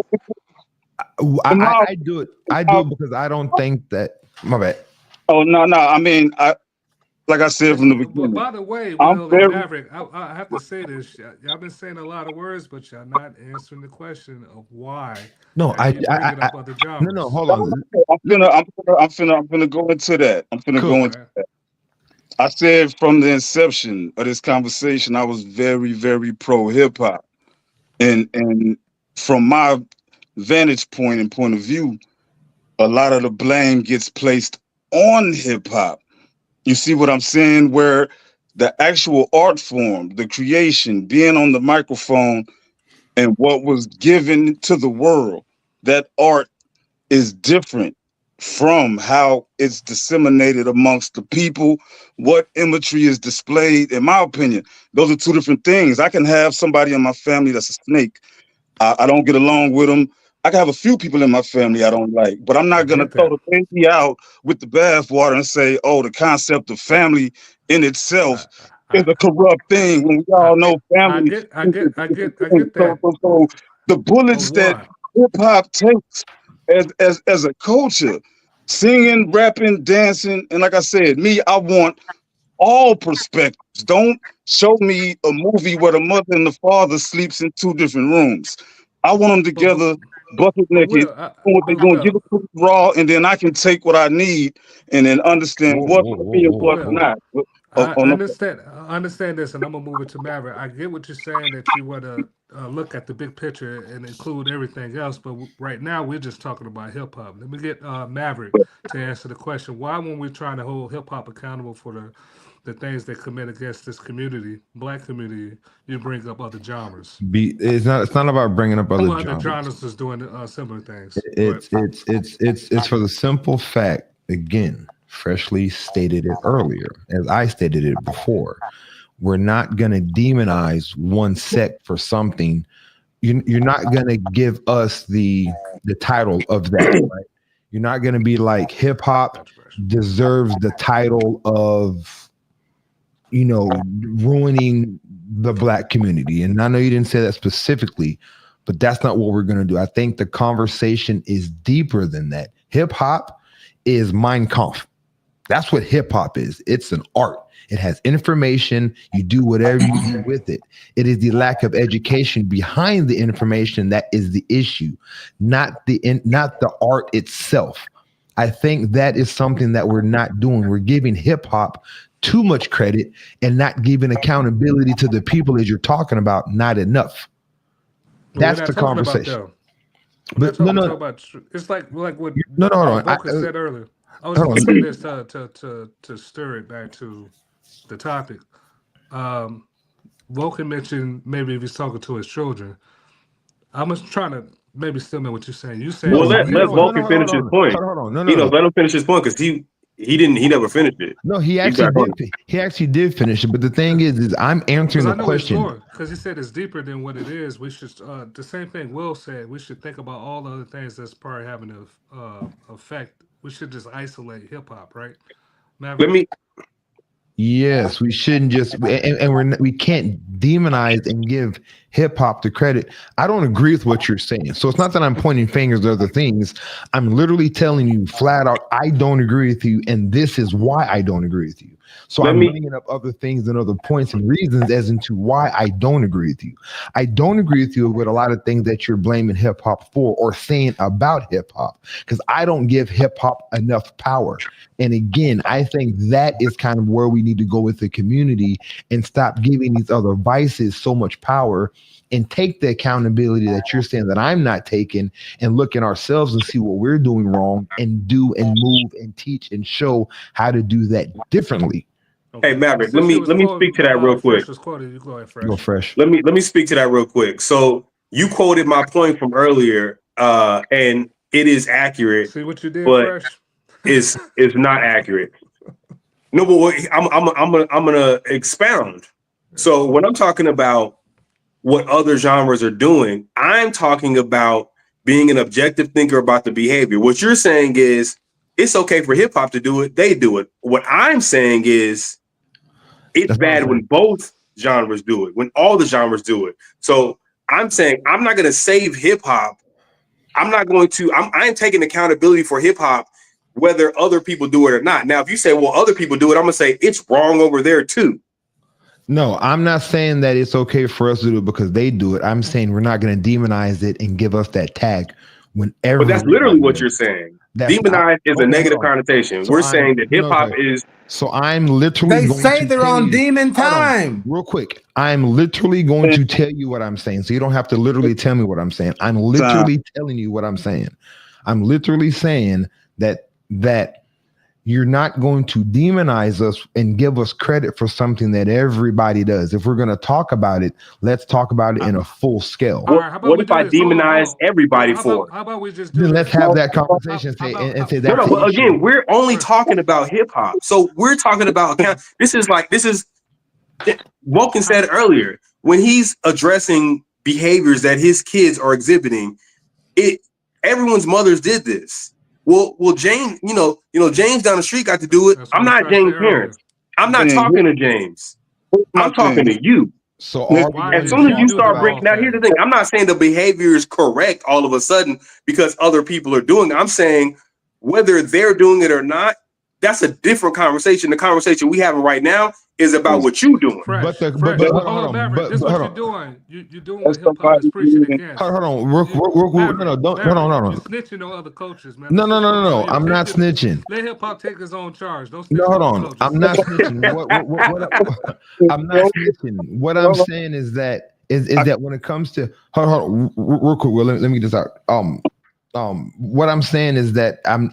I do it because I don't think that. My bad. Oh no! I mean, like I said from the beginning. By the way, Will and Maverick, I have to say this. Y'all been saying a lot of words, but y'all not answering the question of why. No, no. Hold on. I'm gonna go into that. I said from the inception of this conversation, I was very, very pro hip hop, and from my vantage point and point of view, a lot of the blame gets placed on hip hop. You see what I'm saying? Where the actual art form, the creation, being on the microphone, and what was given to the world. That art is different from how it's disseminated amongst the people, what imagery is displayed. In my opinion, those are two different things. I can have somebody in my family that's a snake. I don't get along with them. I can have a few people in my family I don't like, but I'm I not going to get throw that. the baby out with the bathwater and say, oh, the concept of family in itself I, is I, a corrupt thing when we I, all know I family get, I is a get, I different get, I thing. get that. So the But bullets that why? hip hop takes as a culture, singing, rapping, dancing, and like I said, me, I want all perspectives. Don't show me a movie where the mother and the father sleeps in two different rooms. I want them But but, together, bucket but naked, Will, doing what they're doing, give Will, it to me raw, and then I can take what I need and then understand Whoa, what whoa, for whoa, me and whoa, what's Will. whoa. not. I On understand. I understand this, and I'm gonna move it to Maverick. I get what you're saying that you want to look at the big picture and include everything else, but right now we're just talking about hip hop. Let me get Maverick to answer the question: why, when we're trying to hold hip hop accountable for the things they commit against this community, black community, you bring up other genres? It's not about bringing up other Well, other genres. genres is doing similar things. Go ahead. It's for the simple fact, again, freshly stated it earlier, as I stated it before. We're not going to demonize one sect for something. You're not going to give us the title of that, right? You're not going to be like hip hop Gotcha, Fresh. deserves the title of, ruining the black community. And I know you didn't say that specifically, but that's not what we're going to do. I think the conversation is deeper than that. Hip hop is Mein Kampf. That's what hip hop is. It's an art. It has information. You do whatever you do with it. It is the lack of education behind the information that is the issue, not the art itself. I think that is something that we're not doing. We're giving hip hop too much credit and not giving accountability to the people as you're talking about, not enough. Well, we're That's not the talking about conversation. them. We're not But no, talking. We're no, talking about. It's like what no, no, hold on. Vulcan said earlier. I was just Hold gonna say on. this to stir it back to the topic. Um, Vulcan mentioned maybe if he's talking to his children. I'm just trying to maybe still know what you're saying. You saying Well, No, it's let okay let no, for no, no, Vulcan hold on, finish his hold point. on, hold on. No, You no, know, no. let him finish his point because he never finished it. No, he He's actually back on did. it. He actually did finish it. But the thing is I'm answering because the I know where it's question. going. Because he said it's deeper than what it is. We should the same thing Will said. We should think about all the other things that's probably having an effect. We should just isolate hip hop, right, Let Maverick? me Yes, we shouldn't just, and we can't demonize and give hip hop the credit. I don't agree with what you're saying. So it's not that I'm pointing fingers at other things. I'm literally telling you flat out, I don't agree with you, and this is why I don't agree with you. So let I'm me bringing up other things and other points and reasons as into why I don't agree with you. I don't agree with you with a lot of things that you're blaming hip hop for or saying about hip hop because I don't give hip hop enough power. And again, I think that is kind of where we need to go with the community and stop giving these other vices so much power and take the accountability that you're saying that I'm not taking and look at ourselves and see what we're doing wrong and do and move and teach and show how to do that differently. hey Okay. Well, Maverick, let since you me was let me speak quoting, to that real quick. Fresh was quoted. You go ahead, Go Fresh. fresh. Let me speak to that real quick. So you quoted my point from earlier, and it is accurate, See what you did, but Fresh. is not accurate. No, but I'm gonna expound. So when I'm talking about what other genres are doing, I'm talking about being an objective thinker about the behavior. What you're saying is it's okay for hip hop to do it, they do it. What I'm saying is it's That's not what I'm bad when saying. both genres do it, when all the genres do it. So I'm saying I'm not gonna save hip hop. I'm not going to, I am taking accountability for hip hop, whether other people do it or not. Now, if you say, well, other people do it, I'm gonna say it's wrong over there too. No, I'm not saying that it's okay for us to do it because they do it. I'm saying we're not going to demonize it and give us that tag when But that's literally everybody what does you're it. saying. That's I, Demonize is a okay. Hold negative on. connotation. So We're I'm saying that hip no hop okay. is So I'm literally They going say to they're tell on you. demon Hold on, time. real quick. I'm literally going to tell you what I'm saying. So you don't have to literally tell me what I'm saying. I'm time. literally telling you what I'm saying. I'm literally saying that you're not going to demonize us and give us credit for something that everybody does. If we're going to talk about it, let's talk about it in a full scale. All right, how about What we if do I this? Hold on, demonize everybody How for it? about we just do Then this? let's have that conversation and say No, that's but the again, issue. we're only talking about hip hop. So we're talking about this is Vulcan said earlier, when he's addressing behaviors that his kids are exhibiting, everyone's mothers did this. Well, James, James down the street got to do it. That's I'm what I not tried to say James' earlier. parents. I'm not Thing. talking to James. Here's my I'm talking thing. to you. So Why As did soon as you you do the start wrong breaking, now here's the thing? thing. I'm not saying the behavior is correct all of a sudden because other people are doing it. I'm saying whether they're doing it or not, that's a different conversation. The conversation we having right now is about what you're doing. Fresh. but Hold hold on, on, Maverick. This is hold what you're on. doing. You're doing That's what hip hop is somebody preaching being against. Hold on, Maverick, don't, Maverick, hold on. you're snitching on other coaches, man. No, Let's just focus on you. I'm not snitching. Let hip hop take his own charge. Don't No, snitch on hold other on. coaches. I'm not snitching. I'm not snitching. What I'm saying is that when it comes to hold on, real quick. Well, let me get this out. What I'm saying is that I'm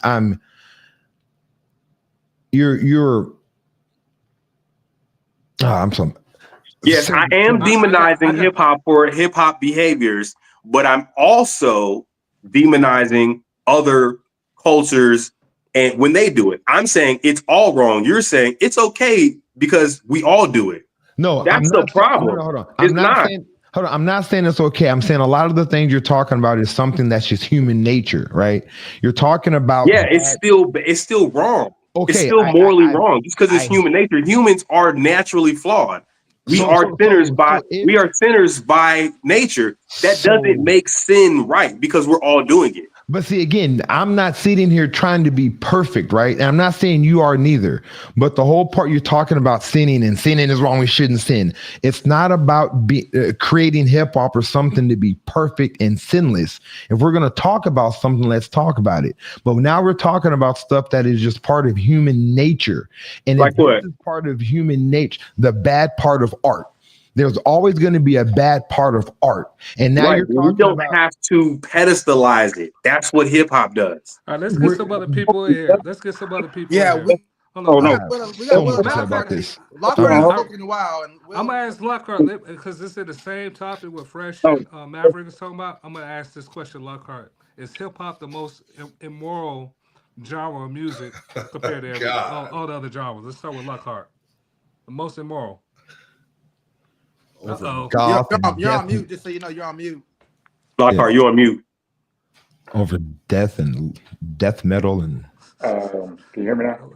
some. Yes, I am demonizing hip hop for hip hop behaviors, but I'm also demonizing other cultures and when they do it. I'm saying it's all wrong. You're saying it's okay because we all do it. No, that's the problem. Hold on. It's not. Hold on. I'm not saying it's okay. I'm saying a lot of the things you're talking about is something that's just human nature, right? You're talking about it's still wrong. Okay, it's still morally wrong just because it's human nature. Humans are naturally flawed. We are sinners by nature. That doesn't make sin right because we're all doing it. But see, again, I'm not sitting here trying to be perfect, right? And I'm not saying you are neither. But the whole part you're talking about sinning and sinning is wrong, we shouldn't sin. It's not about creating hip hop or something to be perfect and sinless. If we're going to talk about something, let's talk about it. But now we're talking about stuff that is just part of human nature. And like what? This is part of human nature, the bad part of art. There's always going to be a bad part of art. And now you're talking we don't have to pedestalize it. That's what hip hop does. All right, let's get some other people in here. Yeah, hold on. we got about this. Lockhart hasn't spoken in a while, and I'm gonna ask Lockhart because this is the same topic with Fresh and Maverick is talking about. I'm gonna ask this question, Lockhart: is hip hop the most immoral genre of music compared to all the other genres? Let's start with Lockhart. The most immoral. You're on mute. Just so you know, you're on mute. Lockhart, you're on mute. Over death metal and. Can you hear me now?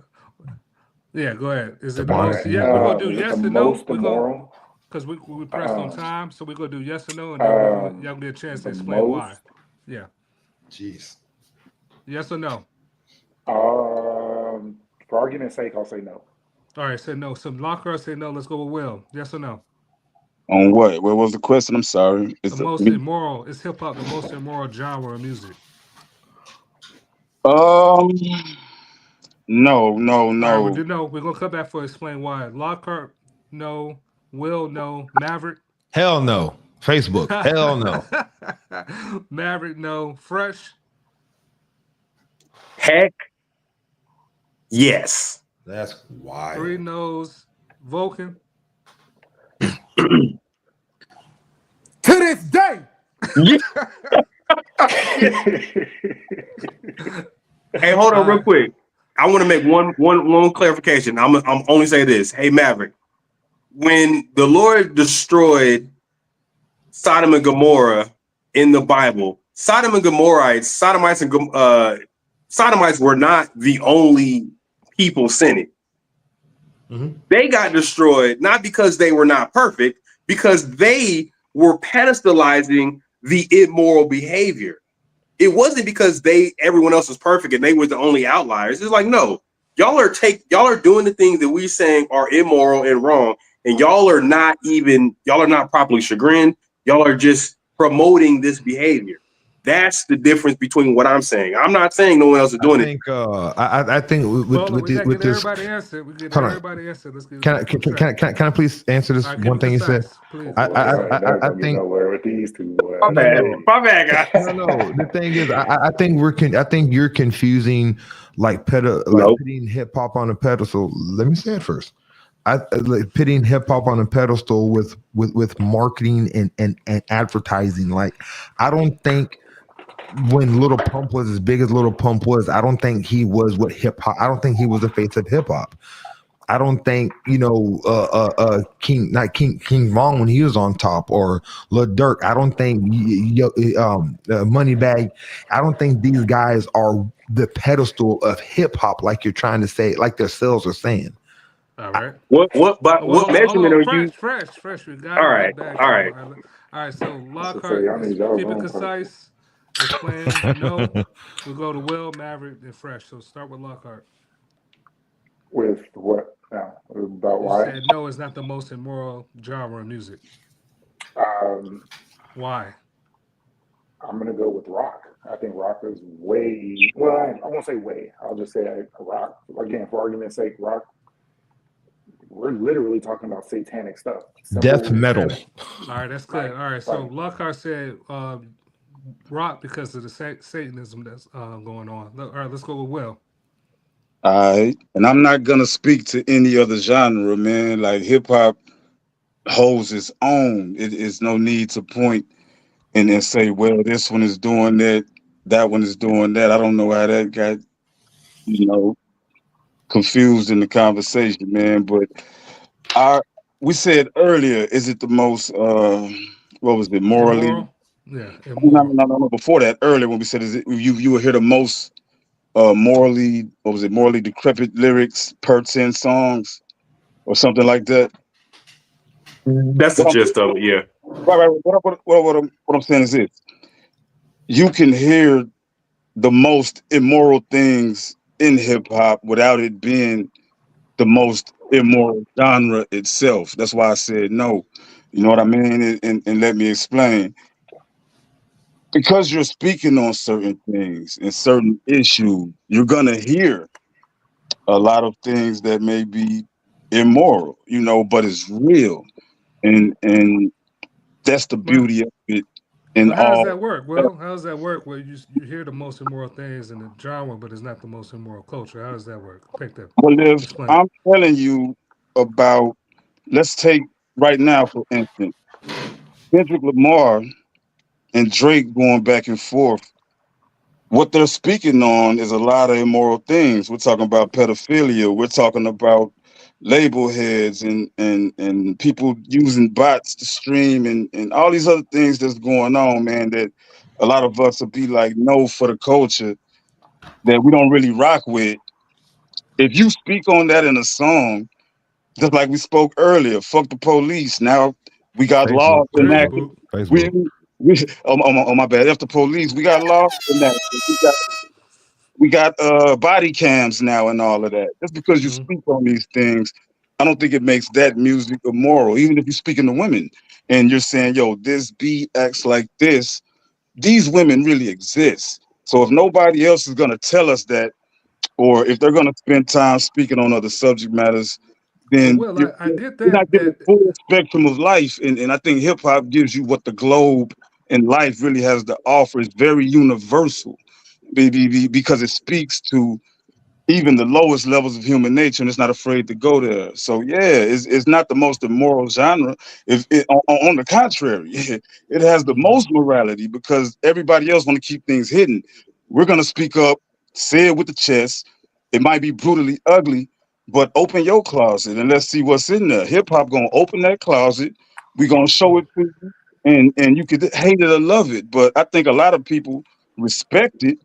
Yeah, go ahead. Is it the Demonic most? Yeah, we're gonna do yes or no. Most immoral. Because we pressed on time, so we're gonna do yes or no, and then y'all get a chance to explain why. Yeah. Jeez. Yes or no? For argument's sake, I'll say no. All right, say no. So Lockhart say no. Let's go with Will. Yes or no? On what? What was the question? I'm sorry. The most immoral is hip hop the most immoral genre of music? No. All right, we'll do no. We're gonna come back for explain why. Lockhart, no. Will, no. Maverick. Hell no. Facebook. Hell no. Maverick, no. Fresh. Heck yes. That's wild. 3 no's. Vulcan. To this day. Hey, hold on real quick. I want to make one clarification. I'm only say this. Hey, Maverick, when the Lord destroyed Sodom and Gomorrah in the Bible, Sodomites were not the only people sinning. Mm-hmm. They got destroyed not because they were not perfect, because they were pedestalizing the immoral behavior. It wasn't because everyone else was perfect and they were the only outliers. It's like, no, y'all are doing the things that we're saying are immoral and wrong, and y'all are not properly chagrined. Y'all are just promoting this behavior. That's the difference between what I'm saying. I'm not saying no one else is doing it. I think with this. Everybody answer. We get Hold on. everybody answer. Let's get Can I please answer this one thing you said? Please. I think nowhere with these two. My bad, guys. No. The thing is, I think you're confusing pitting hip hop on a pedestal. Let me say it first. Like pitting hip hop on a pedestal with marketing and advertising. Like, I don't think when Little Pump was as big as Little Pump was, I don't think he was what hip hop. I don't think he was the face of hip hop. I don't think King Von when he was on top, or Lil Durk. I don't think Moneybag. I don't think these guys are the pedestal of hip hop, like you're trying to say, like their sales are saying. All right. What measurement are you? Fresh. We got all right. All right. So Lockhart keep it concise. Explain. No. We go to Will, Maverick, and Fresh. So start with Lockhart. With what now? About you why? Said no is not the most immoral genre of music. Why? I'm gonna go with rock. I think rock is way. Well, I won't say way. I'll just say rock. Again, for argument's sake, rock. We're literally talking about satanic stuff. Death metal. All right, that's good. All right, so Lockhart said rock because of the Satanism that's going on. All right, let's go with Will. All right, and I'm not gonna speak to any other genre, man. Like, hip hop holds its own. It is no need to point and then say, well, this one is doing that one is doing that. I don't know how that got, confused in the conversation, man. But we said earlier, is it the most what was it, morally? Immoral? Yeah, immoral. No. Before that, earlier when we said, is it you will hear the most morally, what was it, morally decrepit lyrics per 10 songs or something like that? That's the gist of it, yeah. Right. What I'm saying is this: you can hear the most immoral things in hip hop without it being the most immoral genre itself. That's why I said no. You know what I mean? And let me explain. Because you're speaking on certain things and certain issues, you're gonna hear a lot of things that may be immoral, but it's real. And that's the beauty of it. And how does that work? Well, how does that work where you hear the most immoral things in the genre, but it's not the most immoral culture? How does that work? Take that. Well, if I'm telling you about, let's take right now, for instance, Kendrick Lamar and Drake going back and forth. What they're speaking on is a lot of immoral things. We're talking about pedophilia. We're talking about label heads and people using bots to stream and all these other things that's going on, man, that a lot of us will be like, no, for the culture that we don't really rock with. If you speak on that in a song, just like we spoke earlier, fuck the police. Now we got laws enacted. Oh my bad. After police, we got laws enacted. We got body cams now and all of that. Just because you speak on these things, I don't think it makes that music immoral. Even if you're speaking to women and you're saying, yo, this B acts like this, these women really exist. So if nobody else is gonna tell us that, or if they're gonna spend time speaking on other subject matters, then I get that. You're not getting the full spectrum of life. And I think hip hop gives you what the globe and life really has to offer. It's very universal because it speaks to even the lowest levels of human nature, and it's not afraid to go there. So yeah, it's not the most immoral genre. On the contrary, it has the most morality because everybody else want to keep things hidden. We're gonna speak up, say it with the chest. It might be brutally ugly, but open your closet and let's see what's in there. Hip hop gonna open that closet. We're gonna show it to you, and you could hate it or love it. But I think a lot of people respect it,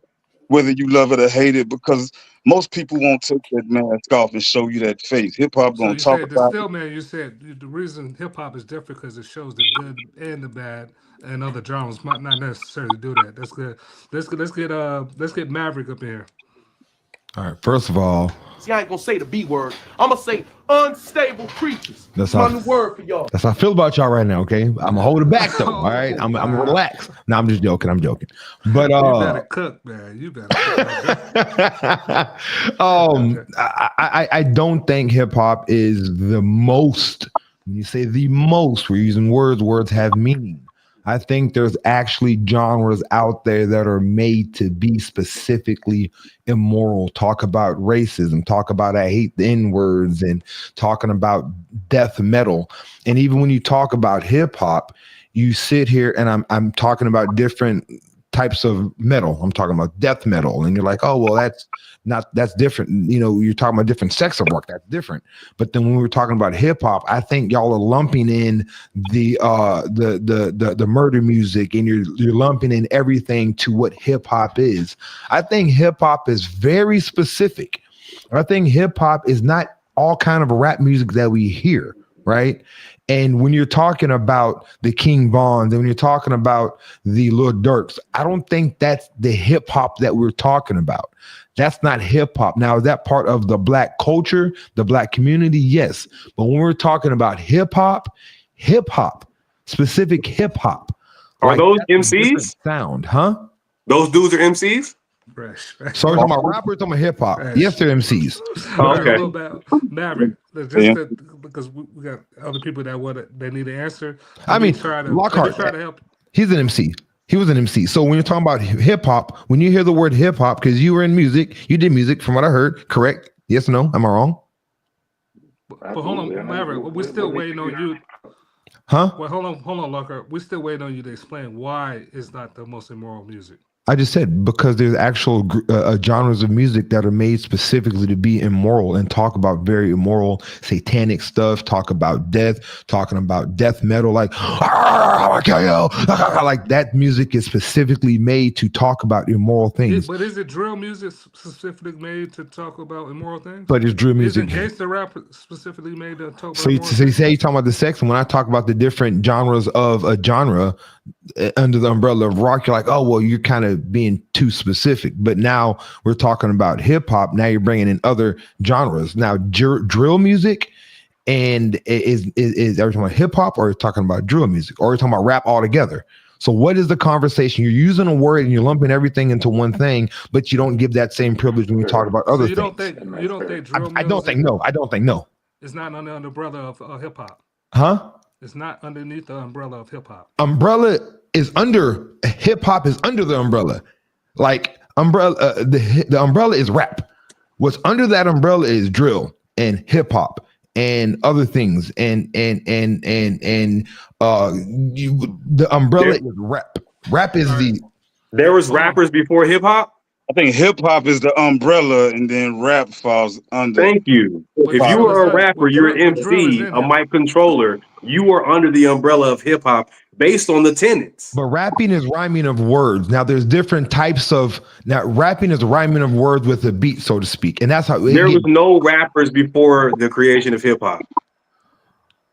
whether you love it or hate it, because most people won't take that mask off and show you that face. Hip hop gonna talk about it. Man, you said the reason hip hop is different because it shows the good and the bad, and other genres might not necessarily do that. That's good. Let's get Maverick up here. All right. First of all, See, I ain't gonna say the B word. I'm gonna say unstable creatures. That's my how, new word for y'all. that's how I feel about y'all right now. Okay, I'm gonna hold it back though. All right, I'm relaxed. No, I'm just joking. I'm joking. But you better cook, man. You better cook. I don't think hip hop is the most. When you say the most, we're using words. Words have meaning. I think there's actually genres out there that are made to be specifically immoral. Talk about racism, talk about I hate the N-words, and talking about death metal. And even when you talk about hip hop, you sit here and I'm talking about different types of metal. I'm talking about death metal, and you're like, oh well, that's different. You know, you're talking about different sects of rock. That's different. But then when we were talking about hip hop, I think y'all are lumping in the murder music, and you're lumping in everything to what hip hop is. I think hip hop is very specific. I think hip hop is not all kind of rap music that we hear, right? And when you're talking about the King Vons, and when you're talking about the Lil Durks, I don't think that's the hip hop that we're talking about. That's not hip hop. Now, is that part of the black culture, the black community? Yes. But when we're talking about hip hop, specific hip hop, Are those MCs? Sound, huh? Those dudes are MCs? Fresh. So we're talking about rappers, talking about hip hop. Yes, they're MCs. Okay. Maverick, because we got other people that they need to answer. I mean, Lockhart, try to help. He's an MC. He was an MC. So when you're talking about hip hop, when you hear the word hip hop, because you were in music, you did music from what I heard, correct? Yes or no? Am I wrong? But hold on, Maverick, we're still waiting on you. Huh? Well, hold on, Lockhart. We're still waiting on you to explain why it's not the most immoral music. I just said because there's actual genres of music that are made specifically to be immoral and talk about very immoral, satanic stuff, talk about death, talking about death metal, like, like that music is specifically made to talk about immoral things. But is it drill music specifically made to talk about immoral things? But it's drill music. Isn't gangster rap specifically made to talk about so you say you're talking about the sex, and when I talk about the different genres of a genre under the umbrella of rock, you're like, oh, well, you're kind of being too specific. But now we're talking about hip hop. Now you're bringing in other genres. Now drill music, and is every talking about hip hop, or are you talking about drill music, or are you talking about rap altogether? So what is the conversation? You're using a word and you're lumping everything into one thing, but you don't give that same privilege when you talk about other things. You don't think drill music? I don't think no. It's not under the umbrella of hip hop. Huh? It's not underneath the umbrella of hip hop. Umbrella is under hip hop is under the umbrella. Like umbrella, the umbrella is rap. What's under that umbrella is drill and hip hop and other things. And the umbrella is rap. Rap is There was rappers before hip hop. I think hip hop is the umbrella, and then rap falls under. Thank you. If you are a rapper, you're an MC, a mic controller. You are under the umbrella of hip hop based on the tenets. But rapping is rhyming of words. Now there's different types of. Now rapping is rhyming of words with a beat, so to speak, and that's how. There was no rappers before the creation of hip hop.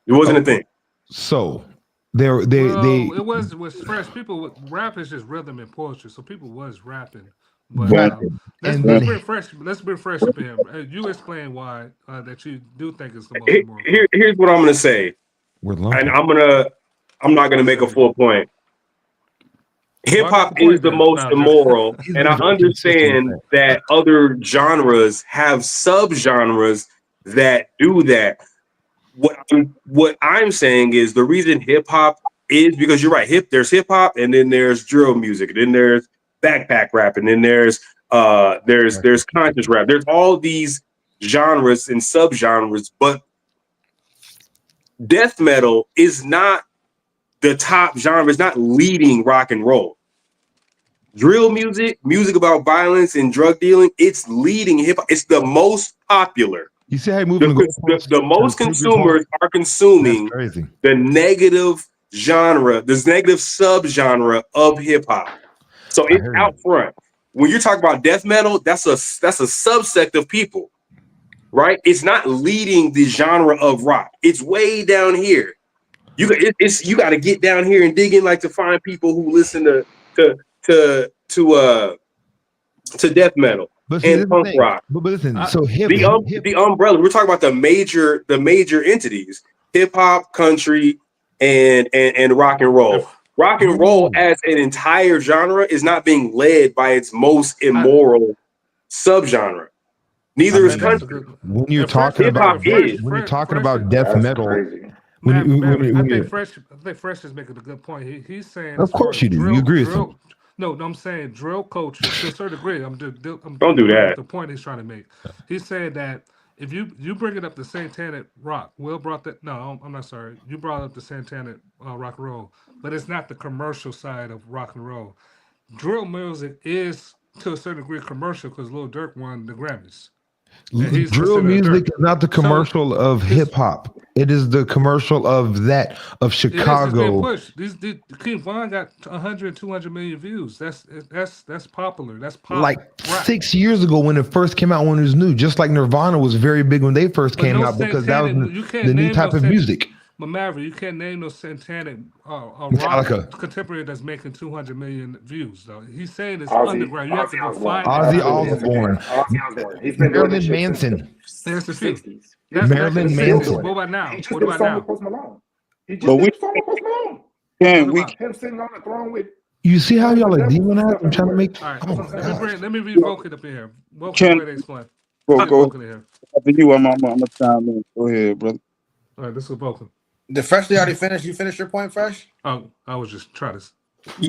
It wasn't a thing. So it was fresh. People rap is just rhythm and poetry, so people was rapping. But let's bring fresh up here. You explain why that you do think it's the most immoral. Here's what I'm gonna say, and I'm not gonna make a full point. Hip hop is the most immoral, and I understand that other genres have subgenres that do that. What I'm saying is the reason hip hop is because you're right. There's hip hop, and then there's drill music, and then there's backpack rap, and then there's conscious rap. There's all these genres and subgenres, but death metal is not the top genre. It's not leading rock and roll. Drill music about violence and drug dealing, it's leading hip hop. It's the most popular. You see how moving the most consumers are consuming the negative genre, this negative subgenre of hip hop. So it's out front. When you're talking about death metal, that's a subsect of people, right? It's not leading the genre of rock. It's way down here. You got to get down here and dig in, like, to find people who listen to death metal. But see, this and is the punk thing. rock. But listen, I- so The umbrella. We're talking about the major entities: hip hop, country, and rock and roll. if Rock and roll as an entire genre is not being led by its most I, immoral subgenre. Neither is man, that's a country. good. when you're And Fresh, talking Hip hop about is. when you're talking Fresh, about death That's metal, crazy. when you, Maverick, I when think you, Fresh is making a good point. He's saying as of far course as you do. You agree with him. drill. No, I'm saying drill culture to a certain degree. I'm Don't do bringing up that. the point he's trying to make. He's saying that if you bring it up the Santana rock, Will brought that. No, I'm not sorry. You brought up the Santana rock and roll, but it's not the commercial side of rock and roll. Drill music is to a certain degree commercial because Lil Durk won the Grammys, and he's Drill considered a music Durk. is not the So commercial of his hip hop. It is the commercial of it is. It's being Chicago. pushed. These King Von got 100, 200 million views. That's popular. That's pop Like rap. 6 years ago when it first came out, when it was new, just like Nirvana was very big when they first But came no out because that was Santana. You can't the new name no type of Santana. music. But Maverick, you can't name no Santana rock Metallica, contemporary that's making 200 million views. Though he's saying it's Ozzy, underground. You have to Ozzy go Osbourne. find that Ozzy type of Absolutely, that's a music. good Osbourne, one. Ozzy Osbourne. He's been doing this Marilyn shit since the Manson, There's a few. 60s. That's Marilyn He's the still 60s. Manson. doing What it. about He now? just What did a about song with now? Post Malone. He just But did we a song with Post Malone. can What we about? Him sitting on the throne with You see how Praise the y'all are Devil and demonizing? stuff I'm trying to everywhere. make. All right. Oh That's what my I'm saying. gosh. Let me read can Vulcan up in here. Vulcan, go can ahead and explain. Let's go get go Vulcan in here. after you. I'm gonna chime in. Go ahead, brother. All right, this is Vulcan. The Freshly already finished. You finished your point, Fresh? Oh, I was just trying to.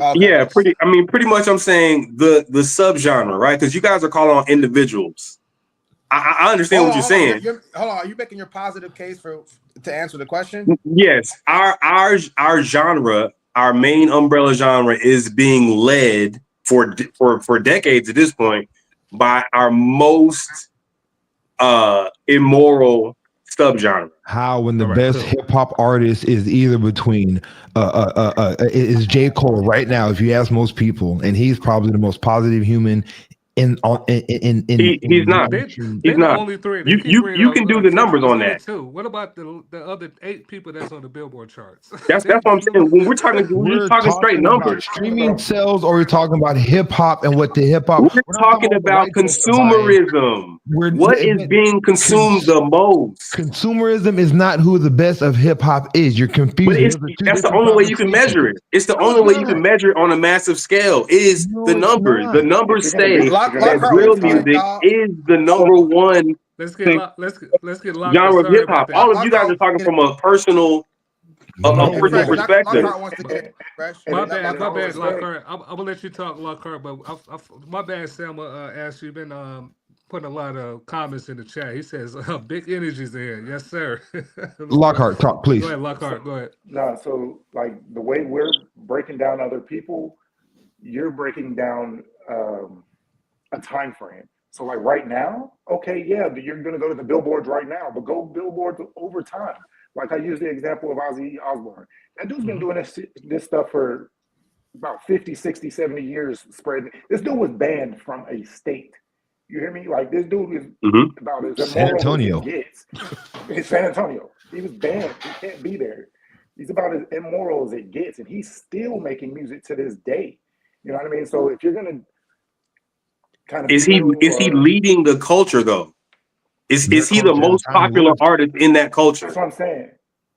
Okay. Yeah, pretty much. I'm saying the subgenre, right? Because you guys are calling on individuals. I understand what you're Hold on. saying. Hold on. Are you making your positive case to answer the question? Yes, our genre, our main umbrella genre, is being led for decades at this point by our most immoral subgenre. How when the All right, best cool. hip hop artist is either between is J. Cole right now, if you ask most people, and he's probably the most positive human He's not. They mainstream. they He's the not. only three. They You keep you bringing you can do up the Kendrick numbers was on only that. two. What about the other 8 people that's on the Billboard charts? That's what I'm saying. When we're just We're talking straight talking about numbers. streaming sales, or we're talking about hip hop and what the hip hop. We're We're not talking talking about what the about white folks are buying. consumerism. We're What is being consumed the most? consumerism is not who the best of hip hop is. You're But confusing. Those are two that's the different only way you can conversations. measure it. It's the No, only it's way you can not. measure it on a massive scale is the No, it's numbers. The not. If numbers you're gonna say be, if you're gonna that be Lockhart, drill what's criticized, good, music y'all? is the number one Think Let's get Lockhart. genre of Sorry hip about hop. that. All of you guys are Lockhart, talking get it. from a personal No, Hey, Fresh. no. perspective. Lockhart wants to get it. Fresh. and My in all bad, respect, Lockhart. I'm gonna let you talk, Lockhart. But my bad, Selma. Asked you been putting a lot of comments in the chat. He says big energies there. Yes, sir. Lockhart, talk, Go please. ahead, Lockhart. so Go ahead. no, so like the way we're breaking down other people, you're breaking down a time frame. So like right now, okay, yeah, you're gonna go to the billboards right now, but go billboards over time. Like I use the example of Ozzy Osbourne. That dude's been Mhm. doing this stuff for about 50, 60, 70 years spreading. This dude was banned from a state. You hear me? Like this dude is Mhm. about as San immoral as it Antonio. gets. In San Antonio. He was banned. He can't be there. He's about as immoral as it gets, and he's still making music to this day. You know what I mean? So if you're gonna kind of Is he belittle is he leading the culture though? Their Is he the culture at the most time popular was. artist in that that's culture? what I'm saying.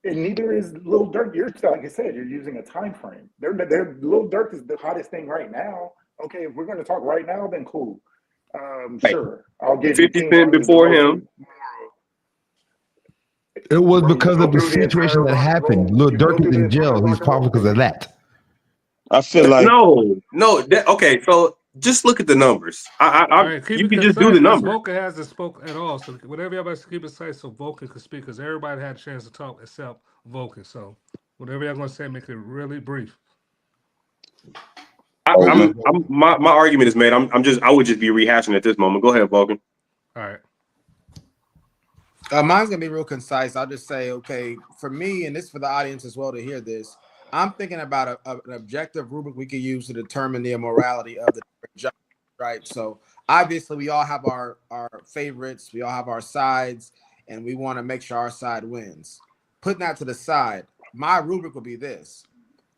And neither is Lil Durk. You're like I said, you're using a time frame. They're Lil Durk is the hottest thing right now. Okay, if we're gonna talk right now, then cool. Like Sure, I'll give you 50 King Cent Von is the before most him. It was bro. You because go of the through the situation entire that rock and happened. roll. Lil You go Durk through is the in entire jail. He's rock and roll popular because of thing. that. I feel like No. Okay. So just look at the numbers. All right, keep You it can just do concise the because numbers. Vulcan hasn't spoken at all. So whatever y'all keep it concise so Vulcan can speak because everybody had a chance to talk except Vulcan. So whatever y'all gonna say, make it really brief. okay. My argument is made. I would just be rehashing at this moment. Go ahead, Vulcan. All right. Mine's gonna be real concise. I'll just say, okay, for me, and this for the audience as well to hear this. I'm thinking about an objective rubric we could use to determine the immorality of the different genres, right? So obviously, we all have our favorites, we all have our sides, and we want to make sure our side wins. Putting that to the side, my rubric would be this: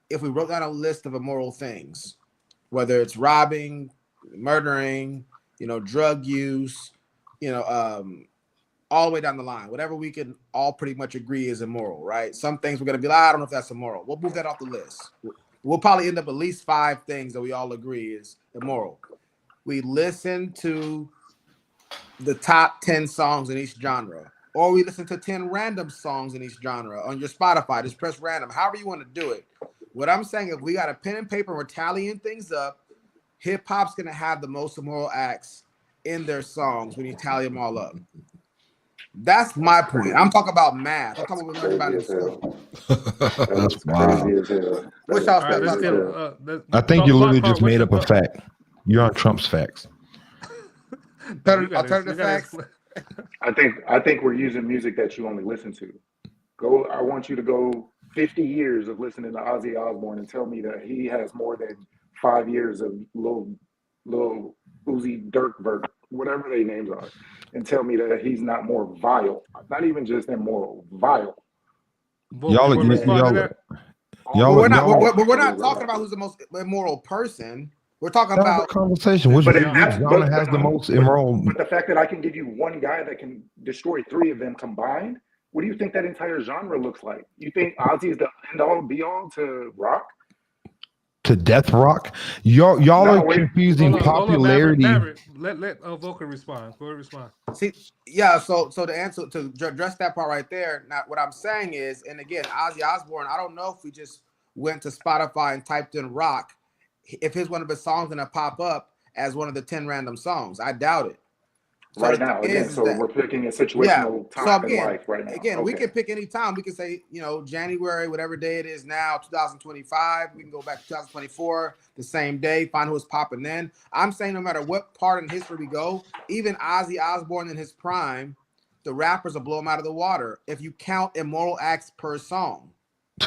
if we wrote down a list of immoral things, whether it's robbing, murdering, drug use, all the way down the line. Whatever we can all pretty much agree is immoral, right? Some things we're going to be like, I don't know if that's immoral. We'll move that off the list. We'll probably end up at least 5 things that we all agree is immoral. We listen to the top 10 songs in each genre, or we listen to 10 random songs in each genre on your Spotify. Just press random, however you want to do it. What I'm saying, if we got a pen and paper and we're tallying things up, hip hop's going to have the most immoral acts in their songs when you tally them all up. That's my point. I'm talking about math. I'm talking about what we learned about in school. That's wild. What's y'all I think you literally just made up a fact. You're on Trump's facts. Alternative facts. I think we're using music that you only listen to. I want you to go 50 years of listening to Ozzy Osbourne and tell me that he has more than 5 years of little Uzi Dirk, whatever their names are, and tell me that he's not more vile. Not even just immoral, vile. We're not talking about who's the most immoral person. We're talking about conversation. Which genre has the most immoral? But the fact that I can give you one guy that can destroy 3 of them combined, what do you think that entire genre looks like? You think Ozzy is the end all be all to rock? To death rock? Y'all are confusing popularity. Let Vulcan respond. Go ahead, respond. See, yeah. So the answer to address that part right there. Now, what I'm saying is, and again, Ozzy Osbourne. I don't know if we just went to Spotify and typed in rock, if one of his songs gonna pop up as one of the 10 random songs. I doubt it. So right now, again, we're picking a situational time in life right now. Again, we can pick any time. We can say, January, whatever day it is now, 2025. We can go back to 2024, the same day, find who's popping then. I'm saying no matter what part in history we go, even Ozzy Osbourne in his prime, the rappers will blow him out of the water if you count immoral acts per song.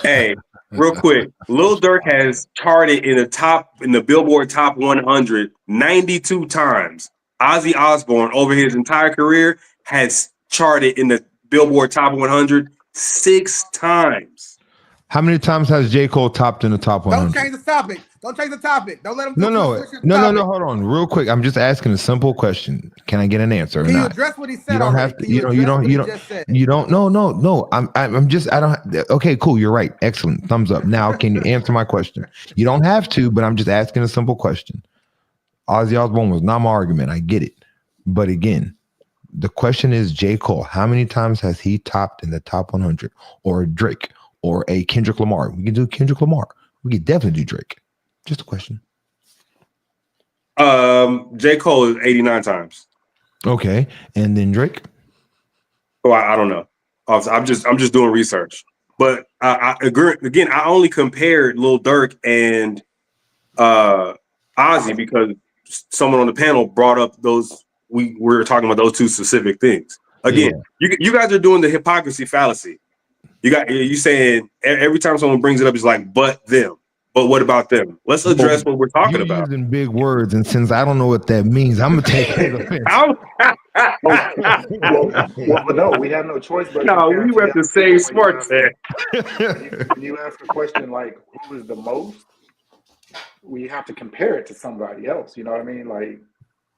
Hey, real quick, Lil Durk has charted in the Billboard Top 100 92 times. Ozzy Osbourne, over his entire career, has charted in the Billboard Top 100 6 times. How many times has J. Cole topped in the top 100? Don't change the topic. Don't let him. No. Hold on, real quick. I'm just asking a simple question. Can I get an answer? Can you address what he said? You don't have to. You don't. No. I'm just. I don't. Okay, cool. You're right. Excellent. Thumbs up. Now, can you answer my question? You don't have to, but I'm just asking a simple question. Ozzy Osbourne was not my argument. I get it. But again, the question is J. Cole. How many times has he topped in the top 100? Or Drake? Or a Kendrick Lamar? We can do Kendrick Lamar. We can definitely do Drake. Just a question. J. Cole is 89 times. Okay. And then Drake? Oh, I don't know. I'm just doing research. But I agree. Again, I only compared Lil Durk and Ozzy because someone on the panel brought up those. We were talking about those 2 specific things. Again, you guys are doing the hypocrisy fallacy. You saying every time someone brings it up, it's like, but them. But what about them? Let's address what we're talking about. You're using big words, and since I don't know what that means, I'm gonna take the well, no, we have no choice. But no, we went the same sports there. When you ask a question like, "Who is the most?" we have to compare it to somebody else. You know what I mean? Like,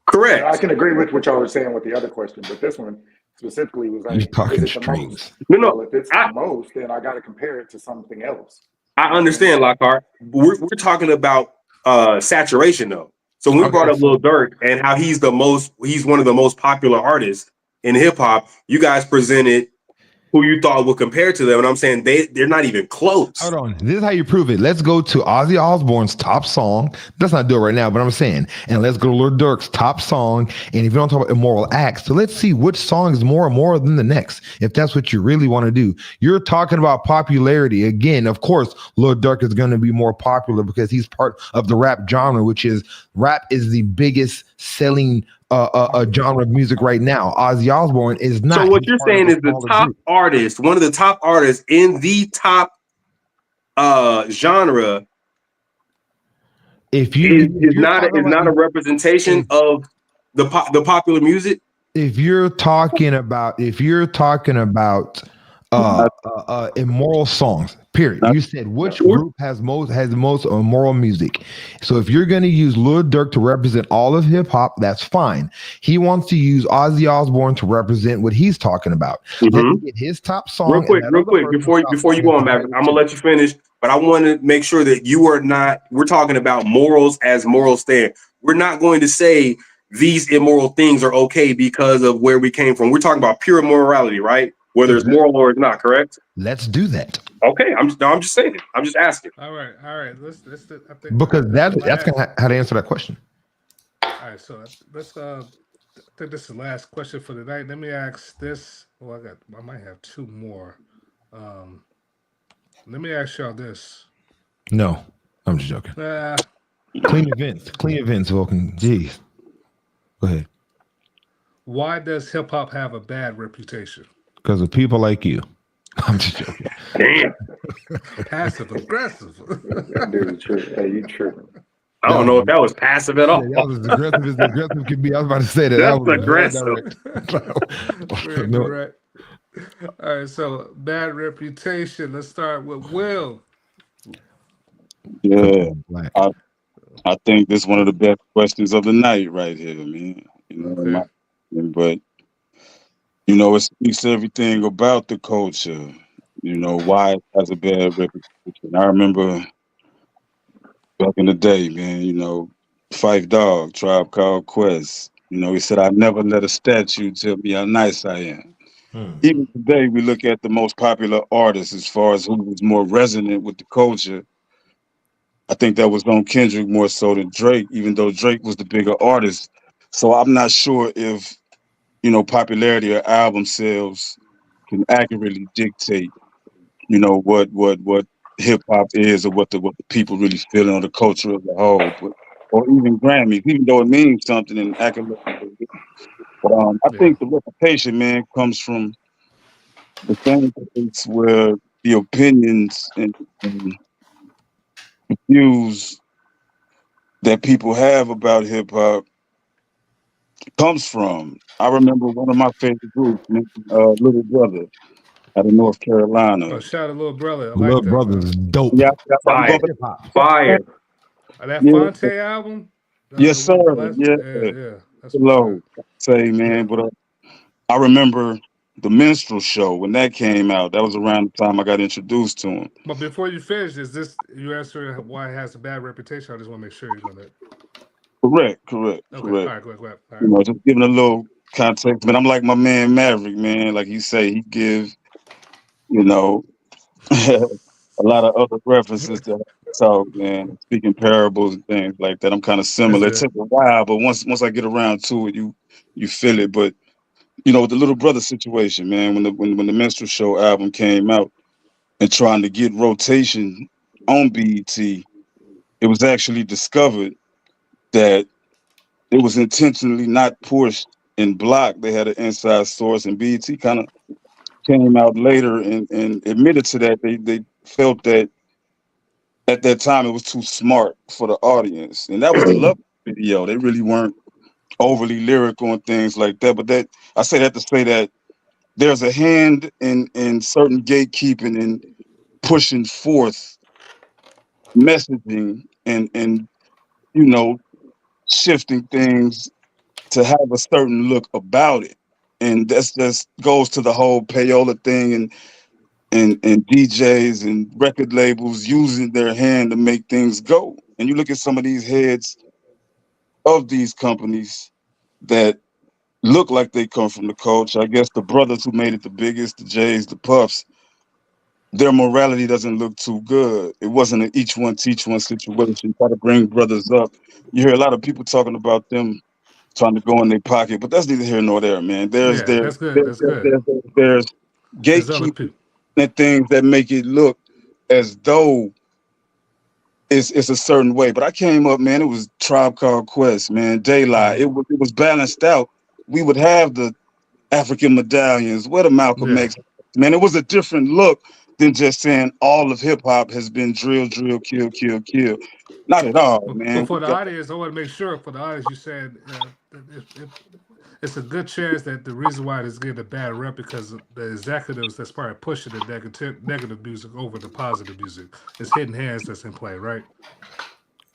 correct. I can agree with what y'all were saying with the other question, but this one specifically was like, you're talking is it the most? No. Well, if it's the most, then I got to compare it to something else. I understand, Lockhart. We're talking about saturation, though. So when we brought up Lil Durk and how he's one of the most popular artists in hip hop, you guys presented who you thought would compare to them, and I'm saying they're not even close. Hold on, this is how you prove it. Let's go to Ozzy Osbourne's top song. Let's not do it right now, but I'm saying, and let's go to Lil Durk's top song. And if you don't talk about immoral acts, so let's see which song is more immoral than the next. If that's what you really want to do, you're talking about popularity again. Of course, Lil Durk is going to be more popular because he's part of the rap genre, which is rap is the biggest selling a genre of music right now. Ozzy Osbourne is not. So what you're saying is the top artist, one of the top artists in the top genre, is not a representation of the popular music. If you're talking about immoral songs. Period. You said which group has the most immoral music. So if you're going to use Lil Durk to represent all of hip hop, that's fine. He wants to use Ozzy Osbourne to represent what he's talking about. Let me get his top song. Real quick, before you go on, Maverick, I'm gonna let you finish, but I want to make sure that you are not. We're talking about morals as moral stand. We're not going to say these immoral things are okay because of where we came from. We're talking about pure morality, right? Whether it's moral or it's not, correct? Let's do that. Okay, I'm just saying. I'm just asking. All right. Let's I think because that's kind of how to answer that question. All right, so let's I think this is the last question for tonight. Let me ask this. Well, I might have two more. Let me ask y'all this. No, I'm just joking. Clean events, Vulcan. Jeez. Go ahead. Why does hip hop have a bad reputation? Because of people like you. I'm just joking. Damn. Passive aggressive. Dude, you tripping. I don't know if that was passive at all. That was as aggressive could be. I was about to say that. That's that was aggressive. No. Right. All right, so bad reputation. Let's start with Will. Yeah, I think this is one of the best questions of the night right here, man. But it speaks everything about the culture. Why it has a bad reputation. I remember back in the day, man. Phife Dawg, Tribe Called Quest. He said, "I never let a statue tell me how nice I am." Even today, we look at the most popular artists as far as who was more resonant with the culture. I think that was on Kendrick more so than Drake, even though Drake was the bigger artist. So I'm not sure if, popularity or album sales can accurately dictate, what hip hop is or what the people really feel on the culture as a whole. Or even Grammys, even though it means something and accolades. But I think the reputation, man, comes from the same place where the opinions and views that people have about hip hop comes from. I remember one of my favorite groups, Little Brother, out of North Carolina. Oh, shout out Little Brother. I Little like that. Brother's dope. Yeah, Fire. That Fonte album. Yes, sir. Yeah. That's low. Say, man, but I remember the Minstrel Show when that came out. That was around the time I got introduced to him. But before you finish, is this you answer why it has a bad reputation? I just want to make sure you're gonna. Correct. Okay. All right, go ahead. All right. Just giving a little context. But I'm like my man Maverick, man. Like you say, he gives, a lot of other references to talk, man. Speaking parables and things like that. I'm kind of similar. It took a while, but once I get around to it, you feel it. But with the Little Brother situation, man, when the Minstrel Show album came out and trying to get rotation on BET, it was actually discovered that it was intentionally not pushed and blocked. They had an inside source, and BET kind of came out later and admitted to that. They felt that at that time it was too smart for the audience, and that was the love video. They really weren't overly lyrical and things like that. But I say that to say that there's a hand in certain gatekeeping and pushing forth messaging and shifting things to have a certain look about it. And that's goes to the whole payola thing and DJs and record labels using their hand to make things go. And you look at some of these heads of these companies that look like they come from the culture. I guess the brothers who made it the biggest, the Jays, the Puffs, their morality doesn't look too good. It wasn't an each one teach one situation. Try to bring brothers up. You hear a lot of people talking about them trying to go in their pocket, but that's neither here nor there, man. There's that's good. There's gatekeeping and things that make it look as though it's a certain way. But I came up, man. It was Tribe Called Quest, man. Daylight. It was balanced out. We would have the African medallions, where the Malcolm X. Man, it was a different look than just saying all of hip hop has been drill, kill, kill, kill. Not at all, man. But for the audience, I want to make sure for the audience, you said it's a good chance that the reason why it's getting a bad rep because the executives that's probably pushing the negative music over the positive music. It's hidden hands that's in play, right?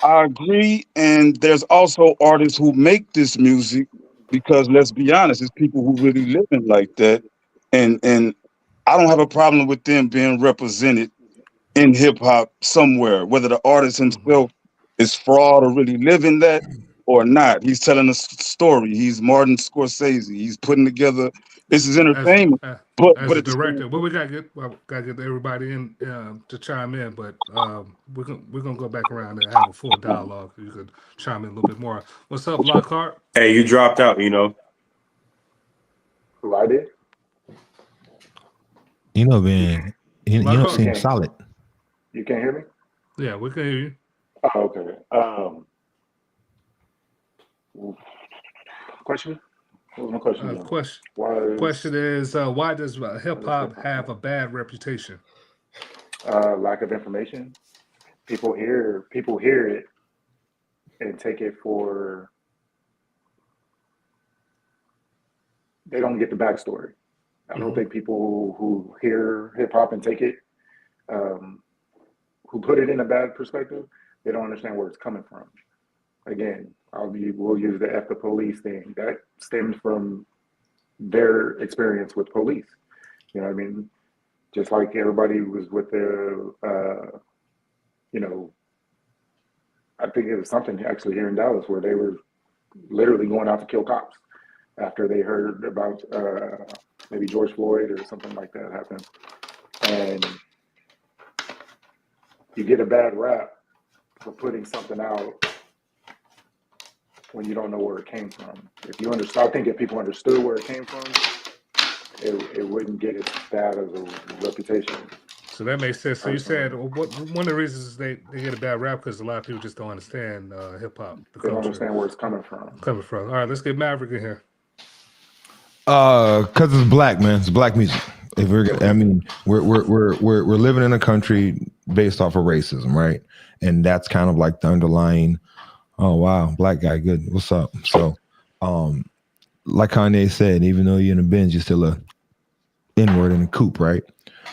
I agree, and there's also artists who make this music because let's be honest, it's people who really living like that, and I don't have a problem with them being represented in hip hop somewhere, whether the artist himself is fraud or really living that or not. He's telling a story. He's Martin Scorsese. He's putting together. This is As entertainment, uh, but as a at the same director, well, we gotta get everybody in to chime in, but we're gonna go back around and have a full dialogue. You could chime in a little bit more. What's up, Lockhart? Hey, you dropped out, you know. Who I did? Man, Lockhart? seems solid. You can't hear me? Yeah, we can hear you. Oh, okay. Question? What was my question again? Question is, why does hip hop have a bad reputation? Lack of information. People hear it and take it for. They don't get the backstory. I don't think people who hear hip hop and take it, who put it in a bad perspective, they don't understand where it's coming from. Again, we'll use the F the police thing. That stems from their experience with police. You know what I mean? Just like everybody was with the, I think it was something actually here in Dallas where they were literally going out to kill cops after they heard about maybe George Floyd or something like that happened. And you get a bad rap for putting something out when you don't know where it came from. If you understand, I think if people understood where it came from, it wouldn't get as bad as a reputation. So that makes sense. So you said one of the reasons they get a bad rap because a lot of people just don't understand hip hop. They don't understand where it's coming from. All right, let's get Maverick in here. Because it's black, man. It's black music. If we're we're living in a country based off of racism, right? And that's kind of like the underlying. Oh wow, black guy, good. What's up? So, like Kanye said, even though you're in a Benz, you're still a N-word in a coupe, right?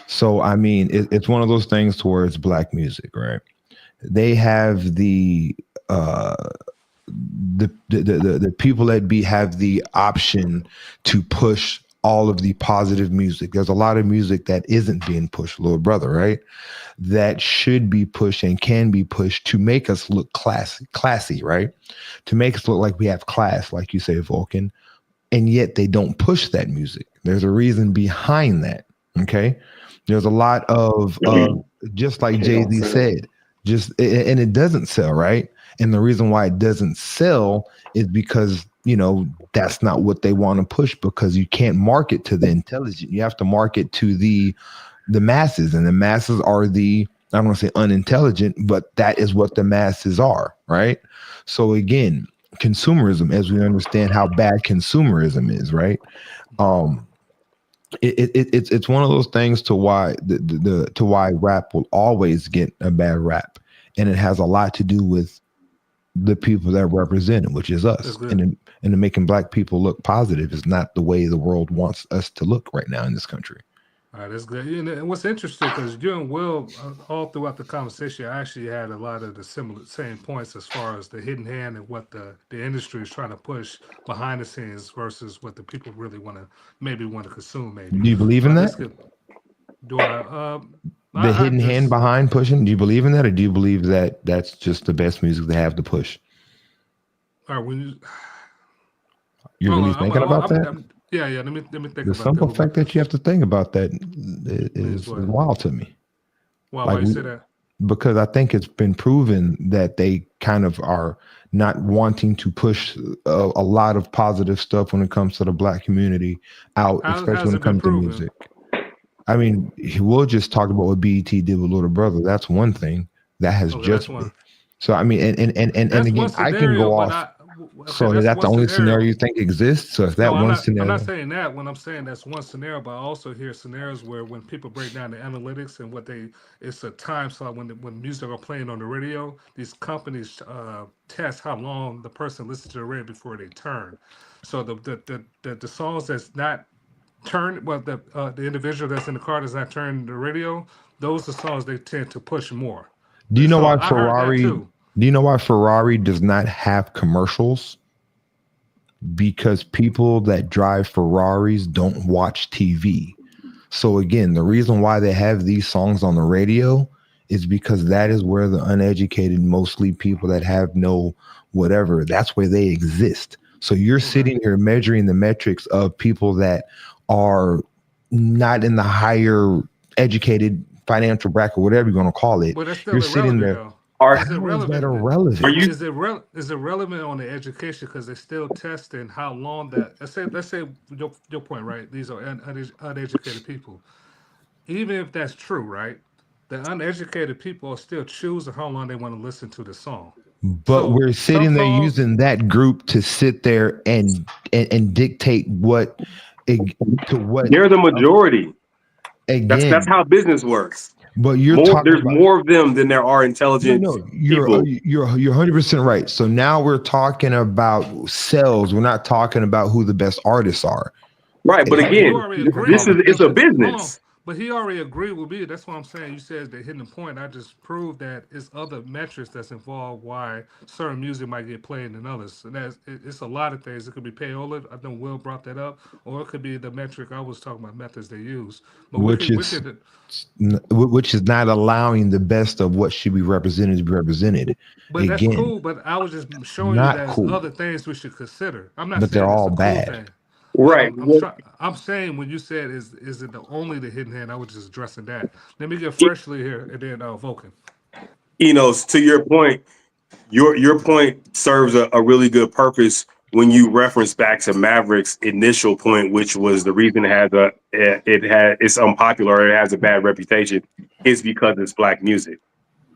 So I mean, it's one of those things towards black music, right? They have the people that have the option to push all of the positive music. There's a lot of music that isn't being pushed, little brother, right? That should be pushed and can be pushed to make us look classy, right? To make us look like we have class, like you say, Vulcan. And yet they don't push that music. There's a reason behind that. Okay. There's a lot of just like Jay-Z said, and it doesn't sell, right? And the reason why it doesn't sell is because, that's not what they want to push, because you can't market to the intelligent. You have to market to the masses, and the masses are I don't want to say unintelligent, but that is what the masses are, right? So again, consumerism, as we understand how bad consumerism is, right? It's one of those things to why to why rap will always get a bad rap, and it has a lot to do with the people that represent it, which is us, and making black people look positive is not the way the world wants us to look right now in this country. All right, that's good. And what's interesting, because you and Will, all throughout the conversation, I actually had a lot of the same points as far as the hidden hand and what the industry is trying to push behind the scenes versus what the people really want to consume. Maybe. Do you believe in that? Do I? The hidden hand behind pushing. Do you believe in that, or do you believe that that's just the best music they have to push? All right, you're really thinking about that? Yeah. Let me think about the simple that. fact that you have to think about that is wild to me. Why you say that? Because I think it's been proven that they kind of are not wanting to push a lot of positive stuff when it comes to the black community out, especially when it comes to music. I mean, we'll just talk about what BET did with Little Brother. That's one thing that has just been. So I mean, and again, I can go off. Okay, So that's that's the one only scenario scenario. you think exists. So if that No, one I'm not scenario, saying that. When I'm saying that's one scenario, but I also hear scenarios where when people break down the analytics and what they, it's a time slot when music are playing on the radio. These companies test how long the person listens to the radio before they turn. So the songs that's not turned, well, the individual that's in the car that's not turning the radio, those are songs they tend to push more. do you know So why I heard that Ferrari? too. Do you know why Ferrari does not have commercials? Because people that drive Ferraris don't watch TV. So again, the reason why they have these songs on the radio is because that is where the uneducated, mostly people that have no whatever, that's where they exist. So you're Okay. sitting here measuring the metrics of people that are not in the higher educated financial bracket, whatever you're going to call it. But that's You're still sitting irrelevant, there. though. Are Is it How is that relevant? are irrelevant? you? Is it relevant on the education because they're still testing how long that? Let's say your point, right? These are uneducated people. Even if that's true, right? The uneducated people are still choosing how long they want to listen to the song. But So we're some sitting there songs, using that group to sit there and dictate what to what They're the majority. That's again. how business works. But you're talking There's about more of them than there are intelligent no, people. you're 100% right. So now we're talking about sales. We're not talking about who the best artists are. Right, but but you again, already this agreed. is it's a Hold on. business. But he already agreed with me. That's what I'm saying. You said the hidden point. I just proved that it's other metrics that's involved why certain music might get played than others. And it's a lot of things. It could be payola. I know Will brought that up, or it could be the metric I was talking about, methods they use. But which we is could which is not allowing the best of what should be represented to be represented. But that's Again, cool. But I was just showing you not that there's cool, other things we should consider. I'm not but they're saying it's all a cool bad. thing. But Right. I'm saying when you said is it the only the hidden hand, I was just addressing that. Let me get freshly here and then Vulcan. To your point, your point serves a really good purpose when you reference back to Maverick's initial point, which was the reason it's unpopular, it has a bad reputation, is because it's black music.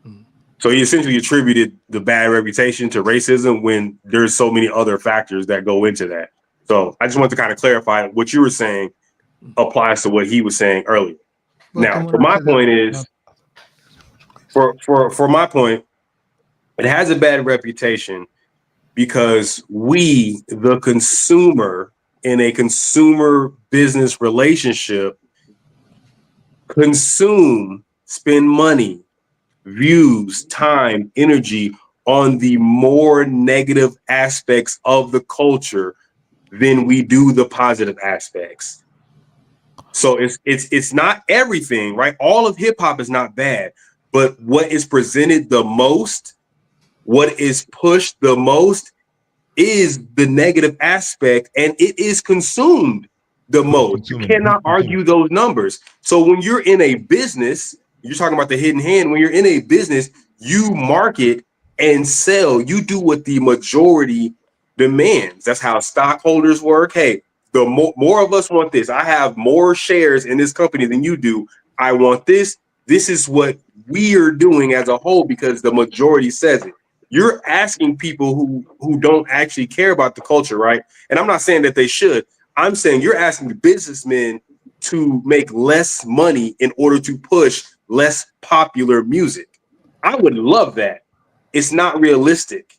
Mhm. So he essentially attributed the bad reputation to racism when there's so many other factors that go into that. So I just want to kind of clarify what you were saying applies to what he was saying earlier. Look, Now, and when for I my say point that, is, for my point, it has a bad reputation because we, the consumer, in a consumer business relationship, spend money, views, time, energy on the more negative aspects of the culture than we do the positive aspects. So it's not everything, right? All of hip hop is not bad, but what is presented the most, what is pushed the most is the negative aspect, and it is consumed the who's most. You consuming it? Who's cannot consuming argue those numbers. So when you're in a business, you're talking about the hidden hand. When you're in a business, you market and sell. You do what the majority demands. That's how stockholders work. Hey, the more of us want this. I have more shares in this company than you do. I want this. This is what we are doing as a whole because the majority says it. You're asking people who don't actually care about the culture, right? And I'm not saying that they should. I'm saying you're asking businessmen to make less money in order to push less popular music. I would love that. It's not realistic.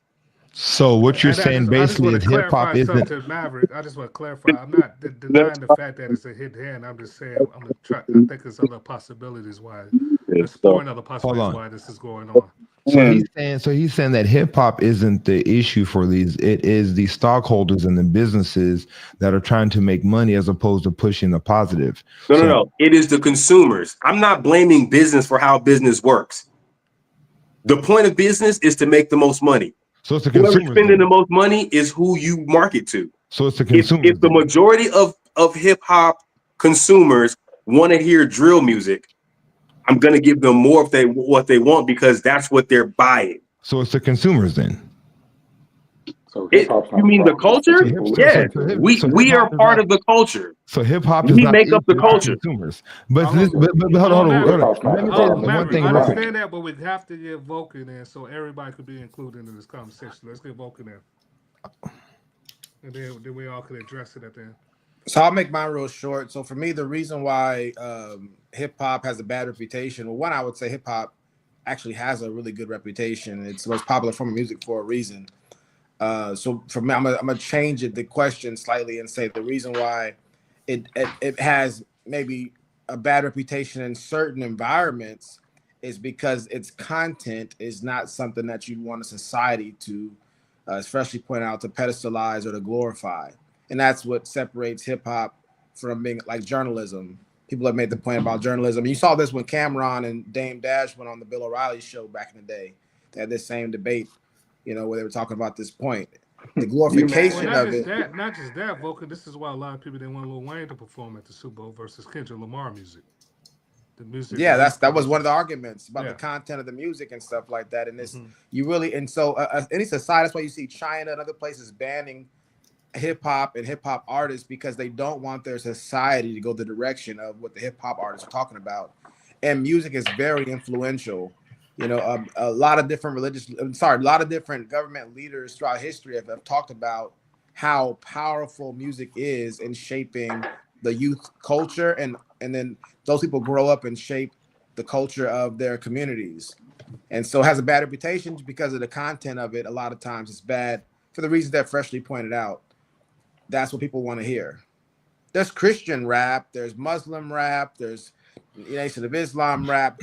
So what you're And saying I just basically want to is hip hop clarify something isn't. to Maverick. I just want to clarify. I'm not denying the fact that it's a hidden hand. I'm just saying I'm gonna try. I think there's other possibilities why, exploring other Hold possibilities on. why this is going on. So he's saying that hip hop isn't the issue for these. It is the stockholders and the businesses that are trying to make money as opposed to pushing the positive. No. It is the consumers. I'm not blaming business for how business works. The point of business is to make the most money. So it's the Whoever's consumers. spending Then. the most money is who you market to. So it's the If consumers. the Then. majority of hip hop consumers want to hear drill music, I'm gonna give them more if what they want because that's what they're buying. So it's the consumers then. So hip hop's You not a mean the problem. It's the culture? people Yeah, listening to it. we are part of the culture. So hip hop is We not make the up the issue, it's culture. consumers. But Hold on. hold on. Hip hop's not Let the me say problem. one It's the thing I real people. quick. understand that, but we have to get Vulcan in so everybody could be included in this conversation. Let's get Vulcan in. And then we all could address it at the end. So I'll make mine real short. So for me, the reason why hip hop has a bad reputation, well, one, I would say hip hop actually has a really good reputation. It's the most popular form of music for a reason. So for me, I'm gonna change the question slightly and say the reason why it has maybe a bad reputation in certain environments is because its content is not something that you want a society to, especially point out, to pedestalize or to glorify, and that's what separates hip hop from being like journalism. People have made the point about journalism. You saw this when Cameron and Dame Dash went on the Bill O'Reilly show back in the day. They had this same debate, where they were talking about this point, the glorification of it. Not just that, Vulcan. This is why a lot of people didn't want Lil Wayne to perform at the Super Bowl versus Kendrick Lamar music. The music. Yeah, that was one of the arguments about Yeah. the content of the music and stuff like that. And this, you really, and so any society, that's why you see China and other places banning hip hop and hip hop artists, because they don't want their society to go the direction of what the hip hop artists are talking about. And music is very influential. A lot of different a lot of different government leaders throughout history have talked about how powerful music is in shaping the youth culture, and then those people grow up and shape the culture of their communities. And so it has a bad reputation because of the content of it. A lot of times it's bad for the reasons that Freshly pointed out. That's what people want to hear. There's Christian rap, there's Muslim rap, there's Nation of Islam rap.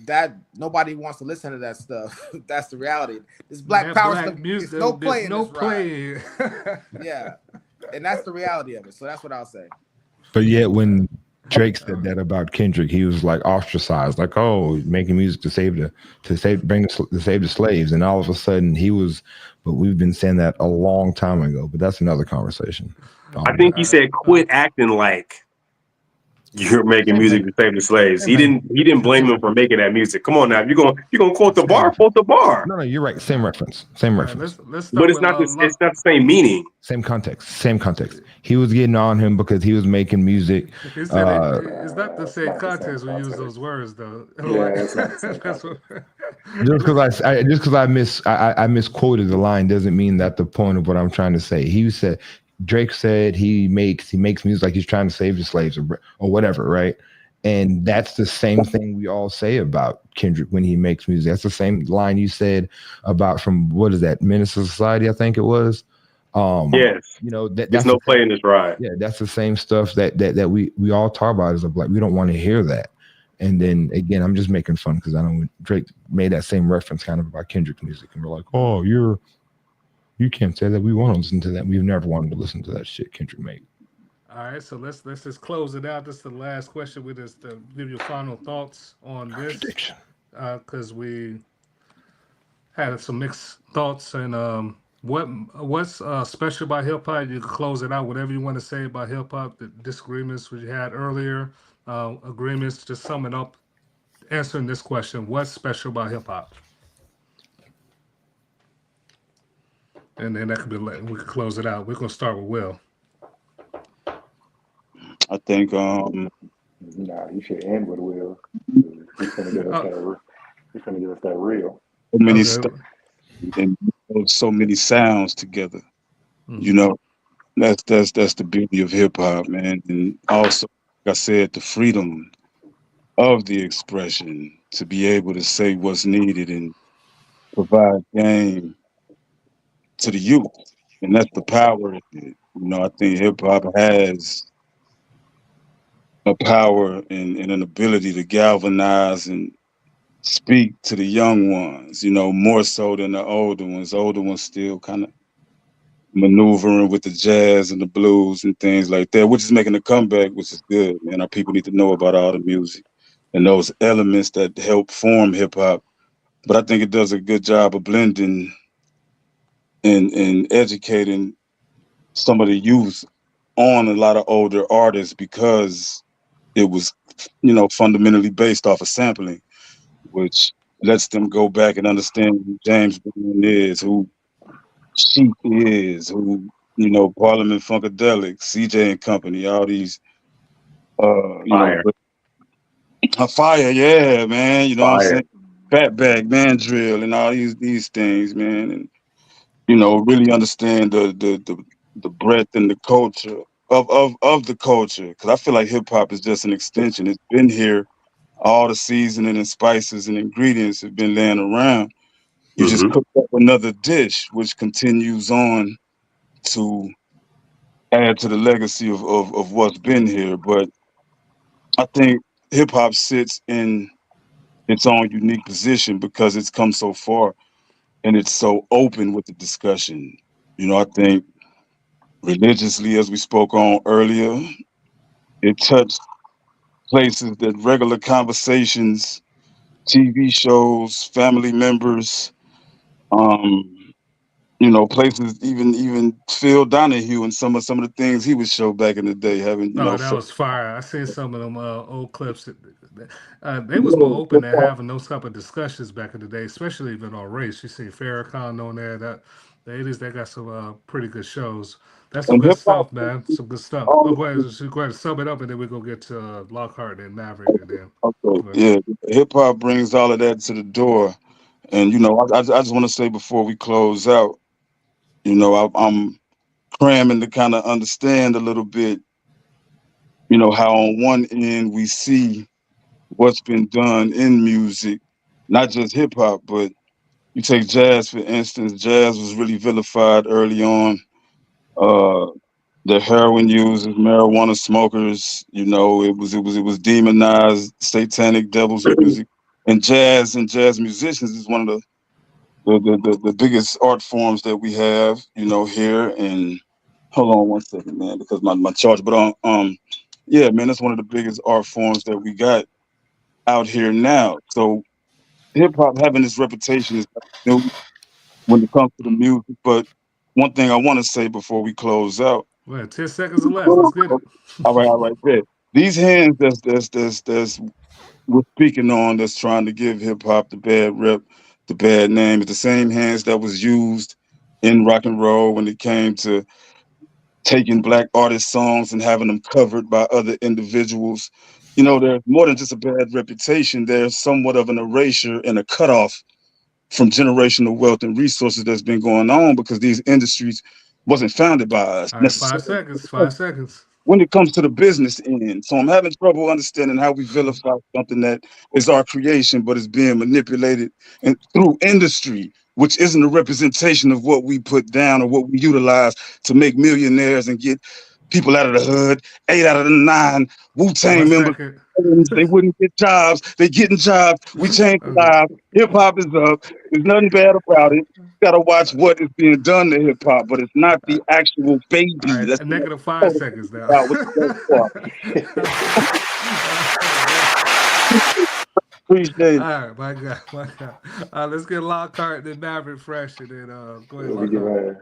That nobody wants to listen to that stuff. That's the reality. This Black Power stuff, music, it's no play in no this play. ride. Yeah, and that's the reality of it. So that's what I'll say. But yet, when Drake said that about Kendrick, he was like ostracized, like, "Oh, making music to save the slaves," and all of a sudden he was. But we've been saying that a long time ago. But that's another conversation. I think he said, "Quit acting like you're making music to save the slaves." He didn't blame him for making that music. Come on now, if you're gonna quote the bar, quote the bar. No, you're right. Same reference. Same reference. Let's but it's not it's not the same meaning. Same context. He was getting on him because he was making music. It's not the same context. We use those words though. Just because I misquoted the line doesn't mean that the point of what I'm trying to say. Drake said he makes music like he's trying to save the slaves or whatever, right? And that's the same thing we all say about Kendrick when he makes music. That's the same line you said about from what is that, Menace to Society, I think it was. Yes. There's no play in this ride. Yeah, that's the same stuff that we all talk about as a black. We don't want to hear that. And then again, I'm just making fun because I know Drake made that same reference kind of about Kendrick music, and we're like, "Oh, you can't say that. We want to listen to that. We've never wanted to listen to that shit Kendrick made." All right, so let's just close it out. This is the last question. We just give your final thoughts on this, because we had some mixed thoughts. And what's special about hip hop? You can close it out. Whatever you want to say about hip hop, the disagreements we had earlier, agreements. Just sum it up. Answering this question: what's special about hip hop? And then that could be. We can close it out. We're gonna start with Will. I think Nah, you should end with Will. He's gonna give us that real. so many stuff and so many sounds together. That's the beauty of hip hop, man. And also, like I said, the freedom of the expression to be able to say what's needed and provide game to the youth. And that's the power of it. I think hip hop has a power and an ability to galvanize and speak to the young ones, more so than the older ones. The older ones still kind of maneuvering with the jazz and the blues and things like that, which is making a comeback, which is good, man. Our people need to know about all the music and those elements that help form hip hop. But I think it does a good job of blending and educating some of the youth on a lot of older artists, because it was, fundamentally based off of sampling, which lets them go back and understand who James Brown is, who Sheep is, who, Parliament Funkadelic, CJ and Company, all these, Fire. Fire, yeah, man. You know Fire. what I'm saying? Fatback, Man Drill, and all these things, man. And really understand the breadth and the culture of the culture. Because I feel like hip hop is just an extension. It's been here. All the seasoning and spices and ingredients have been laying around. You just Mm-hmm. cook up another dish, which continues on to add to the legacy of what's been here. But I think hip hop sits in its own unique position because it's come so far and it's so open with the discussion. I think religiously, as we spoke on earlier, it touched places that regular conversations, TV shows, family members, um, places even Phil Donahue and some of the things he would show back in the day, having Oh, that was fire. I seen some of them old clips. They was more open to having those type of discussions back in the day, especially even on race. You see Farrakhan on there. That the 80s, they got some pretty good shows. That's some and good hip hop. stuff, man. Some good stuff. Oh, Oh, go ahead, sum it up, and then we go get to Lockhart and Maverick, and then okay, go ahead. yeah, hip hop brings all of that to the door, and I just want to say before we close out, I'm cramming to kind of understand a little bit, how on one end we see what's been done in music, not just hip hop, but you take jazz for instance. Jazz was really vilified early on. Uh, the heroin users, marijuana smokers, it was demonized, satanic devils music, and jazz musicians is one of the biggest art forms that we have, here. And hold on one second, man, because my charge. But yeah, man, that's one of the biggest art forms that we got out here now. So hip hop having this reputation is new when it comes to the music. But one thing I want to say before we close out. Well, 10 seconds or less. Let's get it. All right, good. These hands that's we're speaking on, that's trying to give hip hop the bad rep, the bad name, is the same hands that was used in rock and roll when it came to taking black artist songs and having them covered by other individuals. There's more than just a bad reputation. There's somewhat of an erasure and a cutoff from generational wealth and resources that's been going on because these industries wasn't founded by us All right, five necessarily. seconds. 5 seconds. When it comes to the business end. So I'm having trouble understanding how we vilify something that is our creation, but is being manipulated and through industry, which isn't a representation of what we put down or what we utilize to make millionaires and get people out of the hood. 8 out of the 9 1 Wu-Tang members, second. they wouldn't get jobs. They getting jobs. We changed Okay. lives. Hip hop is up. There's nothing bad about it. You gotta watch what is being done to hip hop, but it's not the actual All baby. right, That's a what negative 5 seconds now. about what you guys appreciate All it. right, my God, my God. Let's get Lockhart, then Maverick fresh, and then go ahead, Let me give Lockhart.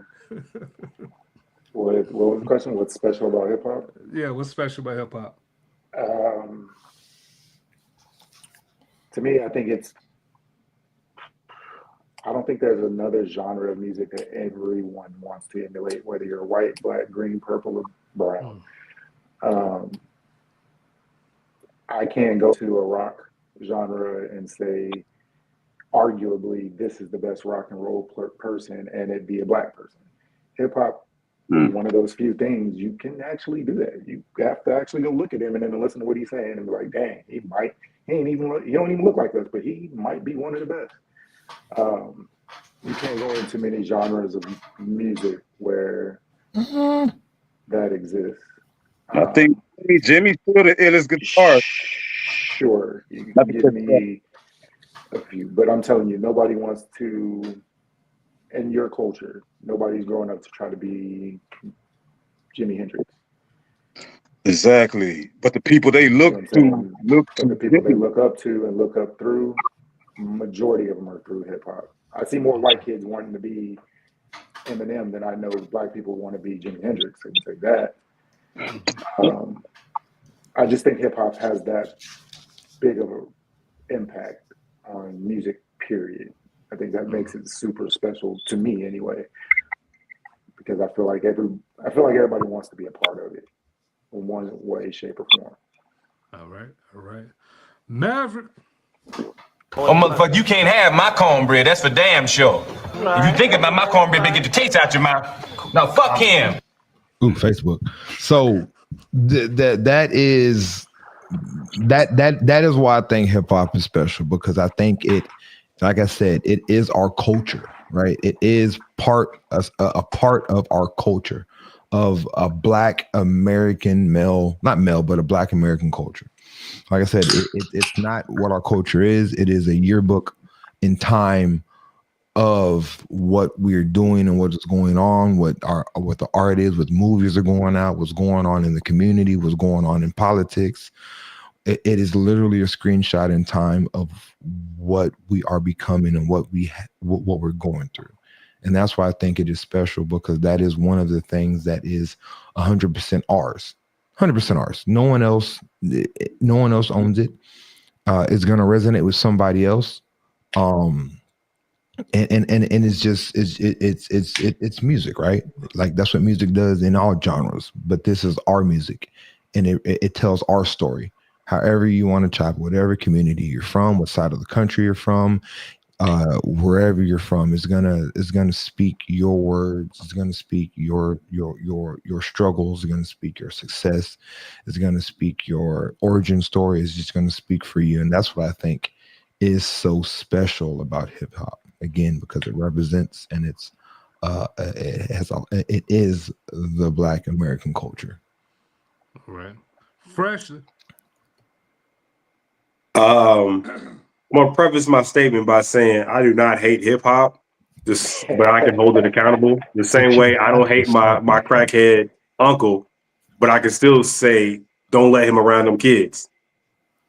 what was the question? What's special about hip hop? Yeah, what's special about hip hop? Um, to me, I don't think there's another genre of music that everyone wants to emulate, whether you're white, black, green, purple, or brown. Um, I can't go to a rock genre and say, arguably, this is the best rock and roll person, and it'd be a black person. Hip hop is one of those few things you can actually do that. You have to actually go look at him and then listen to what he's saying and be like, dang, he don't even look like us, but he might be one of the best. You can't go into many genres of music where that exists. I think Jimmy's still the illest guitarist. Sure, you can give me a few, but I'm telling you, nobody wants to, in your culture, nobody's growing up to try to be Jimi Hendrix. Exactly. But the people they look to But the people they look up to and look up through, majority of them are through hip hop. I see more white kids wanting to be Eminem than I know black people want to be Jimi Hendrix. I can say that. I just think hip hop has that big of an impact on music, period. I think that makes it super special to me anyway, because I feel like everybody wants to be a part of it in one way, shape, or form. All right. Maverick. Oh, motherfucker, you can't have my cornbread. That's for damn sure. If you think about my cornbread, get the taste out your mouth. No, fuck him. Ooh, Facebook. So that is why I think hip hop is special, because I think it, like I said, it is our culture, right? It is a part of our culture, of a Black American not male, but a Black American culture. Like I said, it's not what our culture is. It is a yearbook in time of what we're doing and what's going on, what the art is, what movies are going out, what's going on in the community, what's going on in politics. It is literally a screenshot in time of what we are becoming and what we're going through. And that's why I think it is special, because that is one of the things that is 100% ours. 100% ours. No one else owns it. It's going to resonate with somebody else. And it's just it's music, right? Like that's what music does in all genres. But this is our music, and it tells our story. However you want to chop, whatever community you're from, what side of the country you're from, wherever you're from, is gonna speak your words. It's gonna speak your struggles. It's gonna speak your success. It's gonna speak your origin story. It's just gonna speak for you, and that's what I think is so special about hip hop. Again, because it represents, and it is the Black American culture. Right. Fresh. I'm gonna preface my statement by saying I do not hate hip hop, but I can hold it accountable. The same way I don't hate my crackhead uncle, but I can still say don't let him around them kids.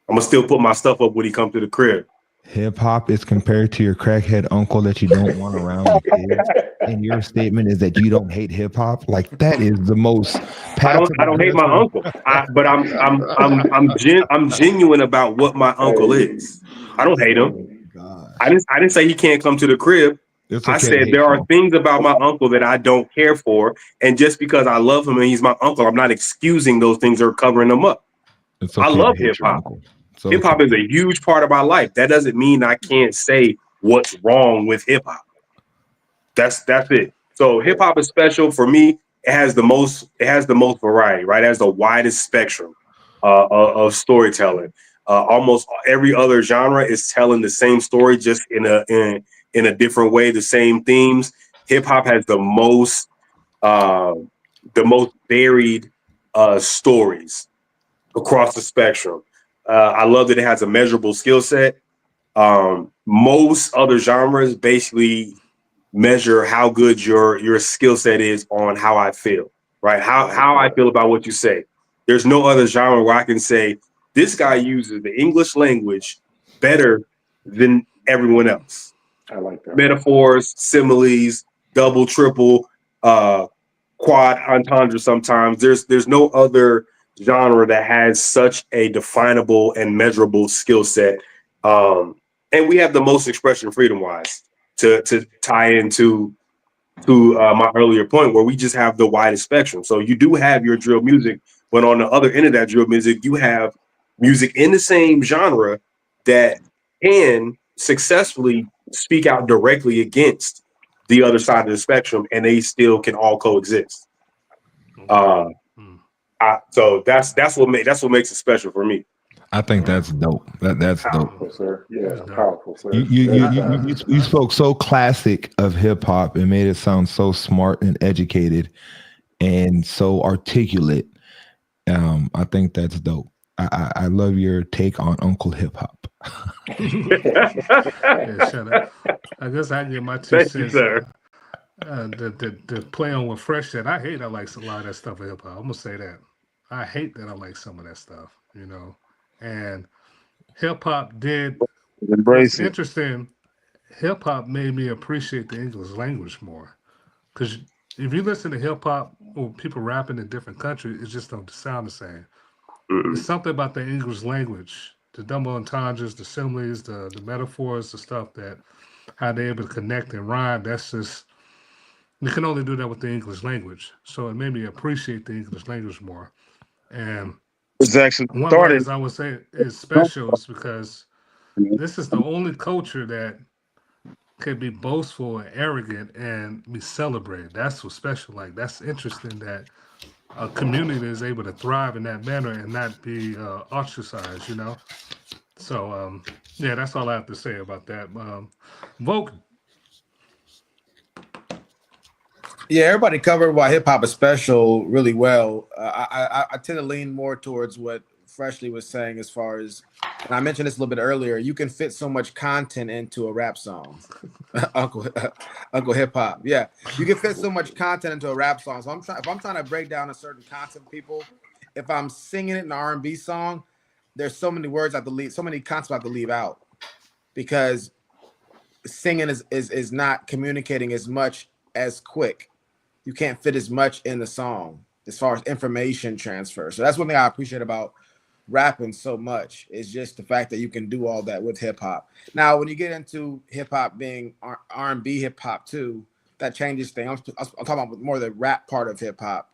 I'm gonna still put my stuff up when he come to the crib. Hip hop is compared to your crackhead uncle that you don't want around the kids, and your statement is that you don't hate hip hop. Like that is the most. I don't hate my uncle, but I'm genuine about what my uncle is. I don't hate him. I didn't say he can't come to the crib. I said there are things about my uncle that I don't care for, and just because I love him and he's my uncle, I'm not excusing those things or covering them up. I love hip hop. Hip hop is a huge part of my life. That doesn't mean I can't say what's wrong with hip hop. That's it. So hip hop is special for me. It has the most variety, right? It has the widest spectrum of storytelling. Almost every other genre is telling the same story, just in a different way, the same themes. Hip hop has the most varied stories across the spectrum. I love that it has a measurable skill set. Most other genres basically measure how good your skill set is on how I feel, right? How I feel about what you say. There's no other genre where I can say this guy uses the English language better than everyone else. I like that. Metaphors, similes, double, triple, quad entendre sometimes. There's no other genre that has such a definable and measurable skill set. And we have the most expression freedom wise to tie into my earlier point, where we just have the widest spectrum. So you do have your drill music, but on the other end of that drill music, you have music in the same genre that can successfully speak out directly against the other side of the spectrum, and they still can all coexist. So that's what makes it special for me. I think that's dope. That's powerful, dope, sir. Yeah, powerful, sir. You spoke so classic of hip hop and made it sound so smart and educated and so articulate. I think that's dope. I love your take on Uncle Hip Hop. Yeah, shut up. I guess I get my 2 cents. To play on what Fresh said, I like a lot of that stuff in hip hop. I'm gonna say that. I hate that I like some of that stuff, And hip hop did embrace it. Interesting. Hip hop made me appreciate the English language more, because if you listen to hip hop or people rapping in different countries, it just don't sound the same. There's something about the English language, the double entendres, the similes, the metaphors, the stuff that how they're able to connect and rhyme. That's just, you can only do that with the English language. So it made me appreciate the English language more. And it's actually one of the reasons I would say is special is because this is the only culture that can be boastful and arrogant and be celebrated. That's what's special. Like that's interesting that a community is able to thrive in that manner and not be ostracized. You know. So yeah, that's all I have to say about that. Vulcan. Yeah, everybody covered why hip hop is special really well. I tend to lean more towards what Freshly was saying as far as, and I mentioned this a little bit earlier. You can fit so much content into a rap song, Uncle Hip Hop. Yeah, you can fit so much content into a rap song. So if I'm trying to break down a certain concept, people, if I'm singing it in an R&B song, there's so many words I have to leave, so many concepts I have to leave out because singing is not communicating as much as quick. You can't fit as much in the song as far as information transfer. So that's one thing I appreciate about rapping so much is just the fact that you can do all that with hip hop. Now, when you get into hip hop being R&B hip hop too, that changes things. I'm talking about more the rap part of hip hop,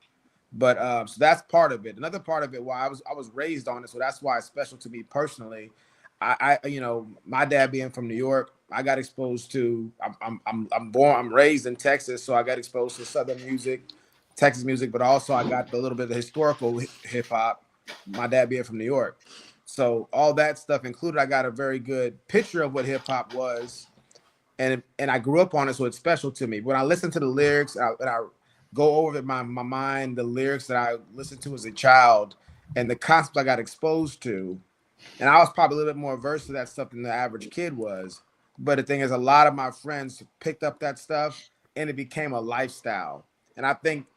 but so that's part of it. Another part of it, why I was raised on it, so that's why it's special to me personally. I you know, my dad being from New York, I got exposed to. I'm raised in Texas, so I got exposed to Southern music, Texas music, but also I got a little bit of historical hip hop. My dad being from New York, so all that stuff included, I got a very good picture of what hip hop was, and I grew up on it, so it's special to me. When I listen to the lyrics and I go over in my mind the lyrics that I listened to as a child and the concepts I got exposed to. And I was probably a little bit more versed to that stuff than the average kid was. But the thing is, a lot of my friends picked up that stuff and it became a lifestyle. And I think,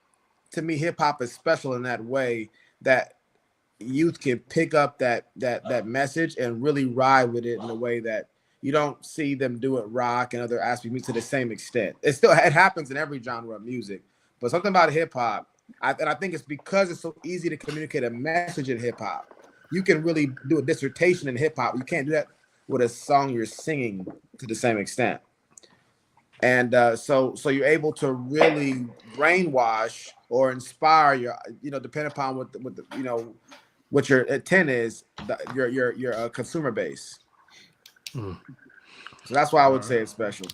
to me, hip hop is special in that way that youth can pick up that message and really ride with it in a way that you don't see them do it rock and other aspects of music to the same extent. It happens in every genre of music. But something about hip hop, and I think it's because it's so easy to communicate a message in hip hop. You can really do a dissertation in hip hop. You can't do that with a song you're singing to the same extent. And so you're able to really brainwash or inspire your, depending upon what your intent is, your consumer base. So that's why I would say it's special.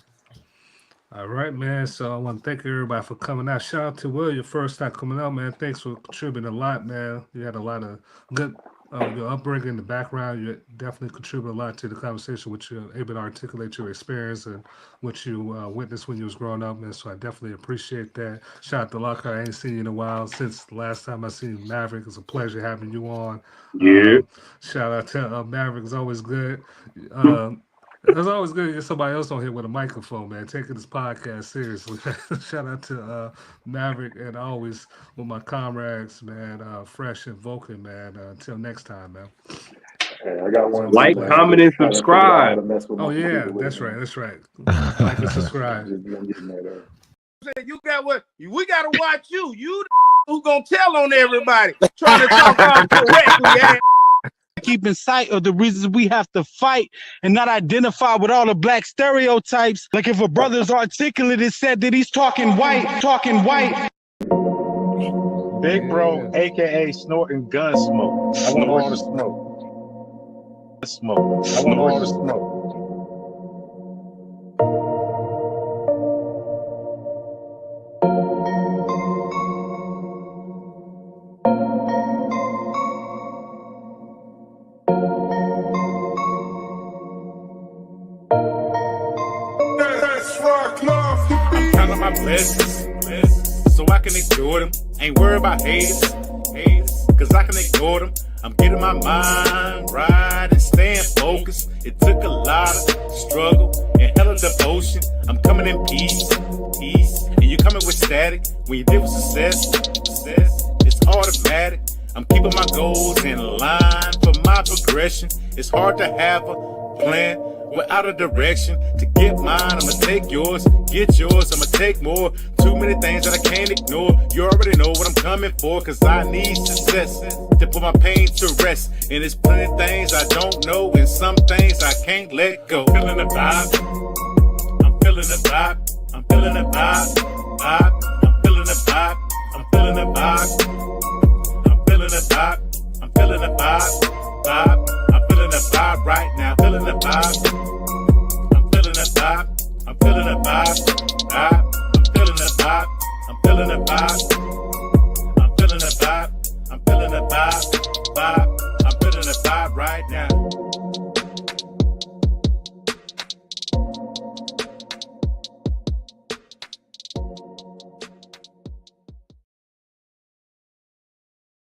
All right, man. So I want to thank everybody for coming out. Shout out to Will, your first time coming out, man. Thanks for contributing a lot, man. You had a lot of good your upbringing, the background. You definitely contribute a lot to the conversation, which you're able to articulate your experience and what you witnessed when you was growing up, man. So I definitely appreciate that. Shout out to Lockhart. I ain't seen you in a while since the last time I seen Maverick. It's a pleasure having you on. Yeah. Shout out to Maverick. It's always good. It's always good to get somebody else on here with a microphone, man, taking this podcast seriously. Shout out to Maverick and always with my comrades, man, Fresh and Vulcan, man. Until next time, man. Hey, I got one. Like, comment, and subscribe. Oh, yeah, that's right. That's right. Like and subscribe. You got what? We got to watch you. You who going to tell on everybody. Trying to talk all correctly, keep in sight of the reasons we have to fight and not identify with all the black stereotypes. Like if a brother's articulate, it said that he's talking white. Big Bro, aka snorting gun smoke. I want all the smoke. I want all the smoke. I'm counting my blessings, so I can ignore them. Ain't worried about haters, cause I can ignore them. I'm getting my mind right and staying focused. It took a lot of struggle and hella devotion. I'm coming in peace, and you coming with static. When you deal with success, it's automatic. I'm keeping my goals in line for my progression. It's hard to have a plan without a direction. To get mine, I'ma take yours. Get yours, I'ma take more. Too many things that I can't ignore. You already know what I'm coming for, cause I need success to put my pain to rest. And there's plenty of things I don't know, and some things I can't let go. Feeling the vibe, I'm feeling the vibe, I'm feeling the vibe, I'm feeling the vibe, I'm feeling the vibe, I'm feeling the vibe, I'm feeling the vibe, I'm feeling the vibe right now, feeling the vibe, I'm feeling the vibe, I'm feeling the vibe. I'm feeling the vibe. I'm feeling the vibe. I'm feeling the vibe. I'm feeling the vibe. I'm feeling the vibe right now.